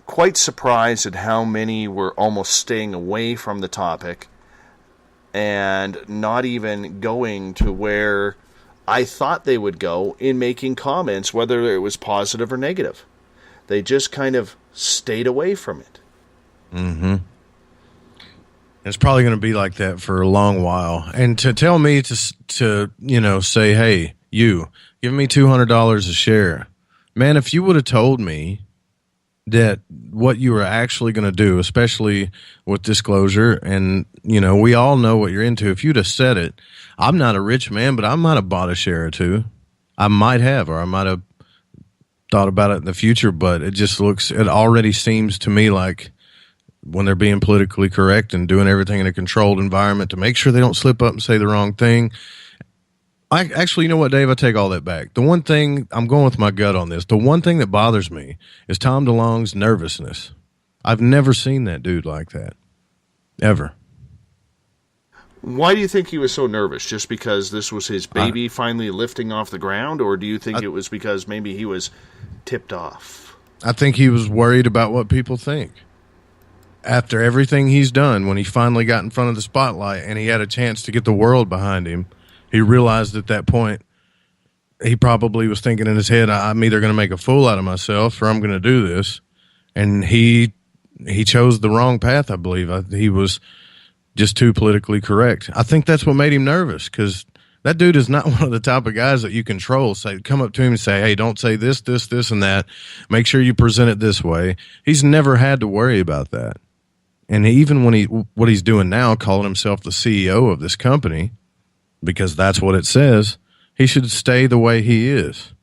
quite surprised at how many were almost staying away from the topic and not even going to where I thought they would go in making comments, whether it was positive or negative. They just kind of stayed away from it. Mm-hmm. It's probably going to be like that for a long while. And to tell me to you know, say, hey, you, give me $200 a share. Man, if you would have told me that what you were actually going to do, especially with disclosure, and, you know, we all know what you're into. If you'd have said it, I'm not a rich man, but I might have bought a share or two. I might have, or I might have thought about it in the future, but it already seems to me like when they're being politically correct and doing everything in a controlled environment to make sure they don't slip up and say the wrong thing. Actually, you know what, Dave? I take all that back. The one thing, I'm going with my gut on this, the one thing that bothers me is Tom DeLonge's nervousness. I've never seen that dude like that. Ever. Why do you think he was so nervous? Just because this was his baby finally lifting off the ground? Or do you think it was because maybe he was tipped off? I think he was worried about what people think. After everything he's done, when he finally got in front of the spotlight and he had a chance to get the world behind him, he realized at that point, he probably was thinking in his head, I'm either going to make a fool out of myself or I'm going to do this. And he chose the wrong path, I believe. He was just too politically correct. I think that's what made him nervous, because that dude is not one of the type of guys that you control. Come up to him and say, hey, don't say this, this, this, and that. Make sure you present it this way. He's never had to worry about that. And even when what he's doing now, calling himself the CEO of this company, because that's what it says, he should stay the way he is.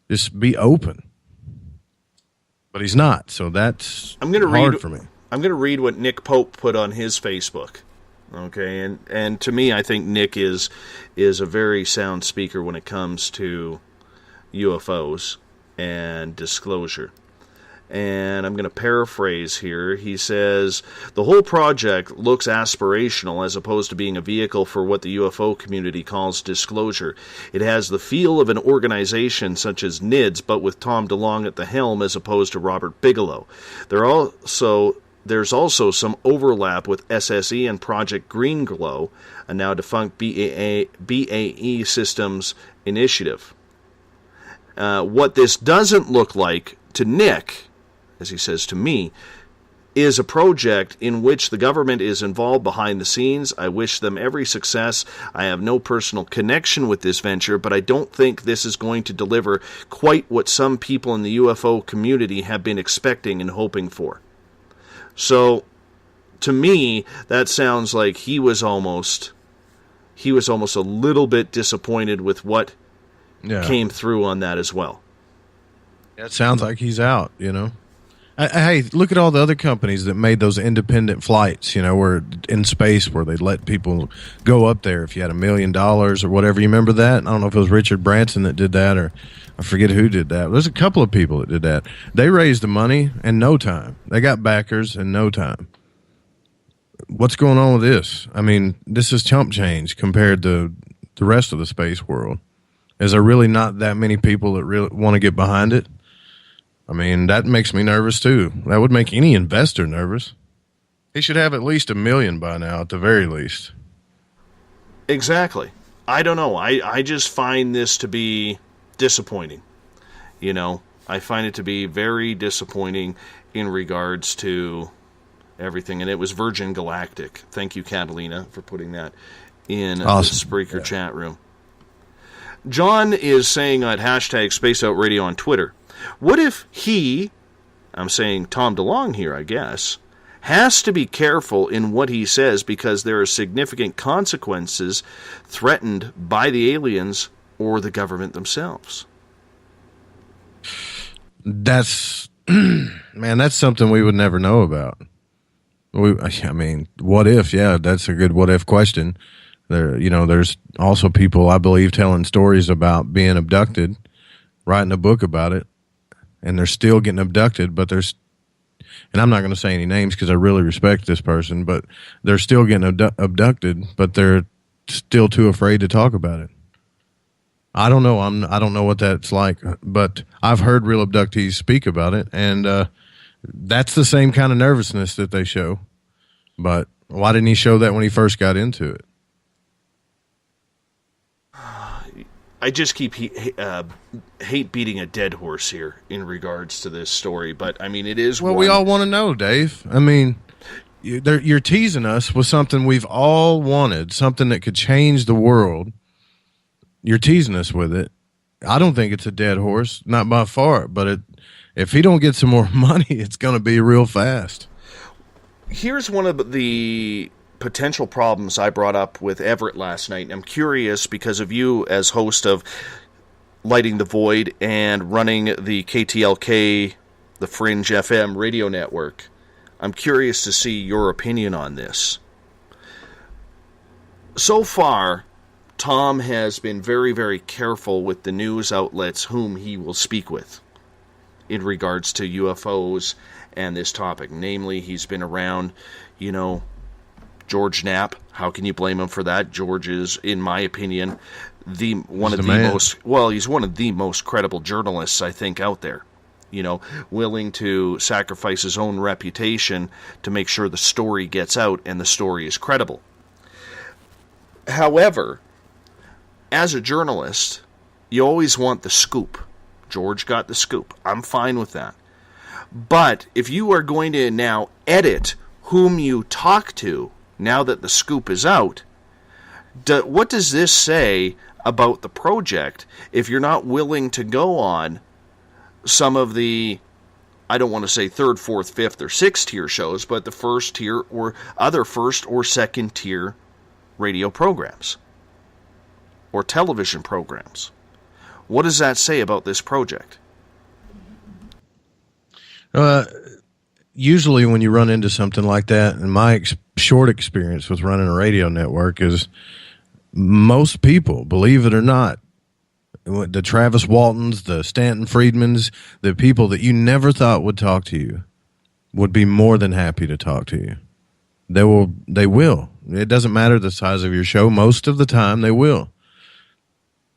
Just be open. But he's not, so that's hard for me. I'm going to read what Nick Pope put on his Facebook. Okay, and to me, I think Nick is a very sound speaker when it comes to UFOs and disclosure. And I'm going to paraphrase here. He says, the whole project looks aspirational as opposed to being a vehicle for what the UFO community calls disclosure. It has the feel of an organization such as NIDS, but with Tom DeLonge at the helm as opposed to Robert Bigelow. There's also some overlap with SSE and Project Green Glow, a now defunct BAE Systems initiative. What this doesn't look like to Nick, as he says to me, is a project in which the government is involved behind the scenes. I wish them every success. I have no personal connection with this venture, but I don't think this is going to deliver quite what some people in the UFO community have been expecting and hoping for. So, to me, that sounds like he was almost a little bit disappointed with what came through on that as well. It sounds like he's out, you know. Hey, look at all the other companies that made those independent flights, you know, where in space where they let people go up there if you had $1 million or whatever. You remember that? I don't know if it was Richard Branson that did that, or I forget who did that. There's a couple of people that did that. They raised the money in no time. They got backers in no time. What's going on with this? I mean, this is chump change compared to the rest of the space world. Is there really not that many people that really want to get behind it? I mean, that makes me nervous too. That would make any investor nervous. He should have at least 1 million by now, at the very least. Exactly. I don't know. I just find this to be disappointing. You know, I find it to be very disappointing in regards to everything. And it was Virgin Galactic. Thank you, Catalina, for putting that in the Spreaker chat room. John is saying at hashtag Space Out Radio on Twitter, what if he, I'm saying Tom DeLonge here, I guess, has to be careful in what he says because there are significant consequences threatened by the aliens or the government themselves? That's, man, that's something we would never know about. I mean, what if? Yeah, that's a good what if question. There's also people, I believe, telling stories about being abducted, writing a book about it, and they're still getting abducted, but there's, and I'm not going to say any names because I really respect this person, but they're still getting abducted, but they're still too afraid to talk about it. I don't know. I don't know what that's like, but I've heard real abductees speak about it, and that's the same kind of nervousness that they show. But why didn't he show that when he first got into it? I just keep hate beating a dead horse here in regards to this story, but I mean, it is. Well, we all want to know, Dave. I mean, you're teasing us with something we've all wanted, something that could change the world. You're teasing us with it. I don't think it's a dead horse, not by far, but if he don't get some more money, it's going to be real fast. Here's one of the potential problems I brought up with Everett last night. And I'm curious because of you as host of Lighting the Void and running the KTLK, the Fringe FM radio network. I'm curious to see your opinion on this. So far, Tom has been very, very careful with the news outlets whom he will speak with in regards to UFOs and this topic. Namely, he's been around, George Knapp. How can you blame him for that? George is, in my opinion, he's one of the most credible journalists, I think, out there. Willing to sacrifice his own reputation to make sure the story gets out and the story is credible. However, as a journalist, you always want the scoop. George got the scoop. I'm fine with that. But if you are going to now edit whom you talk to, now that the scoop is out, what does this say about the project if you're not willing to go on some of the, I don't want to say third, fourth, fifth, or sixth tier shows, but the first tier or other first or second tier radio programs or television programs? What does that say about this project? Usually when you run into something like that, and my short experience with running a radio network is most people, believe it or not, the Travis Waltons, the Stanton Friedmans, the people that you never thought would talk to you would be more than happy to talk to you. They will. It doesn't matter the size of your show. Most of the time they will.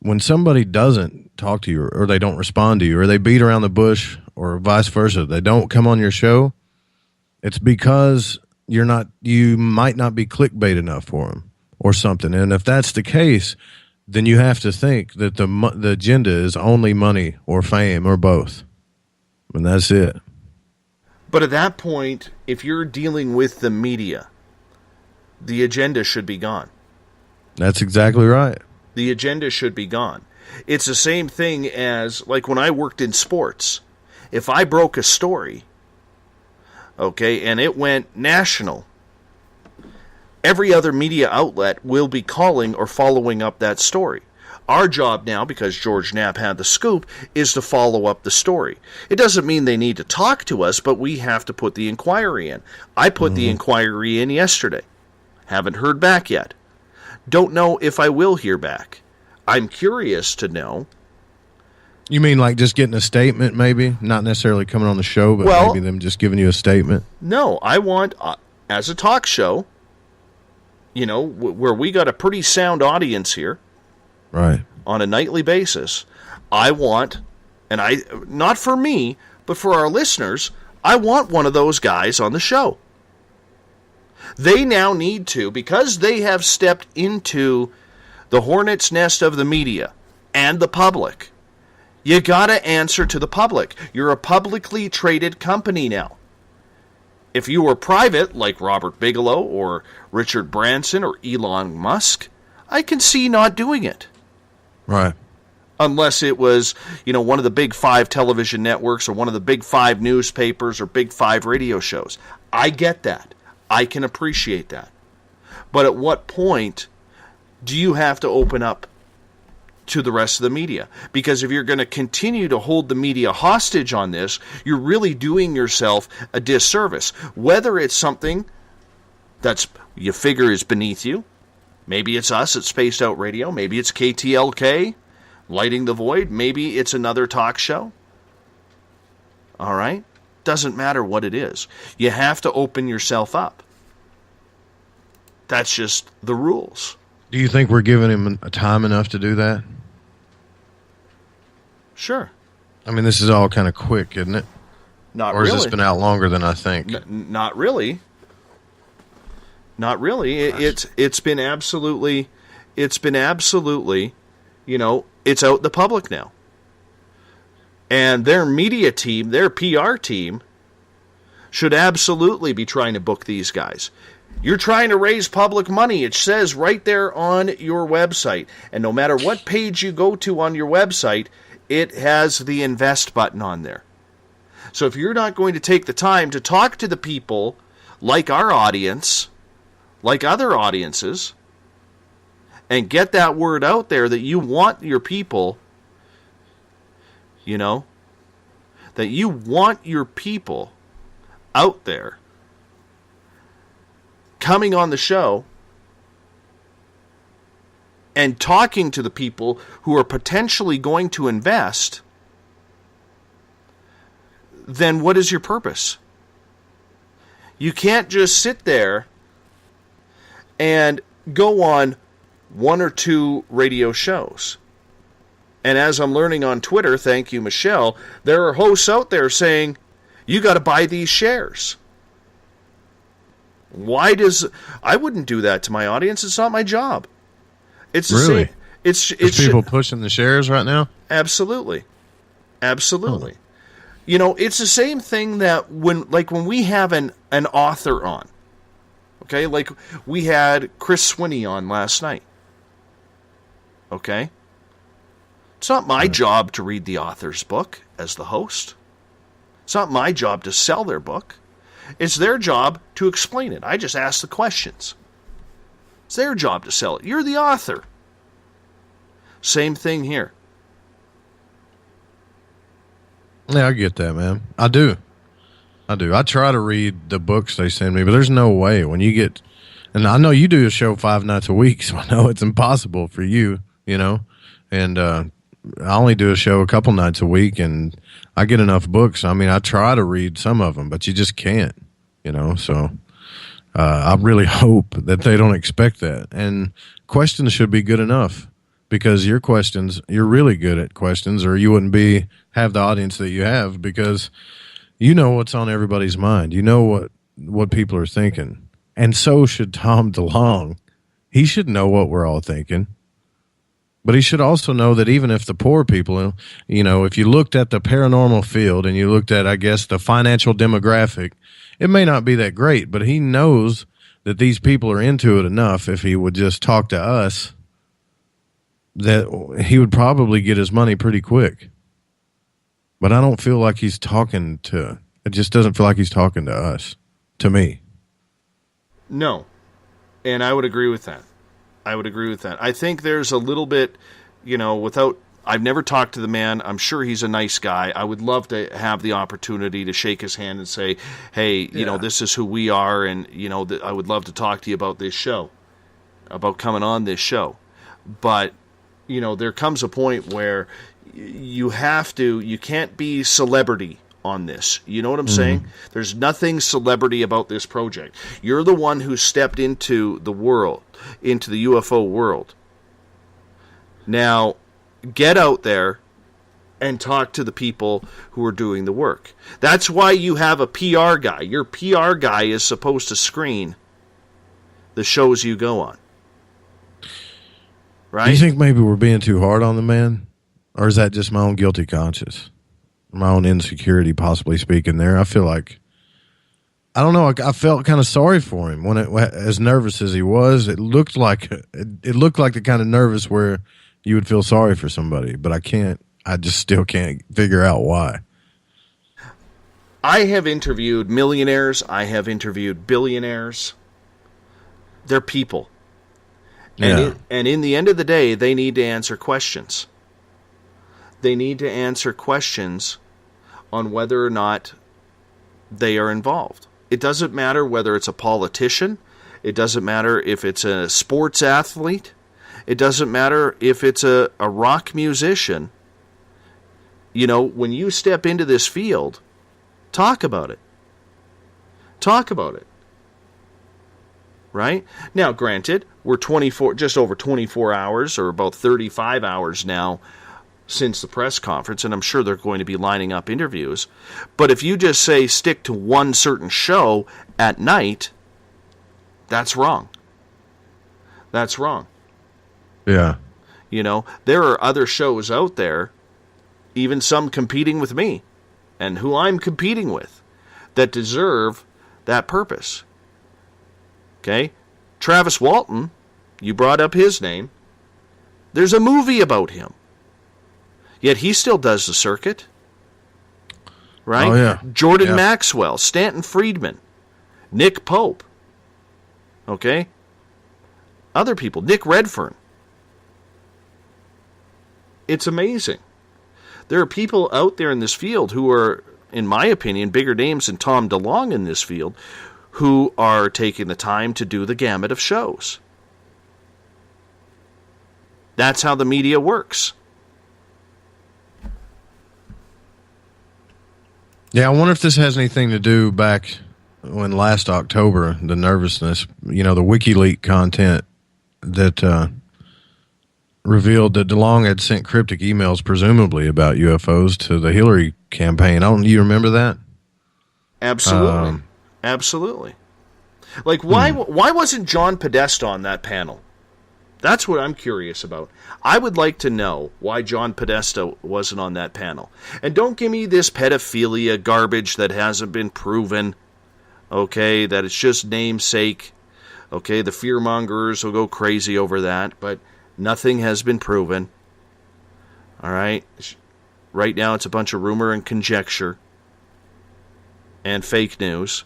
When somebody doesn't talk to you or they don't respond to you or they beat around the bush or vice versa, they don't come on your show, it's because you might not be clickbait enough for them or something. And if that's the case, then you have to think that the agenda is only money or fame or both. And that's it. But at that point, if you're dealing with the media, the agenda should be gone. That's exactly right. The agenda should be gone. It's the same thing as, like when I worked in sports. If I broke a story, okay, and it went national, every other media outlet will be calling or following up that story. Our job now, because George Knapp had the scoop, is to follow up the story. It doesn't mean they need to talk to us, but we have to put the inquiry in. I put the inquiry in yesterday. Haven't heard back yet. Don't know if I will hear back. I'm curious to know. You mean like just getting a statement, maybe? Not necessarily coming on the show, but maybe them just giving you a statement? No, I want, as a talk show, where we got a pretty sound audience here. Right. On a nightly basis, I want, not for me, but for our listeners, I want one of those guys on the show. They now need to, because they have stepped into the hornet's nest of the media and the public, you got to answer to the public. You're a publicly traded company now. If you were private, like Robert Bigelow or Richard Branson or Elon Musk, I can see not doing it. Right. Unless it was, one of the big 5 television networks or one of the big 5 newspapers or big 5 radio shows. I get that. I can appreciate that. But at what point do you have to open up to the rest of the media? Because if you're going to continue to hold the media hostage on this, you're really doing yourself a disservice. Whether it's something that's you figure is beneath you, maybe it's us at Spaced Out Radio, maybe it's KTLK, Lighting the Void, maybe it's another talk show. All right? Doesn't matter what it is. You have to open yourself up. That's just the rules. Do you think we're giving him time enough to do that? Sure. I mean, this is all kind of quick, isn't it? Not or really. Or has this been out longer than I think? Not really. Not really. It's been absolutely, it's out in the public now. And their media team, their PR team, should absolutely be trying to book these guys. You're trying to raise public money. It says right there on your website. And no matter what page you go to on your website, it has the invest button on there. So if you're not going to take the time to talk to the people like our audience, like other audiences, and get that word out there that you want your people, that you want your people out there coming on the show and talking to the people who are potentially going to invest, then what is your purpose? You can't just sit there and go on 1 or 2 radio shows. And as I'm learning on Twitter, thank you, Michelle, there are hosts out there saying, you got to buy these shares. I wouldn't do that to my audience. It's not my job. It's the really? Same. It's people pushing the shares right now? Absolutely. Absolutely. It's the same thing that when we have an author on. Okay? Like we had Chris Swinney on last night. Okay? It's not my job to read the author's book as the host. It's not my job to sell their book. It's their job to explain it. I just ask the questions. It's their job to sell it. You're the author. Same thing here. Yeah, I get that, man. I do. I try to read the books they send me, but there's no way when you get, and I know you do a show 5 nights a week, so I know it's impossible for you, and I only do a show a couple nights a week, and I get enough books. I mean, I try to read some of them, but you just can't, so I really hope that they don't expect that. And questions should be good enough, because your questions, you're really good at questions, or you wouldn't have the audience that you have, because you know what's on everybody's mind. You know what people are thinking. And so should Tom DeLonge. He should know what we're all thinking. But he should also know that even if the poor people, if you looked at the paranormal field and you looked at, I guess, the financial demographic, it may not be that great, but he knows that these people are into it enough. If he would just talk to us, that he would probably get his money pretty quick. But I don't feel like he's talking to, it just doesn't feel like he's talking to us, to me. No. And I would agree with that. I think there's a little bit, I've never talked to the man. I'm sure he's a nice guy. I would love to have the opportunity to shake his hand and say, hey, this is who we are. And, I would love to talk to you about this show, about coming on this show. But, there comes a point where you can't be celebrity on this. You know what I'm saying? There's nothing celebrity about this project. You're the one who stepped into the world, into the UFO world. Now, get out there and talk to the people who are doing the work. That's why you have a PR guy. Your PR guy is supposed to screen the shows you go on. Right? Do you think maybe we're being too hard on the man? Or is that just my own guilty conscience? My own insecurity possibly speaking there? I feel like, I don't know, I felt kind of sorry for him when as nervous as he was. It looked like the kind of nervous where you would feel sorry for somebody, but I just still can't figure out why. I have interviewed millionaires. I have interviewed billionaires. They're people. Yeah. And in the end of the day, they need to answer questions. They need to answer questions on whether or not they are involved. It doesn't matter whether it's a politician. It doesn't matter if it's a sports athlete. It doesn't matter if it's a rock musician. You know, when you step into this field, talk about it. Talk about it. Right? Now, granted, we're just over 24 hours, or about 35 hours now since the press conference, and I'm sure they're going to be lining up interviews. But if you just say stick to one certain show at night, that's wrong. That's wrong. Yeah. You know, there are other shows out there, even some competing with me, and who I'm competing with, that deserve that purpose. Okay? Travis Walton, you brought up his name. There's a movie about him. Yet he still does the circuit. Right? Oh, yeah. Jordan Maxwell, Stanton Friedman, Nick Pope. Okay? Other people, Nick Redfern. It's amazing. There are people out there in this field who are, in my opinion, bigger names than Tom DeLonge in this field, who are taking the time to do the gamut of shows. That's how the media works. Yeah, I wonder if this has anything to do back when last October, the nervousness, you know, the WikiLeaks content that revealed that DeLonge had sent cryptic emails, presumably about UFOs, to the Hillary campaign. Do you remember that? Absolutely. Absolutely. Like, why wasn't John Podesta on that panel? That's what I'm curious about. I would like to know why John Podesta wasn't on that panel. And don't give me this pedophilia garbage that hasn't been proven, okay, that it's just namesake. Okay, the fearmongers will go crazy over that, but nothing has been proven. All right? Right now it's a bunch of rumor and conjecture and fake news.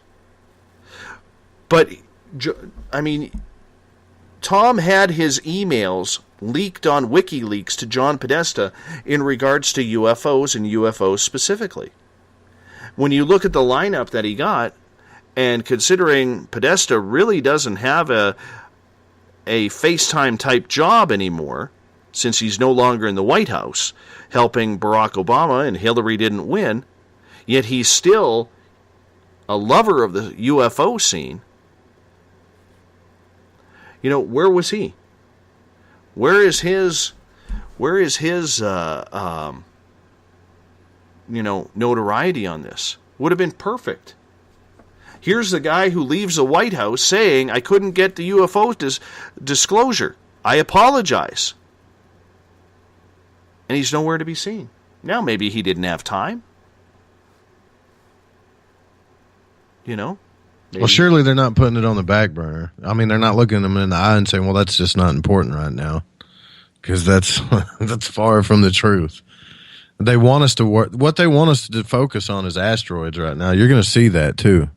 But, I mean, Tom had his emails leaked on WikiLeaks to John Podesta in regards to UFOs and UFOs specifically. When you look at the lineup that he got, and considering Podesta really doesn't have a FaceTime type job anymore, since he's no longer in the White House helping Barack Obama and Hillary didn't win, yet he's still a lover of the UFO scene. You know, where was he? Where is his notoriety on this? Would have been perfect. Here's the guy who leaves the White House saying, I couldn't get the UFO disclosure. I apologize. And he's nowhere to be seen. Now, maybe he didn't have time. You know? Maybe. Well, surely they're not putting it on the back burner. I mean, they're not looking them in the eye and saying, well, that's just not important right now. Because that's far from the truth. They want us to work. What they want us to focus on is asteroids right now. You're going to see that too.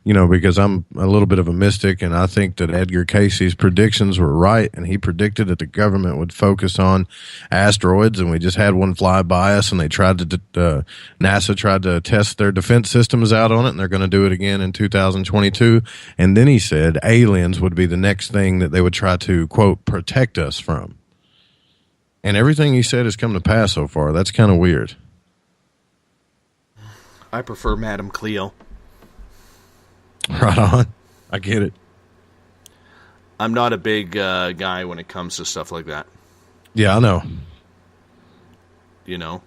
Because I'm a little bit of a mystic, and I think that Edgar Casey's predictions were right, and he predicted that the government would focus on asteroids, and we just had one fly by us, and they NASA tried to test their defense systems out on it, and they're going to do it again in 2022. And then he said aliens would be the next thing that they would try to, quote, protect us from. And everything he said has come to pass so far. That's kind of weird. I prefer Madame Cleo. Right on. I get it. I'm not a big guy when it comes to stuff like that. Yeah, I know. You know?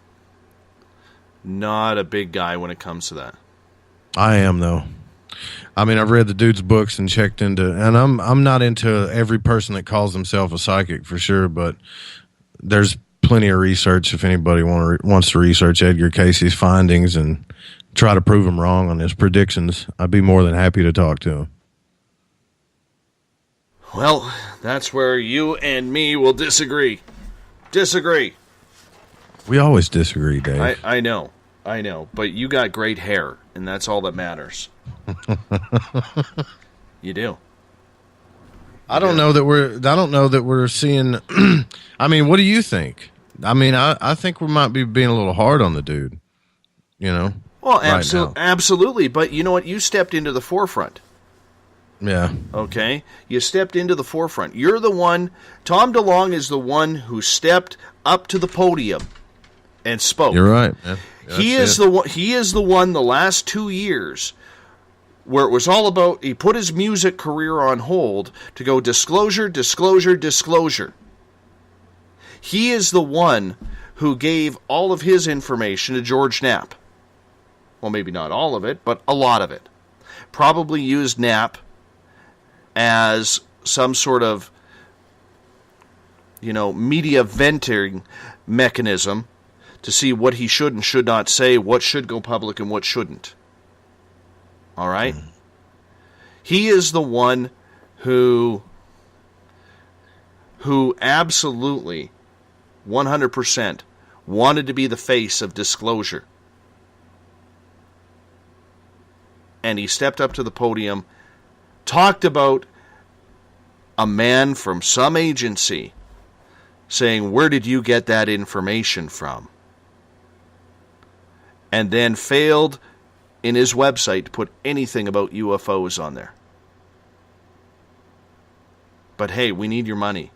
Not a big guy when it comes to that. I am, though. I mean, I've read the dude's books and checked into, and I'm not into every person that calls himself a psychic for sure, but there's plenty of research if anybody wants to research Edgar Casey's findings and try to prove him wrong on his predictions. I'd be more than happy to talk to him. Well, that's where you and me will disagree. We always disagree, Dave. I know, but you got great hair, and that's all that matters. You do. I don't know that we're seeing. I mean, what do you think? I mean, I think we might be being a little hard on the dude. You know. Well, right absolutely. But you know what? You stepped into the forefront. Yeah. Okay? You stepped into the forefront. You're the one. Tom DeLonge is the one who stepped up to the podium and spoke. You're right, man. He is the one the last 2 years where it was all about, he put his music career on hold to go disclosure, disclosure, disclosure. He is the one who gave all of his information to George Knapp. Well, maybe not all of it, but a lot of it. Probably used Knapp as some sort of, media venting mechanism to see what he should and should not say, what should go public and what shouldn't. All right? He is the one who absolutely 100% wanted to be the face of disclosure. And he stepped up to the podium, talked about a man from some agency saying, "Where did you get that information from?" And then failed in his website to put anything about UFOs on there. But hey, we need your money.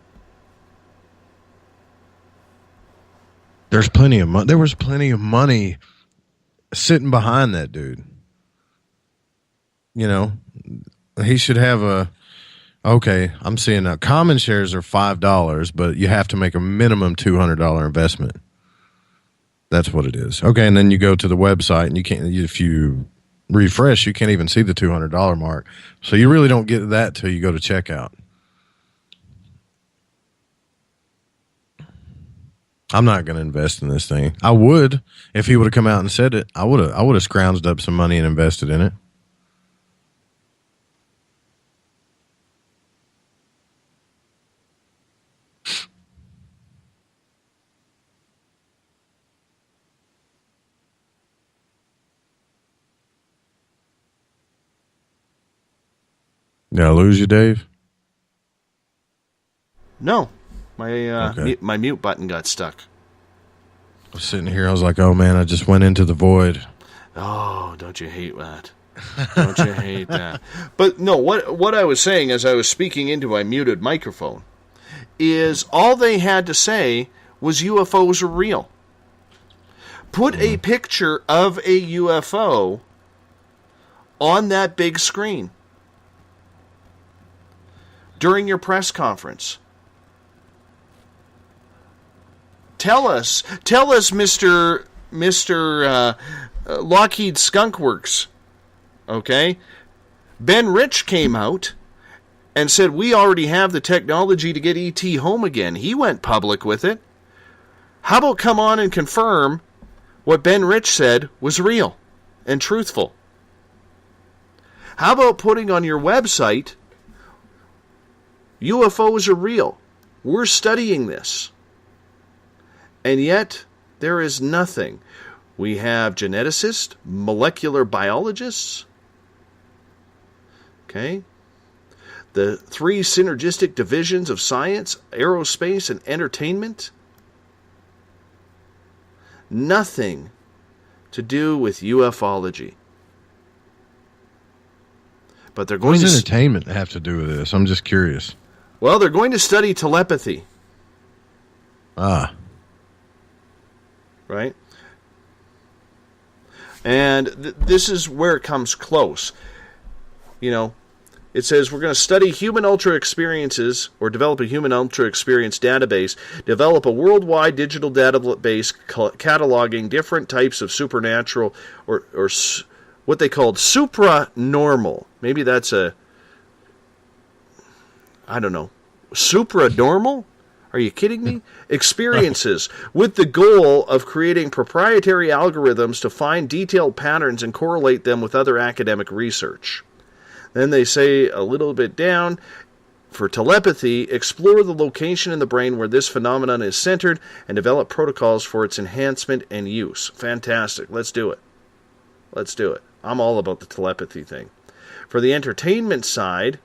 There's plenty of money. There was plenty of money sitting behind that dude. He should have okay, I'm seeing now common shares are $5, but you have to make a minimum $200 investment. That's what it is. Okay, and then you go to the website and you can't, if you refresh, you can't even see the $200 mark. So you really don't get that till you go to checkout. I'm not going to invest in this thing. I would if he would have come out and said it. I would have scrounged up some money and invested in it. Did I lose you, Dave? No. My mute button got stuck. I was sitting here, I was like, oh man, I just went into the void. Oh, don't you hate that? Don't you hate that? But no, what I was saying as I was speaking into my muted microphone is all they had to say was UFOs are real. Put a picture of a UFO on that big screen during your press conference. Tell us, Mr. Lockheed Skunkworks, okay? Ben Rich came out and said, we already have the technology to get ET home again. He went public with it. How about come on and confirm what Ben Rich said was real and truthful? How about putting on your website, UFOs are real. We're studying this. And yet, there is nothing. We have geneticists, molecular biologists, okay? The 3 synergistic divisions of science, aerospace, and entertainment. Nothing to do with ufology. But they're going to... What does entertainment have to do with this? I'm just curious. Well, they're going to study telepathy. Right? And this is where it comes close. It says we're going to study human ultra experiences, or develop a human ultra experience database, develop a worldwide digital database cataloging different types of supernatural or what they called supranormal. Maybe that's supranormal? Are you kidding me? Experiences with the goal of creating proprietary algorithms to find detailed patterns and correlate them with other academic research. Then they say a little bit down, for telepathy, explore the location in the brain where this phenomenon is centered and develop protocols for its enhancement and use. Fantastic. Let's do it. Let's do it. I'm all about the telepathy thing. For the entertainment side,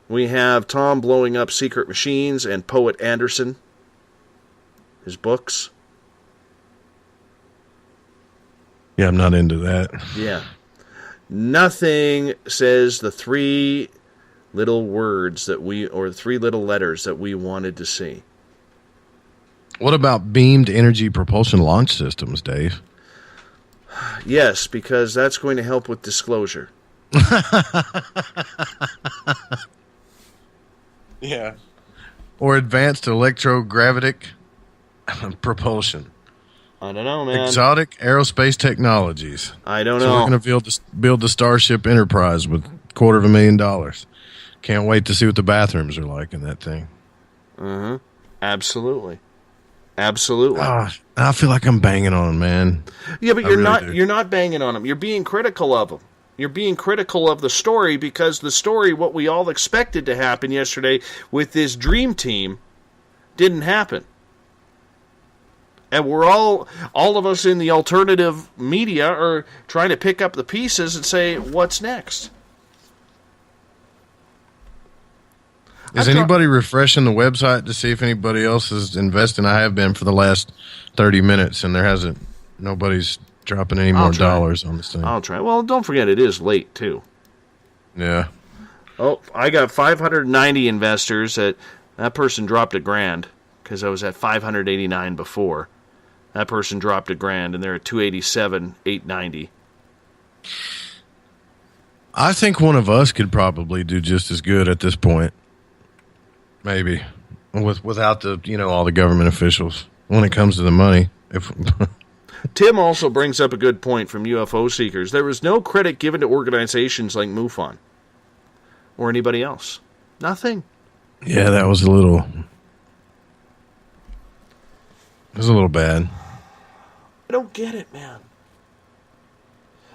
we have Tom blowing up secret machines and Poet Anderson, his books. Yeah, I'm not into that. Yeah. Nothing says the three little words that three little letters that we wanted to see. What about beamed energy propulsion launch systems, Dave? Yes, because that's going to help with disclosure. Yeah. Or advanced electrogravitic propulsion. I don't know, man. Exotic aerospace technologies. I don't So know. we're going to build the Starship Enterprise with $250,000. Can't wait to see what the bathrooms are like in that thing. Uh-huh. Absolutely. Absolutely. I feel like I'm banging on them, man. Yeah, but do. you're not banging on them. You're being critical of them. You're being critical of the story because the story, what we all expected to happen yesterday with this dream team, didn't happen. And we're all of us in the alternative media are trying to pick up the pieces and say, what's next? Is anybody refreshing the website to see if anybody else is investing? I have been for the last 30 minutes, and nobody's dropping any more dollars on this thing. I'll try. Well, don't forget, it is late, too. Yeah. Oh, I got 590 investors. That person dropped $1,000 because I was at 589 before. That person dropped $1,000, and they're at 287,890. I think one of us could probably do just as good at this point. Maybe. Without all the government officials when it comes to the money. Tim also brings up a good point from UFO seekers. There was no credit given to organizations like MUFON or anybody else. Nothing. Yeah, that was a little bad. I don't get it, man.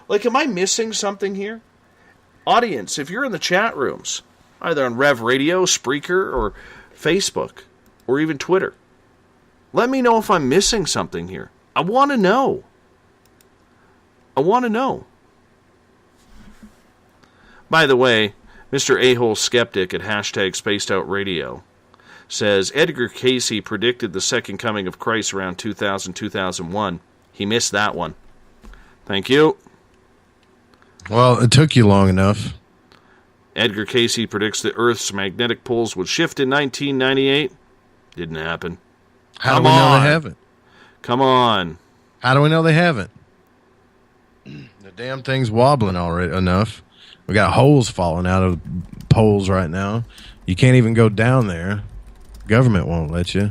Like, am I missing something here? Audience, if you're in the chat rooms, either on Rev Radio, Spreaker, or Facebook, or even Twitter, let me know if I'm missing something here. I want to know. By the way, Mr. A-Hole Skeptic at #SpacedOutRadio says Edgar Casey predicted the second coming of Christ around 2000-2001. He missed that one. Thank you. Well, it took you long enough. Edgar Casey predicts the Earth's magnetic poles would shift in 1998. Didn't happen. How do we know they haven't? Come on. How do we know they haven't? The damn thing's wobbling already enough. We got holes falling out of poles right now. You can't even go down there. Government won't let you.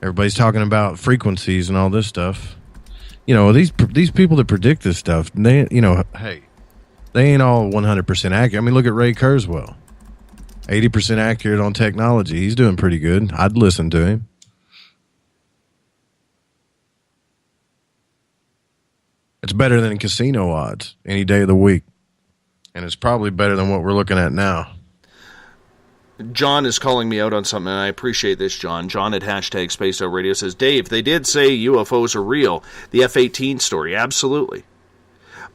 Everybody's talking about frequencies and all this stuff. These people that predict this stuff, they ain't all 100% accurate. I mean, look at Ray Kurzweil. 80% accurate on technology. He's doing pretty good. I'd listen to him. It's better than casino odds any day of the week. And it's probably better than what we're looking at now. John is calling me out on something, and I appreciate this, John. John at #SpaceOutRadio says, Dave, they did say UFOs are real. The F-18 story, absolutely.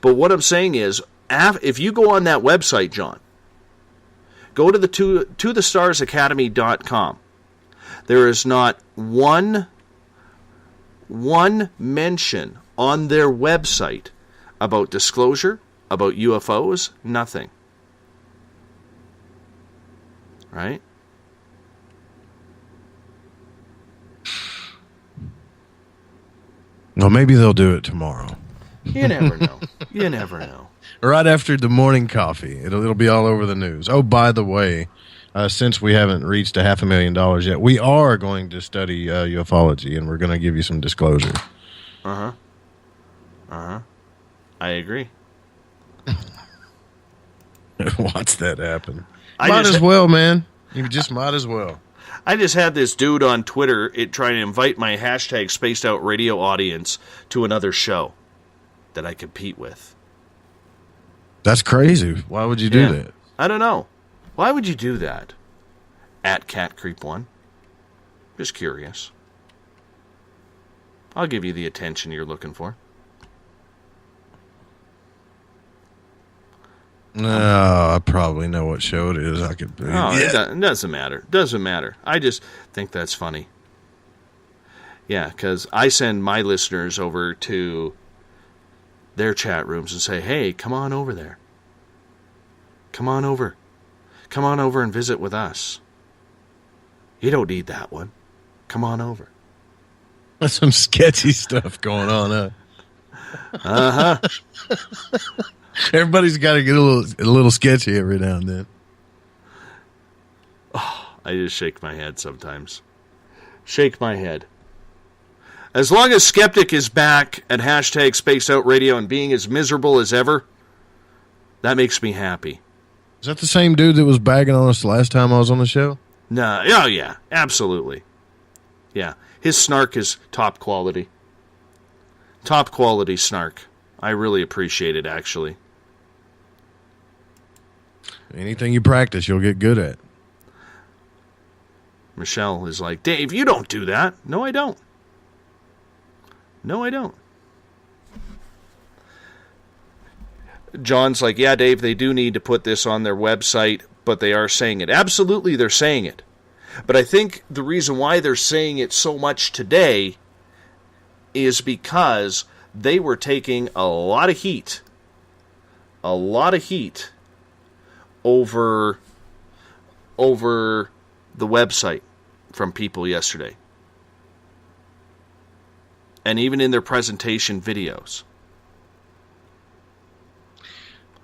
But what I'm saying is, if you go on that website, John, go to the tothestarsacademy.com. There is not one mention on their website about disclosure, about UFOs, nothing. Right? Well, maybe they'll do it tomorrow. You never know. You never know. Right after the morning coffee. It'll be all over the news. Oh, by the way, since we haven't reached $500,000 yet, we are going to study ufology, and we're going to give you some disclosure. I agree. Watch that happen. Might as well, man. You just might as well. I just had this dude on Twitter trying to invite my hashtag Spaced Out Radio audience to another show that I compete with. That's crazy. Why would you do that? I don't know. Why would you do that? At CatCreep1. Just curious. I'll give you the attention you're looking for. No, I probably know what show it is. I could. It doesn't matter. Doesn't matter. I just think that's funny. Yeah, because I send my listeners over to their chat rooms and say, "Hey, come on over there. Come on over. Come on over and visit with us. You don't need that one. Come on over." There's some sketchy stuff going on, huh? Everybody's got to get a little sketchy every now and then. Oh, I just shake my head sometimes. Shake my head. As long as Skeptic is back at hashtag Spaced Out Radio and being as miserable as ever, that makes me happy. Is that the same dude that was bagging on us last time I was on the show? No, oh yeah, absolutely. Yeah, his snark is top quality. Top quality snark. I really appreciate it, actually. Anything you practice, you'll get good at. Michelle is like, "Dave, you don't do that." No, I don't. No, I don't. John's like, "Yeah, Dave, they do need to put this on their website, but they are saying it." Absolutely, they're saying it. But I think the reason why they're saying it so much today is because they were taking a lot of heat over the website from people yesterday. And even in their presentation videos.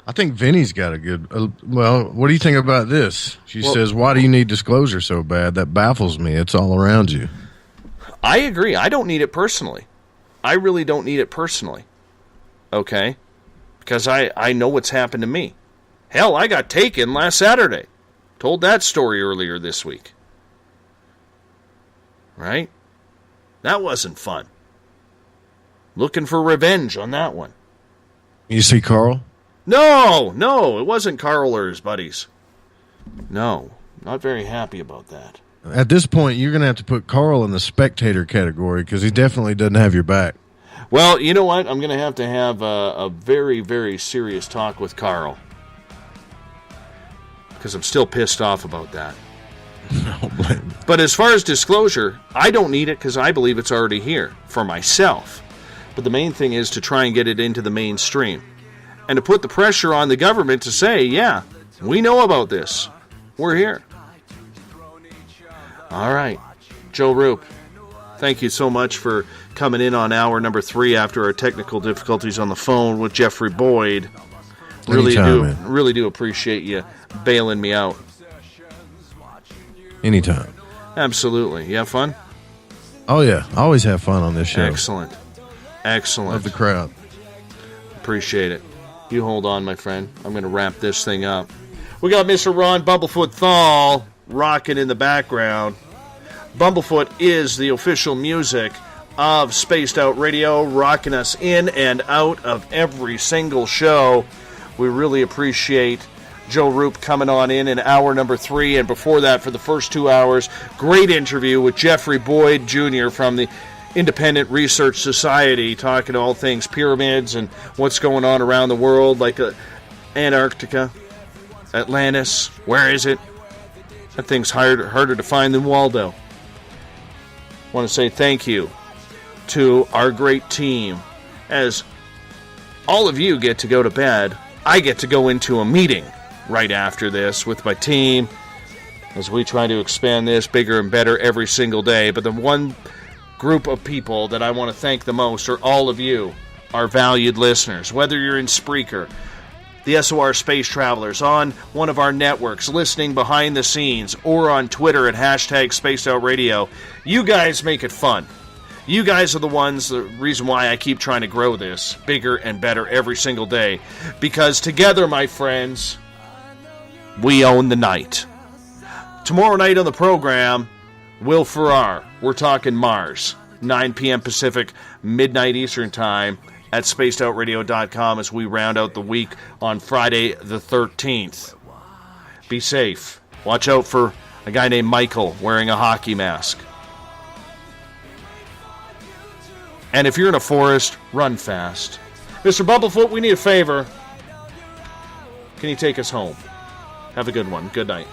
I think Vinny's got a good... well, what do you think about this? She says, "Why do you need disclosure so bad? That baffles me. It's all around you." I agree. I don't need it personally. I really don't need it personally. Okay? Because I know what's happened to me. Hell, I got taken last Saturday. Told that story earlier this week. Right? That wasn't fun. Looking for revenge on that one. You see Carl? No, it wasn't Carl or his buddies. No, not very happy about that. At this point, you're going to have to put Carl in the spectator category because he definitely doesn't have your back. Well, you know what? I'm going to have a very, very serious talk with Carl. Because I'm still pissed off about that. But as far as disclosure, I don't need it because I believe it's already here for myself. But the main thing is to try and get it into the mainstream. And to put the pressure on the government to say, yeah, we know about this. We're here. All right. Joe Roop, thank you so much for coming in on hour number 3 after our technical difficulties on the phone with Jeffrey Boyd. Really do appreciate you bailing me out. Anytime. Absolutely. You have fun? Oh, yeah. I always have fun on this show. Excellent. Love the crowd. Appreciate it. You hold on, my friend. I'm going to wrap this thing up. We got Mr. Ron Bumblefoot THAL rocking in the background. Bumblefoot is the official music of Spaced Out Radio, rocking us in and out of every single show. We really appreciate Joe Roop coming on in hour number 3, and before that, for the first 2 hours, great interview with Jeffrey Boyd Jr. from the Independent Research Society, talking all things pyramids and what's going on around the world, like Antarctica, Atlantis. Where is it? That thing's harder to find than Waldo. I want to say thank you to our great team. As all of you get to go to bed, I get to go into a meeting right after this with my team as we try to expand this bigger and better every single day. But the one group of people that I want to thank the most are all of you, our valued listeners. Whether you're in Spreaker, the SOR Space Travelers, on one of our networks, listening behind the scenes, or on Twitter at hashtag Spaced Out Radio, you guys make it fun. You guys are the ones, the reason why I keep trying to grow this bigger and better every single day. Because together, my friends, we own the night. Tomorrow night on the program, Will Farrar. We're talking Mars. 9 p.m. Pacific, midnight Eastern Time at spacedoutradio.com as we round out the week on Friday the 13th. Be safe. Watch out for a guy named Michael wearing a hockey mask. And if you're in a forest, run fast. Mr. Bumblefoot, we need a favor. Can you take us home? Have a good one. Good night.